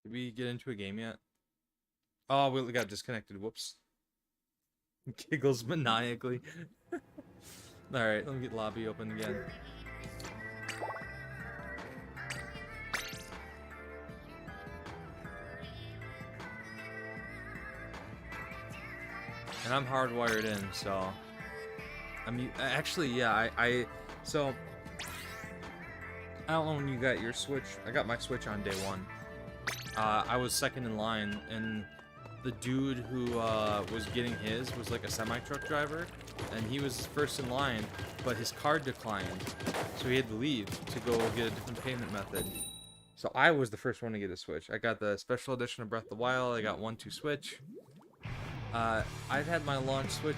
Did we get into a game yet? Oh, we got disconnected. Whoops. Giggles maniacally. Alright, let me get lobby open again. And I'm hardwired in, so... I mean, actually, yeah, so... I don't know when you got your Switch. I got my Switch on day one. I was second in line, and the dude who was getting his was like a semi-truck driver, and he was first in line, but his card declined, so he had to leave to go get a different payment method. So I was the first one to get a Switch. I got the special edition of Breath of the Wild. I got 1-2 Switch. I've had my launch Switch.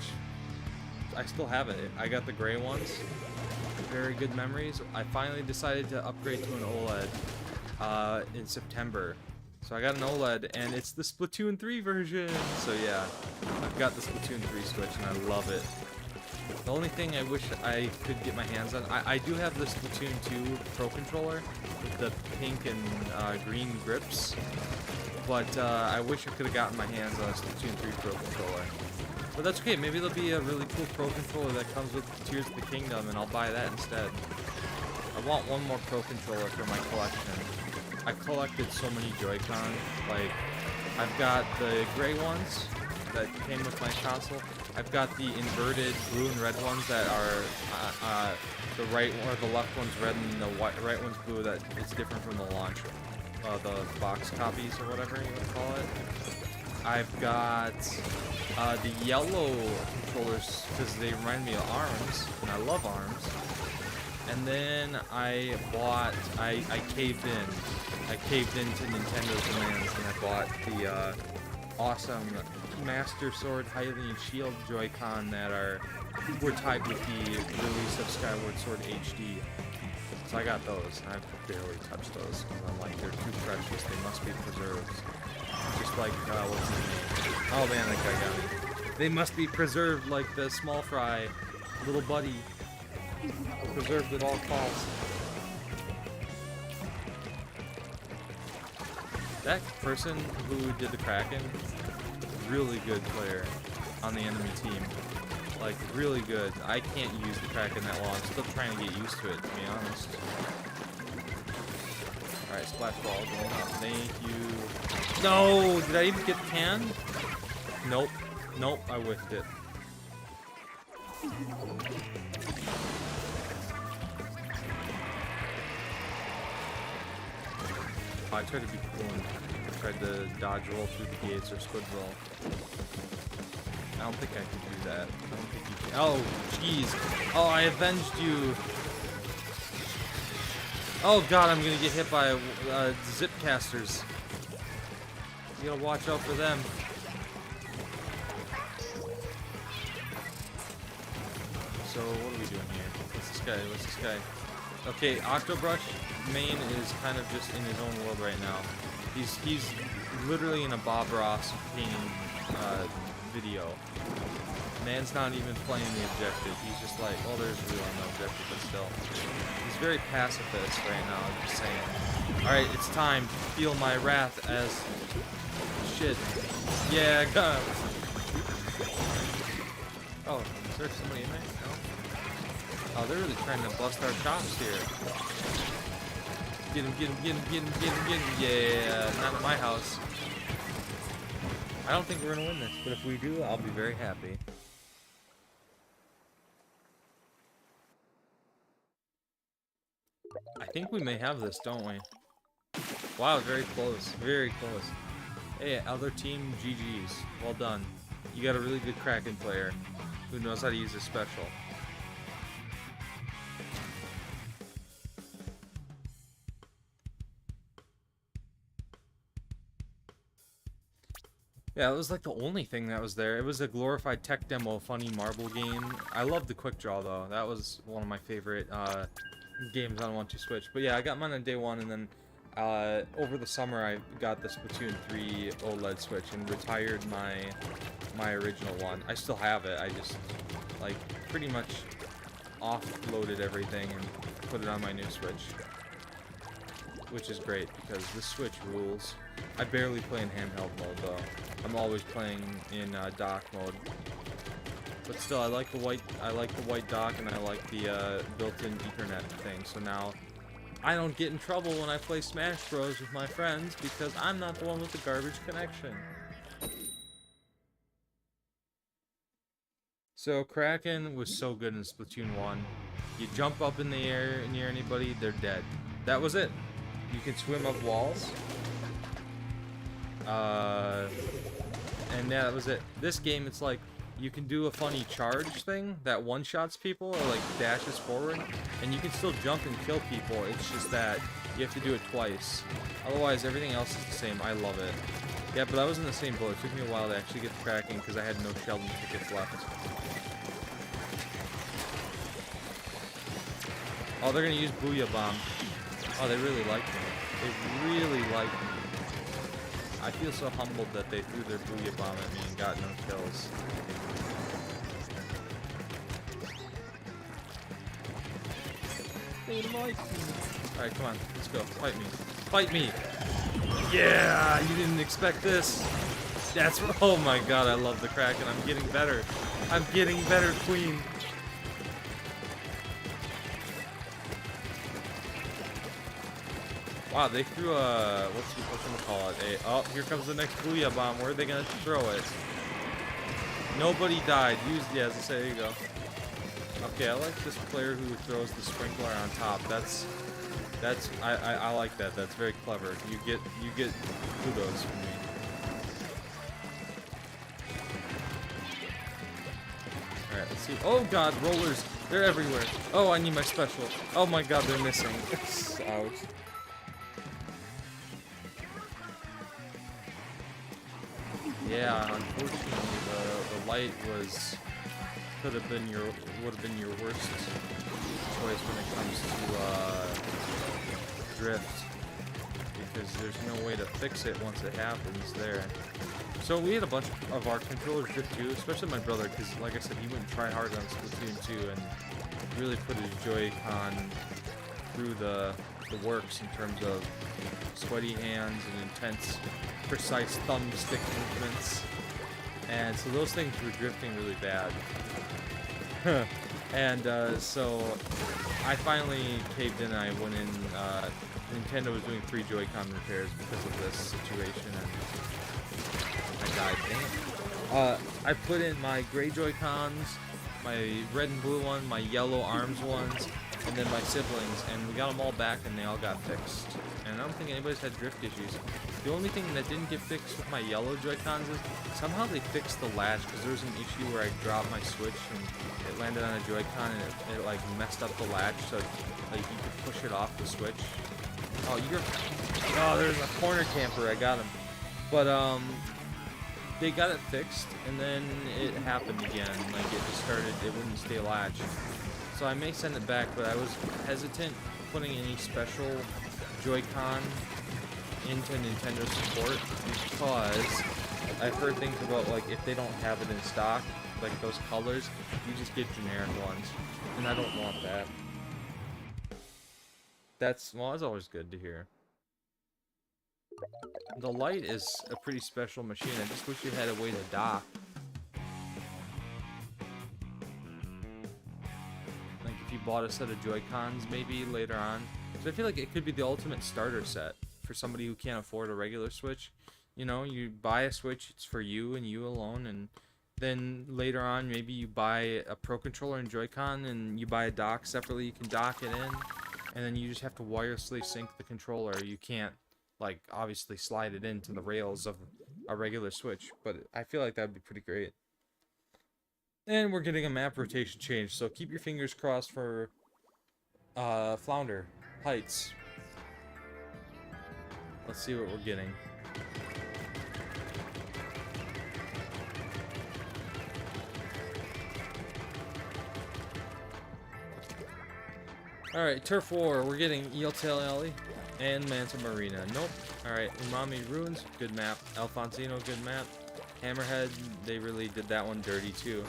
I still have it. I got the gray ones. Very good memories. I finally decided to upgrade to an OLED in September. So I got an OLED, and it's the Splatoon 3 version. So yeah, I've got the Splatoon 3 Switch, and I love it. The only thing I wish I could get my hands on, I do have the Splatoon 2 Pro Controller with the pink and green grips, but I wish I could have gotten my hands on a Splatoon 3 Pro Controller. But that's okay, maybe there'll be a really cool Pro Controller that comes with Tears of the Kingdom, and I'll buy that instead. I want one more Pro Controller for my collection. I collected so many Joy-Con. Like, I've got the gray ones that came with my console. I've got the inverted blue and red ones that are the right or the left one's red and the right one's blue. That is different from the launch, the box copies or whatever you want to call it. I've got the yellow controllers because they remind me of ARMS, and I love ARMS. And then I caved in. I caved into Nintendo's demands, and I bought the awesome Master Sword Hylian Shield Joy-Con that were tied with the release of Skyward Sword HD. So I got those, and I've barely touched those because I'm like, they're too precious. They must be preserved. Just like what's his name? Oh man, that guy got me. They must be preserved like the small fry little buddy. Preserved at all costs. That person who did the Kraken, really good player on the enemy team. Like, really good. I can't use the Kraken that well. I'm still trying to get used to it, to be honest. Alright, splash ball going up. Thank you. No! Did I even get the can? Nope. Nope, I whiffed it. I tried to be cool and tried to dodge roll through the gates or squid roll. I don't think I can do that. I don't think you can. Oh, jeez. Oh, I avenged you. Oh god, I'm gonna get hit by zip casters. You gotta watch out for them. So what are we doing here? What's this guy? What's this guy? Okay, Octobrush main is kind of just in his own world right now. He's literally in a Bob Ross painting video. Man's not even playing the objective. He's just like, oh, there's really no objective, but still. He's very pacifist right now, I'm just saying. Alright, it's time to feel my wrath as shit. Yeah, I got him. Oh, is there somebody in there? No? Oh, they're really trying to bust our chops here. Get him, get him, get him, get him, get him, get him. Yeah, not in my house. I don't think we're gonna win this, but if we do, I'll be very happy. I think we may have this, don't we? Wow, very close. Very close. Hey, other team, GG's. Well done. You got a really good Kraken player who knows how to use his special. Yeah, it was like the only thing that was there. It was a glorified tech demo, funny marble game. I love the quick draw though. That was one of my favorite games on 1-2 Switch. But yeah, I got mine on day one, and then over the summer I got the Splatoon 3 OLED Switch and retired my original one. I still have it. I just like pretty much offloaded everything and put it on my new Switch. which is great because the Switch rules. I barely play in handheld mode though. I'm always playing in dock mode. But still, I like the white dock, and I like the built-in Ethernet thing. So now I don't get in trouble when I play Smash Bros with my friends because I'm not the one with the garbage connection. So Kraken was so good in Splatoon 1. You jump up in the air near anybody, they're dead. That was it. You can swim up walls. And that was it. This game, it's like, you can do a funny charge thing that one-shots people or like dashes forward, and you can still jump and kill people. It's just that you have to do it twice. Otherwise, everything else is the same. I love it. Yeah, but I was in the same boat. It took me a while to actually get the Kraken because I had no Sheldon tickets left. Oh, they're gonna use Booyah Bomb. Oh, they really like me. They really like me. I feel so humbled that they threw their Booyah Bomb at me and got no kills. Alright, come on. Let's go. Fight me. Fight me! Yeah! You didn't expect this. That's... Oh my god, I love the Kraken. I'm getting better. I'm getting better, Queen. Wow, they threw a... whatchamacallit? Oh, here comes the next Booyah Bomb. Where are they going to throw it? Nobody died. Yeah, as I say, there you go. Okay, I like this player who throws the sprinkler on top. I like that. That's very clever. You get kudos from me. Alright, let's see. Oh god, rollers! They're everywhere. Oh, I need my special. Oh my god, they're missing. Ouch. Yeah, unfortunately, the light would have been your worst choice when it comes to drift, because there's no way to fix it once it happens there. So we had a bunch of our controllers drift too, especially my brother, because like I said, he went try hard on Splatoon 2 and really put his Joy-Con through the works in terms of sweaty hands and intense, precise thumbstick movements. And so those things were drifting really bad. And so I finally caved in and I went in. Nintendo was doing free Joy-Con repairs because of this situation, and I died. Dang it. I put in my gray Joy-Cons, my red and blue one, my yellow arms ones, and then my siblings, and we got them all back and they all got fixed. And I don't think anybody's had drift issues. The only thing that didn't get fixed with my yellow Joy-Cons is somehow they fixed the latch, because there was an issue where I dropped my Switch and it landed on a Joy-Con and it like messed up the latch, so like you could push it off the Switch. Oh, there's a corner camper. I got him. But they got it fixed, and then it happened again. Like it just started. It wouldn't stay latched. So I may send it back, but I was hesitant putting any special Joy-Con into Nintendo support because I've heard things about, like, if they don't have it in stock, like those colors, you just get generic ones, and I don't want that. That's always good to hear. The light is a pretty special machine. I just wish you had a way to dock. Like if you bought a set of Joy-Cons maybe later on. Because I feel like it could be the ultimate starter set for somebody who can't afford a regular Switch. You know, you buy a Switch, it's for you and you alone, and then later on maybe you buy a Pro Controller and Joy-Con and you buy a dock separately, you can dock it in, and then you just have to wirelessly sync the controller. You can't, like, obviously slide it into the rails of a regular Switch, but I feel like that would be pretty great. And we're getting a map rotation change, so keep your fingers crossed for Flounder Heights. Let's see what we're getting. Alright, Turf War, we're getting Eeltail Alley and Manta Marina. Nope. Alright, Umami Ruins, good map. Alfonsino, good map. Hammerhead, they really did that one dirty too.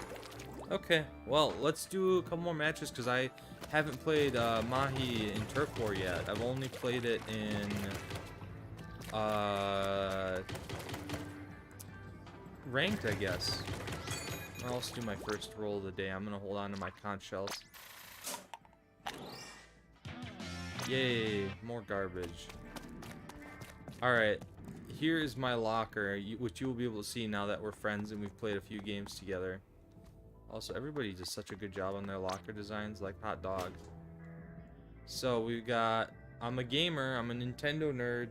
Okay, well, let's do a couple more matches because I haven't played Mahi in Turf War yet. I've only played it in ranked, I guess. I'll also do my first roll of the day. I'm gonna hold on to my conch shells. Yay, more garbage. Alright, here is my locker, which you will be able to see now that we're friends and we've played a few games together. Also, everybody does such a good job on their locker designs, like hot dog. So we got, I'm a gamer, I'm a Nintendo nerd.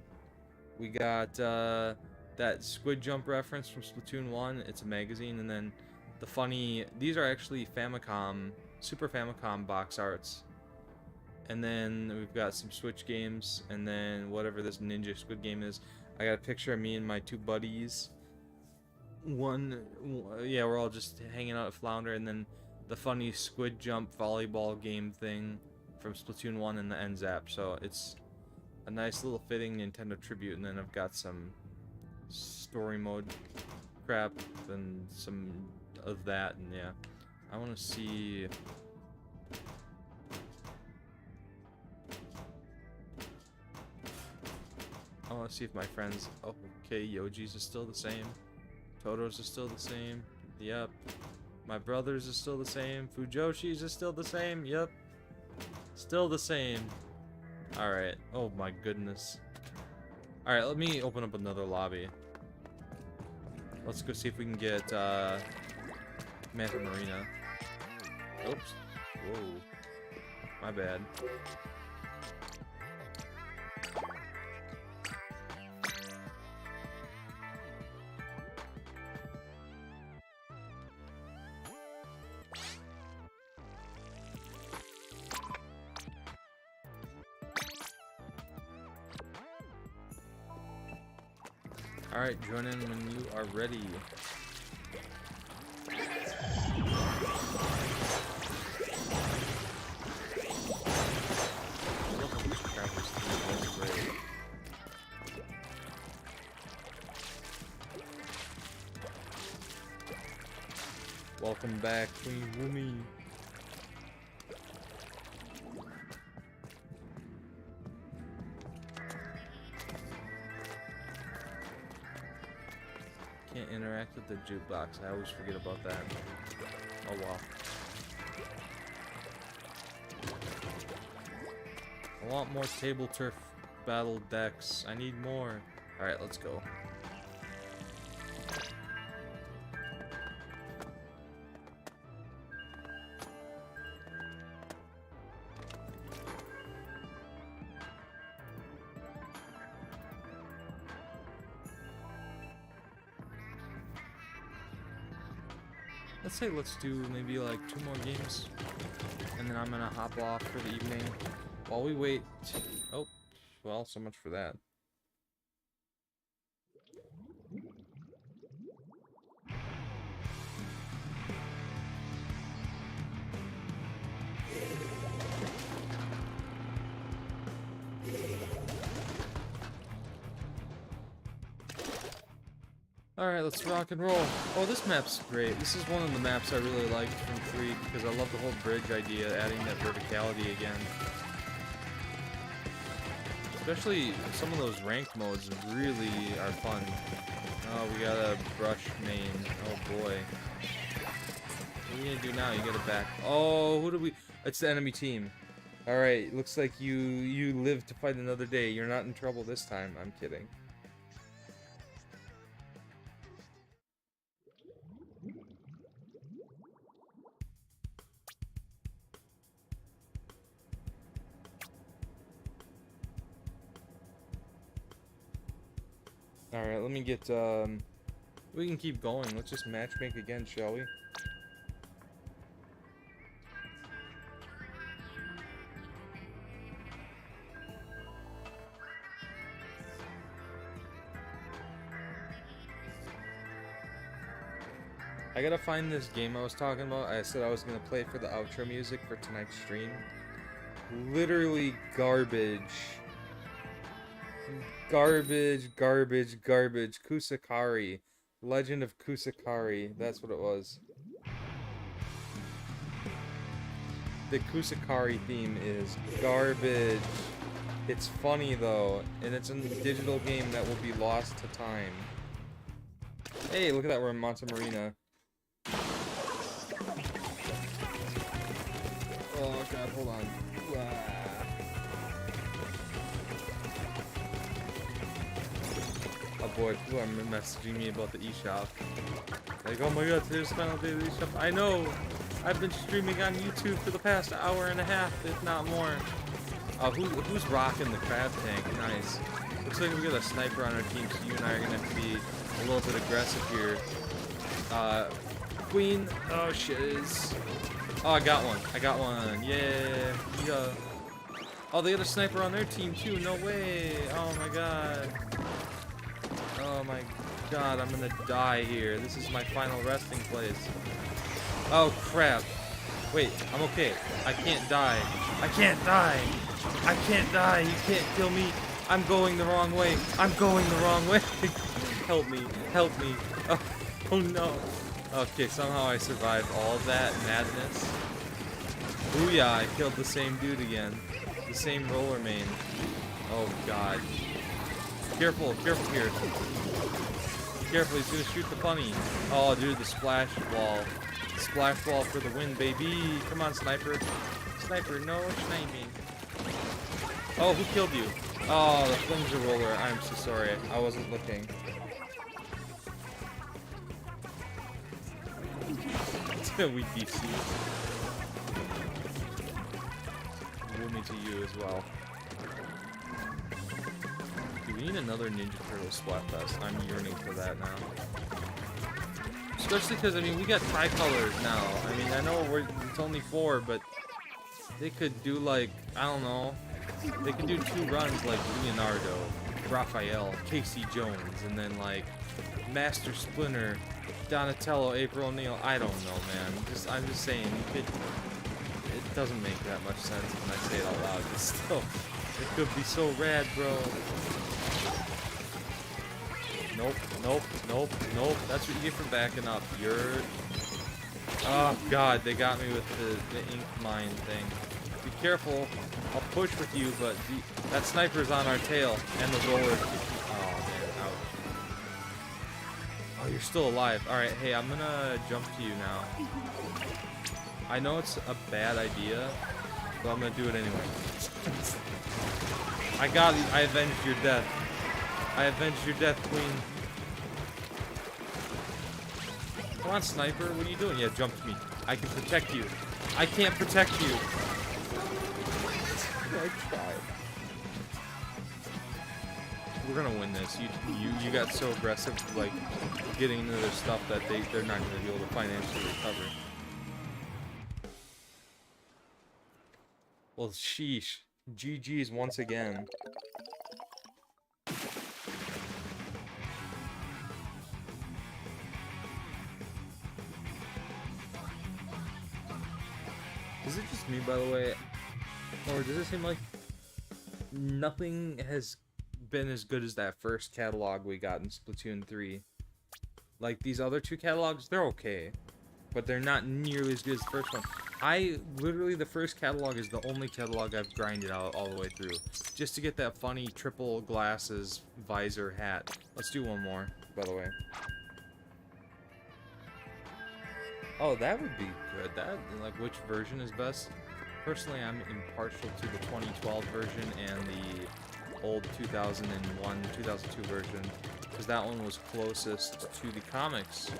We got that Squid Jump reference from Splatoon 1, it's a magazine, and then the funny, these are actually Famicom, Super Famicom box arts. And then we've got some Switch games, and then whatever this Ninja Squid game is. I got a picture of me and my two buddies. Yeah, we're all just hanging out at Flounder, and then the funny Squid Jump volleyball game thing from Splatoon 1 and the NZAP. So it's a nice little fitting Nintendo tribute, and then I've got some story mode crap and some of that, and yeah. I want to see... I want to see if my friends... Oh, okay, Yoji's is still the same. Toto's is still the same. Yep. My brother's is still the same. Fujoshi's is still the same. Yep. Still the same. Alright. Oh my goodness. Alright, let me open up another lobby. Let's go see if we can get, Manta Marina. Oops. Whoa. My bad. Alright, join in when you are ready. Welcome back, Queen Woomy. Can't interact with the jukebox. I always forget about that. Oh well. I want more table turf battle decks. I need more. Alright, let's go. Let's do maybe like 2 more games, and then I'm gonna hop off for the evening while we wait. Oh, well, so much for that. Alright, let's rock and roll. Oh, this map's great. This is one of the maps I really liked from 3 because I love the whole bridge idea, adding that verticality again. Especially some of those ranked modes really are fun. Oh, we got a brush main. Oh boy. What are you gonna do now? You gotta back. Oh, who do we... It's the enemy team. Alright, looks like you live to fight another day. You're not in trouble this time. I'm kidding. Alright, let me get, we can keep going. Let's just matchmake again, shall we? I gotta find this game I was talking about. I said I was gonna play for the outro music for tonight's stream. Literally garbage. Garbage, garbage, garbage. Kusakari. Legend of Kusakari. That's what it was. The Kusakari theme is garbage. It's funny though, and it's a digital game that will be lost to time. Hey, look at that, we're in Monte Marina. Oh god, hold on. Oh boy, people are messaging me about the eShop. Like, oh my god, today's the final day of the eShop. I know! I've been streaming on YouTube for the past hour and a half, if not more. Who's rocking the crab tank? Nice. Looks like we got a sniper on our team, so you and I are gonna have to be a little bit aggressive here. Queen. Oh, shiz. Oh, I got one. I got one. Yeah. Yeah. Oh, they got a sniper on their team, too. No way. Oh, my God. Oh, my God. I'm gonna die here. This is my final resting place. Oh, crap. Wait, I'm okay. I can't die. I can't die. I can't die. You can't kill me. I'm going the wrong way. I'm going the wrong way. Help me. Help me. Oh, oh no. Okay, somehow I survived all of that madness. Booyah, I killed the same dude again. The same roller main. Oh god. Careful, careful here. Careful, he's gonna shoot the bunny. Oh dude, the splash wall. Splash wall for the win, baby. Come on, sniper. Sniper, no sniping. Oh, who killed you? Oh, the flimsy roller. I'm so sorry. I wasn't looking. We DC. Roomy to you as well. Dude, we need another Ninja Turtle Splatfest. I'm yearning for that now. Especially because, I mean, we got tricolors now. I mean, I know it's only 4, but they could do, like, I don't know. They could do 2 runs like Leonardo, Raphael, Casey Jones, and then, like, Master Splinter, Donatello, April O'Neil. I don't know, man. I'm just saying, you could. It doesn't make that much sense when I say it out loud, but still, it could be so rad, bro. Nope, nope, nope, nope. That's what you get for backing up. Oh god, they got me with the ink mine thing. Be careful. I'll push with you, but that sniper's on our tail, and the roller. Oh man, ouch. Oh, you're still alive. Alright, hey, I'm gonna jump to you now. I know it's a bad idea, but I'm gonna do it anyway. I got you. I avenged your death. I avenged your death, queen. Come on, sniper. What are you doing? Yeah, jump to me. I can protect you. I can't protect you. I tried. We're gonna win this. You got so aggressive, like getting into their stuff that they're not gonna be able to financially recover. Well, sheesh. GG's once again. Is it just me, by the way? Or does it seem like nothing has been as good as that first catalog we got in Splatoon 3? Like, these other 2 catalogs, they're okay. But they're not nearly as good as the first one. Literally, the first catalog is the only catalog I've grinded out all the way through. Just to get that funny triple glasses visor hat. Let's do one more, by the way. Oh, that would be good. Like, which version is best? Personally, I'm impartial to the 2012 version and the old 2001, 2002 version. Because that one was closest to the comics.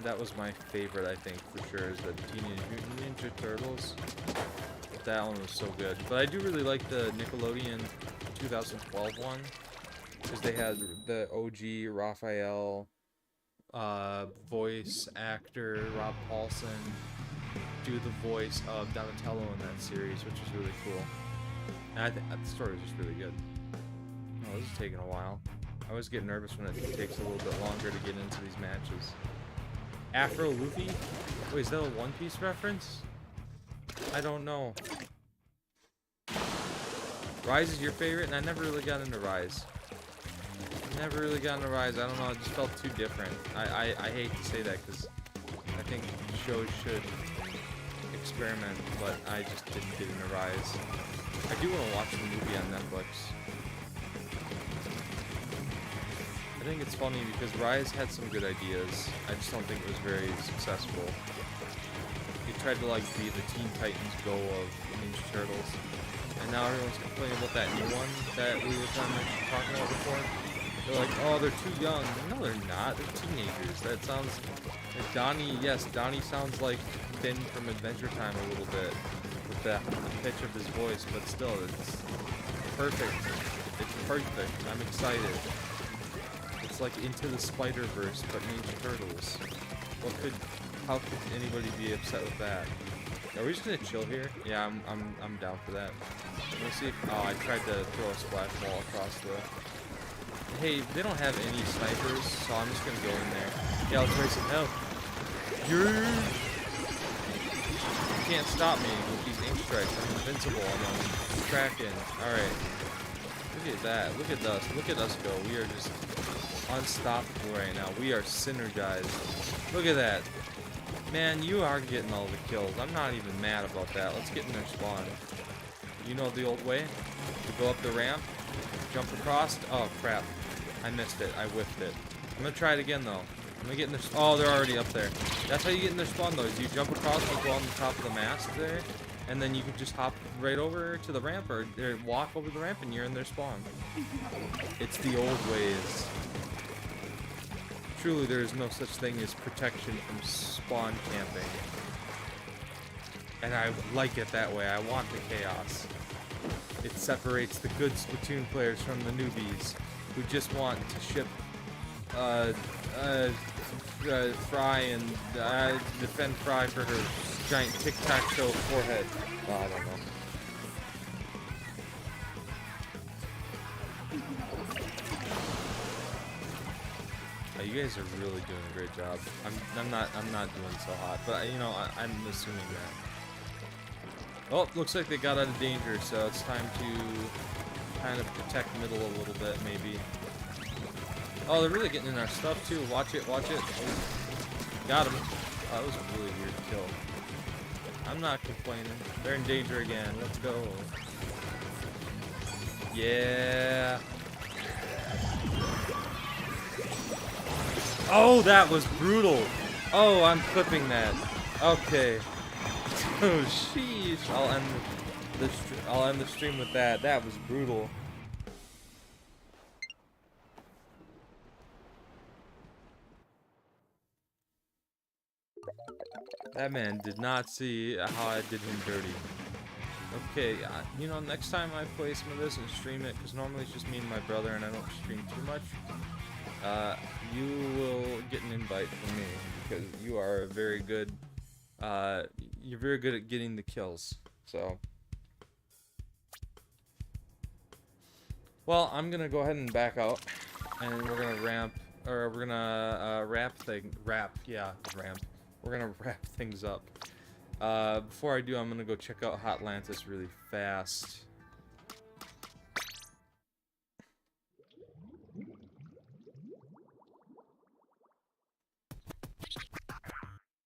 That was my favorite, I think, for sure, is the Teenage Mutant Ninja Turtles. That one was so good. But I do really like the Nickelodeon 2012 one, because they had the OG Raphael voice actor, Rob Paulson, do the voice of Donatello in that series, which is really cool. And I think the story was just really good. Oh, this is taking a while. I always get nervous when it takes a little bit longer to get into these matches. Afro Luffy? Wait, is that a One Piece reference? I don't know. Rise is your favorite? And I never really got into Rise. Never really got into Rise. I don't know, it just felt too different. I hate to say that because I think shows should experiment, but I just didn't get into Rise. I do want to watch the movie on Netflix. I think it's funny because Rise had some good ideas. I just don't think it was very successful. It tried to like be the Teen Titans Go of Ninja Turtles, and now everyone's complaining about that new one that we were talking about before. They're like, oh, they're too young. No, they're not. They're teenagers. That sounds like Donnie. Yes, Donnie sounds like Finn from Adventure Time a little bit with the pitch of his voice, but still, it's perfect. It's perfect. I'm excited. It's like Into the Spider-Verse, but Ninja Turtles. How could anybody be upset with that? Are we just gonna chill here? Yeah, I'm down for that. Let's see if, oh, I tried to throw a splash ball across the... Hey, they don't have any snipers, so I'm just gonna go in there. Yeah, let's race it. No. You can't stop me with these ink strikes. I'm invincible. I'm a Kraken. Alright. Look at that. Look at us. Look at us go. We are just unstoppable right now. We are synergized. Look at that. Man, you are getting all the kills. I'm not even mad about that. Let's get in their spawn. You know the old way? You go up the ramp, jump across. Oh, crap. I missed it. I whiffed it. I'm gonna try it again, though. I'm gonna get in their... Oh, they're already up there. That's how you get in their spawn, though, is you jump across and go on the top of the mast there, and then you can just hop right over to the ramp, or walk over the ramp, and you're in their spawn. It's the old ways. Truly, there is no such thing as protection from spawn camping. And I like it that way. I want the chaos. It separates the good Splatoon players from the newbies who just want to ship Fry and defend Fry for her giant tic-tac-toe forehead. Oh, I don't know. You guys are really doing a great job. I'm not doing so hot, but you know I'm assuming that. Oh, looks like they got out of danger, so it's time to kind of protect middle a little bit, maybe. Oh, they're really getting in our stuff too. Watch it, watch it. Oh, got him. Oh, that was a really weird kill. I'm not complaining. They're in danger again. Let's go. Yeah. Oh, that was brutal. Oh, I'm clipping that. Okay. Oh, sheesh. I'll end the stream with that. That was brutal. That man did not see how I did him dirty. Okay, you know, next time I play some of this and stream it, because normally it's just me and my brother and I don't stream too much, you will get an invite from me, because you are very good, you're very good at getting the kills, so. Well, I'm gonna go ahead and back out, and we're gonna ramp. We're gonna ramp. We're gonna wrap things up. Before I do, I'm gonna go check out Hotlantis really fast.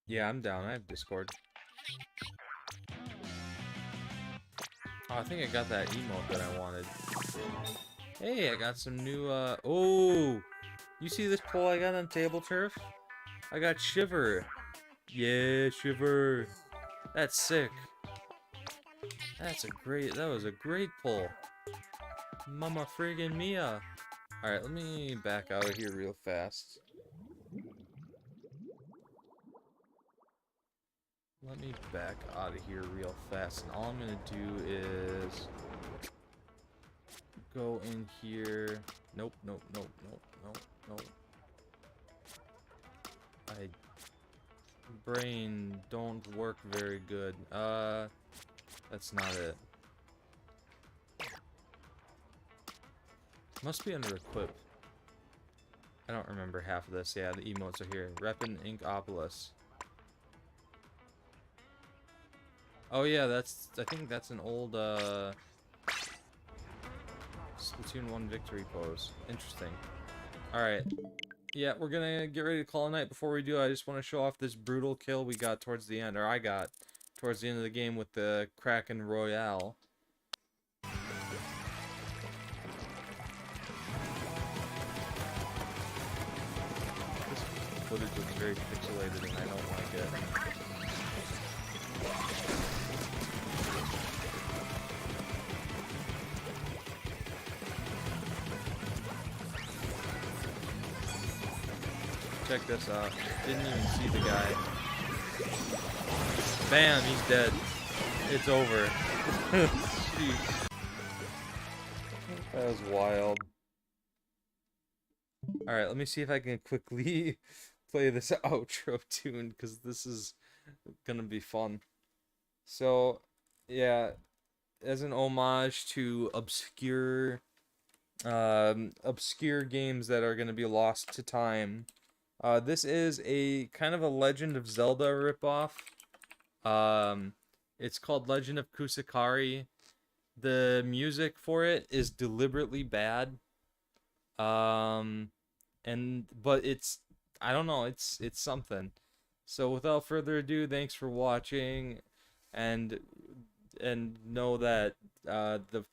Yeah, I'm down. I have Discord. Oh, I think I got that emote that I wanted. Hey, I got some new, oh! You see this pull I got on Table Turf? I got Shiver. Yeah, Shiver. That's sick. That was a great pull. Mama friggin' Mia. Alright, let me back out of here real fast. Let me back out of here real fast, and all I'm gonna do is go in here. Nope, nope, nope, nope, nope, nope. My brain don't work very good. That's not it. Must be under equip. I don't remember half of this. Yeah, the emotes are here. Reppin' Inkopolis. Oh yeah, I think that's an old Splatoon 1 victory pose. Interesting. Alright. Yeah, we're gonna get ready to call a night. Before we do, I just want to show off this brutal kill we got towards the end, or I got towards the end of the game with the Kraken Royale. This footage looks very pixelated and I don't like it. Check this out. Didn't even see the guy. Bam, he's dead. It's over. Jeez. That was wild. Alright, let me see if I can quickly play this outro tune, because this is gonna be fun. So, yeah, as an homage to obscure games that are gonna be lost to time, this is a kind of a Legend of Zelda ripoff. It's called Legend of Kusakari. The music for it is deliberately bad. But it's, I don't know, it's something. So without further ado, thanks for watching, and know that the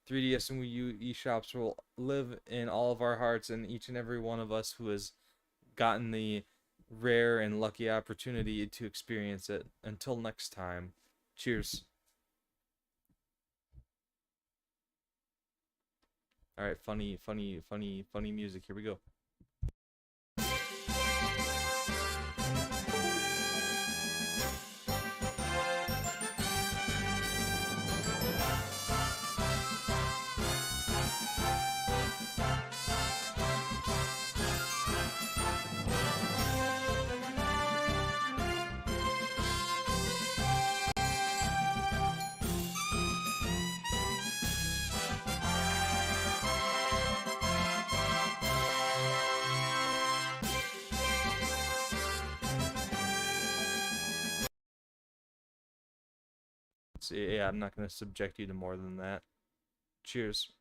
3DS and Wii U eShops will live in all of our hearts, and each and every one of us who has gotten the rare and lucky opportunity to experience it. Until next time, cheers. Alright, funny music. Here we go. So, yeah, I'm not going to subject you to more than that. Cheers.